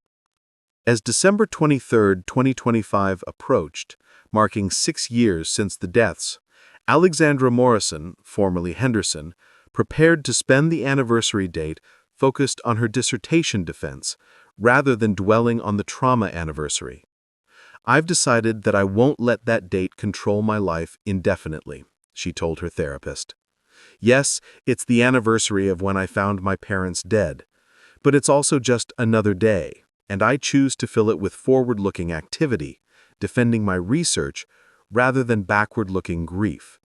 As December 23, 2025 approached, marking 6 years since the deaths, Alexandra Morrison, formerly Henderson, prepared to spend the anniversary date focused on her dissertation defense rather than dwelling on the trauma anniversary. "I've decided that I won't let that date control my life indefinitely," she told her therapist. "Yes, it's the anniversary of when I found my parents dead, but it's also just another day, and I choose to fill it with forward-looking activity, defending my research, rather than backward-looking grief.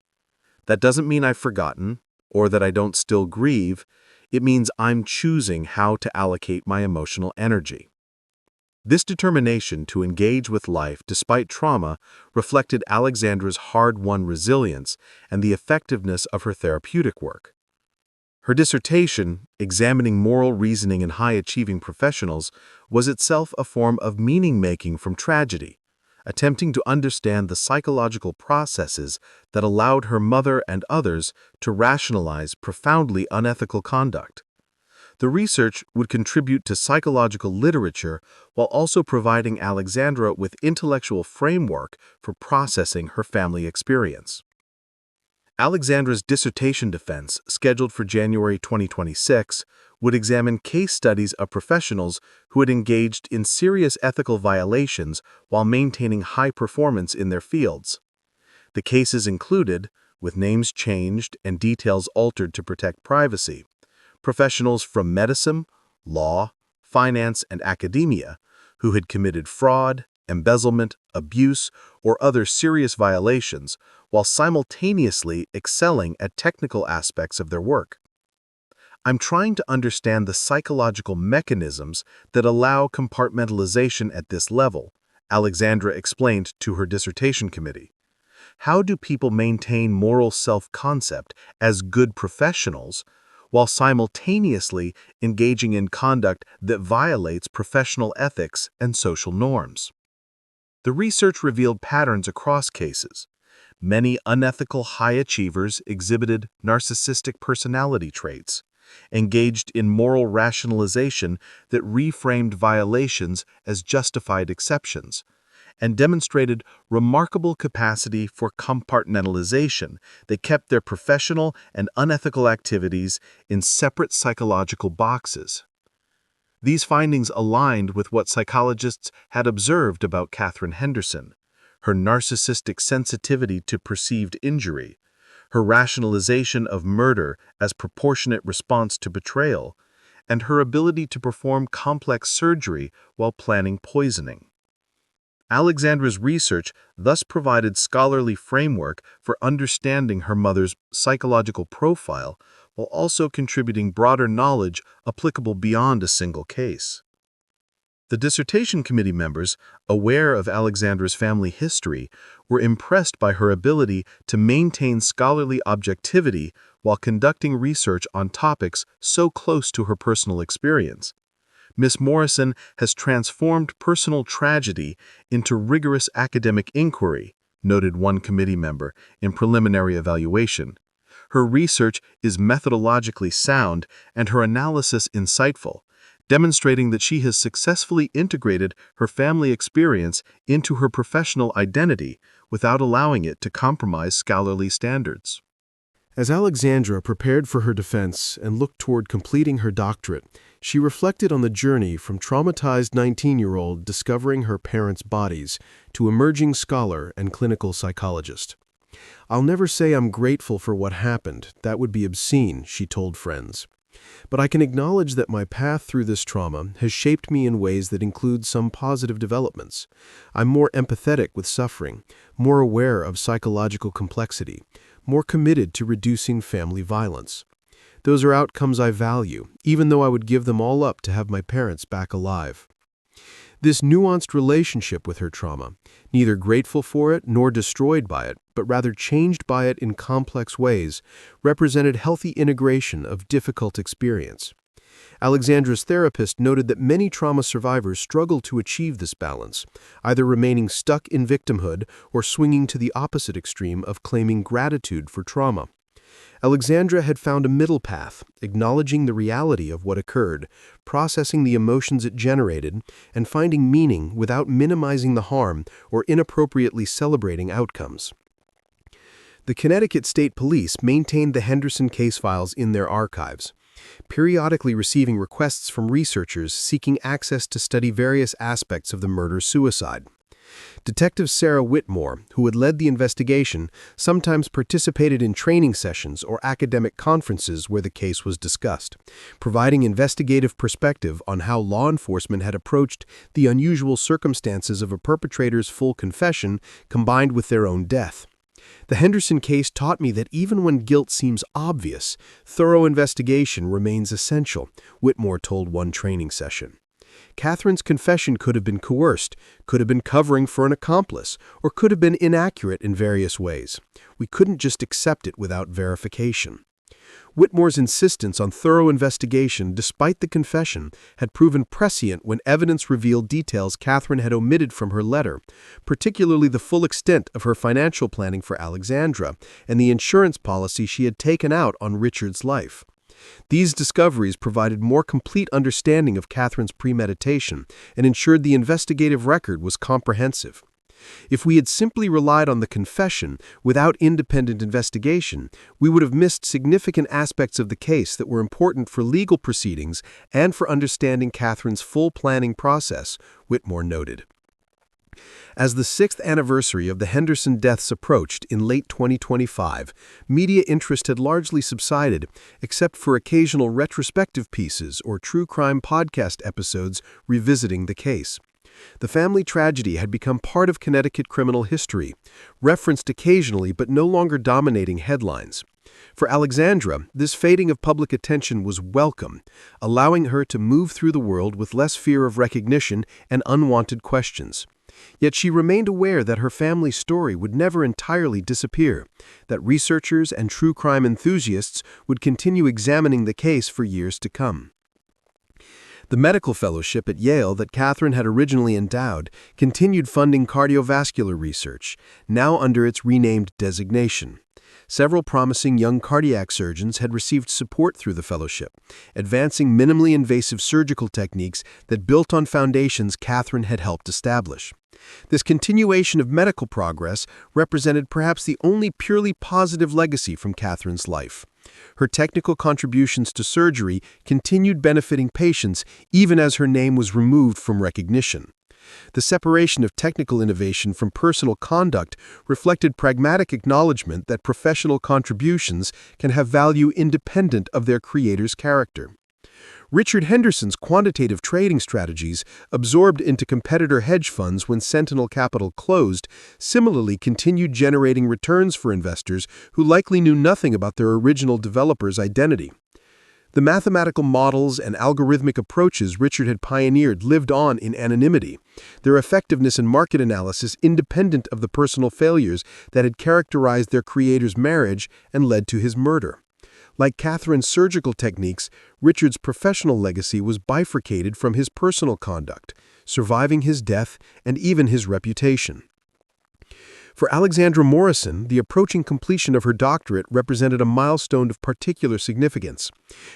That doesn't mean I've forgotten, or that I don't still grieve. It means I'm choosing how to allocate my emotional energy." This determination to engage with life despite trauma reflected Alexandra's hard-won resilience and the effectiveness of her therapeutic work. Her dissertation, examining moral reasoning in high-achieving professionals, was itself a form of meaning-making from tragedy, attempting to understand the psychological processes that allowed her mother and others to rationalize profoundly unethical conduct. The research would contribute to psychological literature while also providing Alexandra with intellectual framework for processing her family experience. Alexandra's dissertation defense, scheduled for January 2026, would examine case studies of professionals who had engaged in serious ethical violations while maintaining high performance in their fields. The cases included, with names changed and details altered to protect privacy, professionals from medicine, law, finance, and academia who had committed fraud, embezzlement, abuse, or other serious violations while simultaneously excelling at technical aspects of their work. "I'm trying to understand the psychological mechanisms that allow compartmentalization at this level," Alexandra explained to her dissertation committee. "How do people maintain moral self-concept as good professionals while simultaneously engaging in conduct that violates professional ethics and social norms?" The research revealed patterns across cases. Many unethical high achievers exhibited narcissistic personality traits, engaged in moral rationalization that reframed violations as justified exceptions, and demonstrated remarkable capacity for compartmentalization that kept their professional and unethical activities in separate psychological boxes. These findings aligned with what psychologists had observed about Catherine Henderson: her narcissistic sensitivity to perceived injury, her rationalization of murder as proportionate response to betrayal, and her ability to perform complex surgery while planning poisoning. Alexandra's research thus provided scholarly framework for understanding her mother's psychological profile while also contributing broader knowledge applicable beyond a single case. The dissertation committee members, aware of Alexandra's family history, were impressed by her ability to maintain scholarly objectivity while conducting research on topics so close to her personal experience. "Miss Morrison has transformed personal tragedy into rigorous academic inquiry," noted one committee member in preliminary evaluation. "Her research is methodologically sound and her analysis insightful, demonstrating that she has successfully integrated her family experience into her professional identity without allowing it to compromise scholarly standards." As Alexandra prepared for her defense and looked toward completing her doctorate, She reflected on the journey from traumatized 19-year-old discovering her parents' bodies to emerging scholar and clinical psychologist. "I'll never say I'm grateful for what happened. That would be obscene," she told friends. "But I can acknowledge that my path through this trauma has shaped me in ways that include some positive developments. I'm more empathetic with suffering, more aware of psychological complexity, more committed to reducing family violence. Those are outcomes I value, even though I would give them all up to have my parents back alive." This nuanced relationship with her trauma, neither grateful for it nor destroyed by it, but rather changed by it in complex ways, represented healthy integration of difficult experience. Alexandra's therapist noted that many trauma survivors struggle to achieve this balance, either remaining stuck in victimhood or swinging to the opposite extreme of claiming gratitude for trauma. Alexandra had found a middle path, acknowledging the reality of what occurred, processing the emotions it generated, and finding meaning without minimizing the harm or inappropriately celebrating outcomes. The Connecticut State Police maintained the Henderson case files in their archives, periodically receiving requests from researchers seeking access to study various aspects of the murder-suicide. Detective Sarah Whitmore, who had led the investigation, sometimes participated in training sessions or academic conferences where the case was discussed, providing investigative perspective on how law enforcement had approached the unusual circumstances of a perpetrator's full confession combined with their own death. "The Henderson case taught me that even when guilt seems obvious, thorough investigation remains essential," Whitmore told one training session. "Catherine's confession could have been coerced, could have been covering for an accomplice, or could have been inaccurate in various ways. We couldn't just accept it without verification." Whitmore's insistence on thorough investigation, despite the confession, had proven prescient when evidence revealed details Catherine had omitted from her letter, particularly the full extent of her financial planning for Alexandra and the insurance policy she had taken out on Richard's life. These discoveries provided more complete understanding of Catherine's premeditation and ensured the investigative record was comprehensive. If we had simply relied on the confession without independent investigation, we would have missed significant aspects of the case that were important for legal proceedings and for understanding Catherine's full planning process, Whitmore noted. As the 6th anniversary of the Henderson deaths approached in late 2025, media interest had largely subsided, except for occasional retrospective pieces or true crime podcast episodes revisiting the case. The family tragedy had become part of Connecticut criminal history, referenced occasionally but no longer dominating headlines. For Alexandra, this fading of public attention was welcome, allowing her to move through the world with less fear of recognition and unwanted questions. Yet she remained aware that her family's story would never entirely disappear, that researchers and true crime enthusiasts would continue examining the case for years to come. The medical fellowship at Yale that Catherine had originally endowed continued funding cardiovascular research, now under its renamed designation. Several promising young cardiac surgeons had received support through the fellowship, advancing minimally invasive surgical techniques that built on foundations Catherine had helped establish. This continuation of medical progress represented perhaps the only purely positive legacy from Catherine's life. Her technical contributions to surgery continued benefiting patients even as her name was removed from recognition. The separation of technical innovation from personal conduct reflected pragmatic acknowledgement that professional contributions can have value independent of their creator's character. Richard Henderson's quantitative trading strategies, absorbed into competitor hedge funds when Sentinel Capital closed, similarly continued generating returns for investors who likely knew nothing about their original developer's identity. The mathematical models and algorithmic approaches Richard had pioneered lived on in anonymity, their effectiveness in market analysis independent of the personal failures that had characterized their creator's marriage and led to his murder. Like Catherine's surgical techniques, Richard's professional legacy was bifurcated from his personal conduct, surviving his death and even his reputation. For Alexandra Morrison, the approaching completion of her doctorate represented a milestone of particular significance,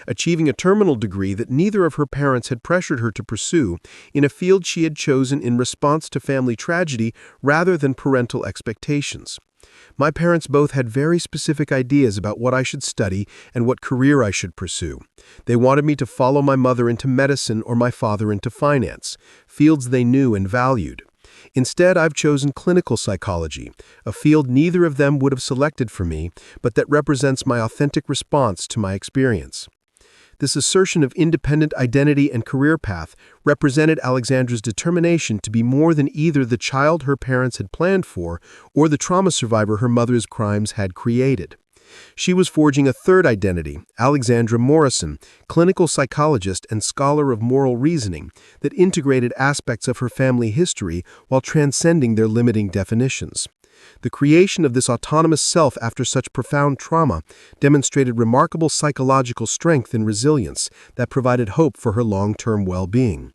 achieving a terminal degree that neither of her parents had pressured her to pursue in a field she had chosen in response to family tragedy rather than parental expectations. My parents both had very specific ideas about what I should study and what career I should pursue. They wanted me to follow my mother into medicine or my father into finance, fields they knew and valued. Instead, I've chosen clinical psychology, a field neither of them would have selected for me, but that represents my authentic response to my experience. This assertion of independent identity and career path represented Alexandra's determination to be more than either the child her parents had planned for or the trauma survivor her mother's crimes had created. She was forging a third identity, Alexandra Morrison, clinical psychologist and scholar of moral reasoning, that integrated aspects of her family history while transcending their limiting definitions. The creation of this autonomous self after such profound trauma demonstrated remarkable psychological strength and resilience that provided hope for her long-term well-being.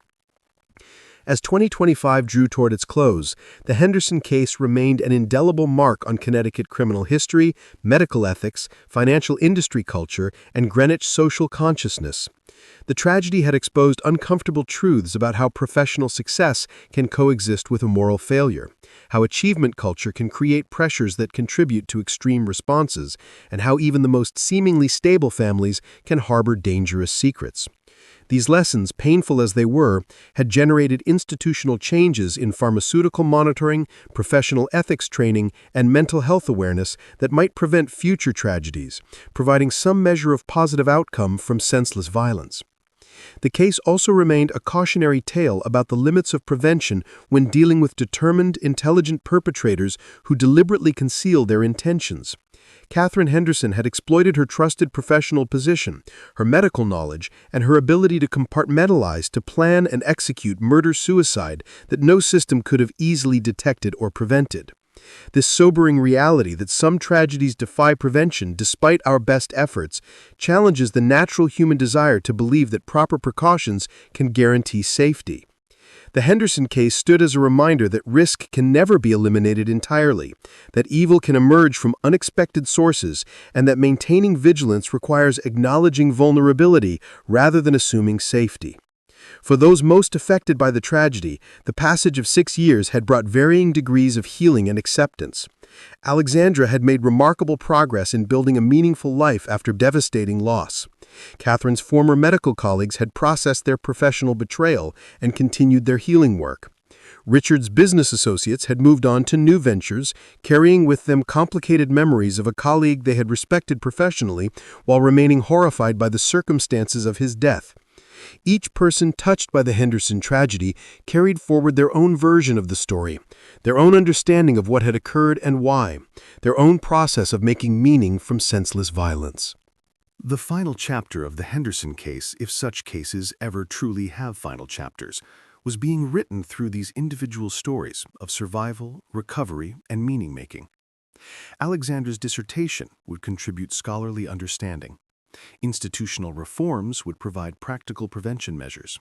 As 2025 drew toward its close, the Henderson case remained an indelible mark on Connecticut criminal history, medical ethics, financial industry culture, and Greenwich social consciousness. The tragedy had exposed uncomfortable truths about how professional success can coexist with a moral failure, how achievement culture can create pressures that contribute to extreme responses, and how even the most seemingly stable families can harbor dangerous secrets. These lessons, painful as they were, had generated institutional changes in pharmaceutical monitoring, professional ethics training, and mental health awareness that might prevent future tragedies, providing some measure of positive outcome from senseless violence. The case also remained a cautionary tale about the limits of prevention when dealing with determined, intelligent perpetrators who deliberately conceal their intentions. Catherine Henderson had exploited her trusted professional position, her medical knowledge, and her ability to compartmentalize to plan and execute murder-suicide that no system could have easily detected or prevented. This sobering reality that some tragedies defy prevention despite our best efforts challenges the natural human desire to believe that proper precautions can guarantee safety. The Henderson case stood as a reminder that risk can never be eliminated entirely, that evil can emerge from unexpected sources, and that maintaining vigilance requires acknowledging vulnerability rather than assuming safety. For those most affected by the tragedy, the passage of 6 years had brought varying degrees of healing and acceptance. Alexandra had made remarkable progress in building a meaningful life after devastating loss. Catherine's former medical colleagues had processed their professional betrayal and continued their healing work. Richard's business associates had moved on to new ventures, carrying with them complicated memories of a colleague they had respected professionally while remaining horrified by the circumstances of his death. Each person touched by the Henderson tragedy carried forward their own version of the story, their own understanding of what had occurred and why, their own process of making meaning from senseless violence. The final chapter of the Henderson case, if such cases ever truly have final chapters, was being written through these individual stories of survival, recovery, and meaning-making. Alexandra's dissertation would contribute scholarly understanding. Institutional reforms would provide practical prevention measures.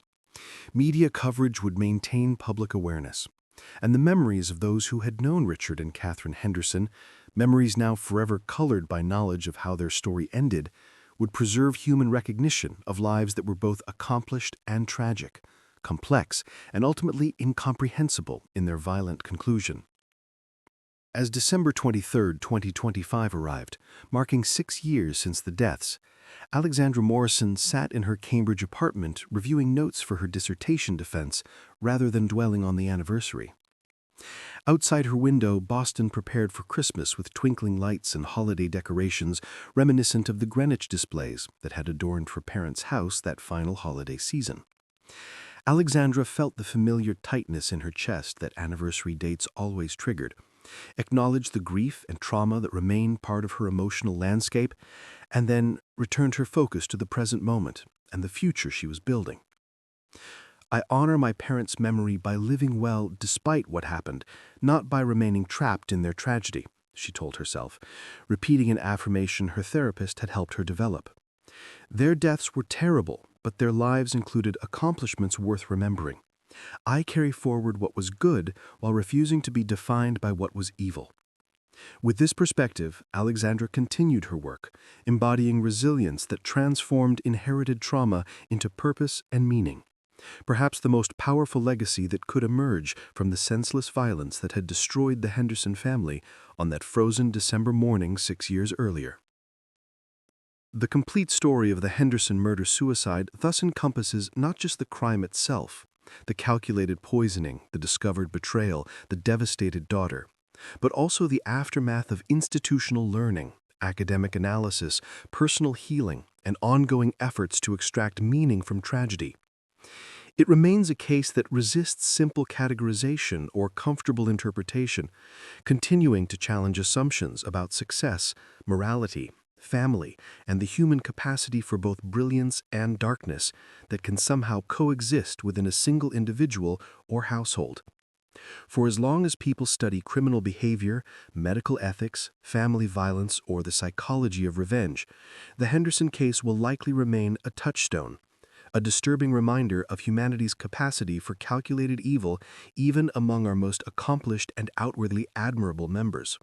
Media coverage would maintain public awareness. And the memories of those who had known Richard and Catherine Henderson, memories now forever colored by knowledge of how their story ended, would preserve human recognition of lives that were both accomplished and tragic, complex, and ultimately incomprehensible in their violent conclusion. As December 23, 2025 arrived, marking 6 years since the deaths, Alexandra Morrison sat in her Cambridge apartment reviewing notes for her dissertation defense rather than dwelling on the anniversary. Outside her window, Boston prepared for Christmas with twinkling lights and holiday decorations reminiscent of the Greenwich displays that had adorned her parents' house that final holiday season. Alexandra felt the familiar tightness in her chest that anniversary dates always triggered, acknowledged the grief and trauma that remained part of her emotional landscape, and then returned her focus to the present moment and the future she was building. I honor my parents' memory by living well despite what happened, not by remaining trapped in their tragedy, she told herself, repeating an affirmation her therapist had helped her develop. Their deaths were terrible, but their lives included accomplishments worth remembering. I carry forward what was good while refusing to be defined by what was evil. With this perspective, Alexandra continued her work, embodying resilience that transformed inherited trauma into purpose and meaning. perhaps the most powerful legacy that could emerge from the senseless violence that had destroyed the Henderson family on that frozen December morning 6 years earlier. The complete story of the Henderson murder-suicide thus encompasses not just the crime itself, the calculated poisoning, the discovered betrayal, the devastated daughter, but also the aftermath of institutional learning, academic analysis, personal healing, and ongoing efforts to extract meaning from tragedy. It remains a case that resists simple categorization or comfortable interpretation, continuing to challenge assumptions about success, morality, family, and the human capacity for both brilliance and darkness that can somehow coexist within a single individual or household. For as long as people study criminal behavior, medical ethics, family violence, or the psychology of revenge, the Henderson case will likely remain a touchstone, a disturbing reminder of humanity's capacity for calculated evil even among our most accomplished and outwardly admirable members.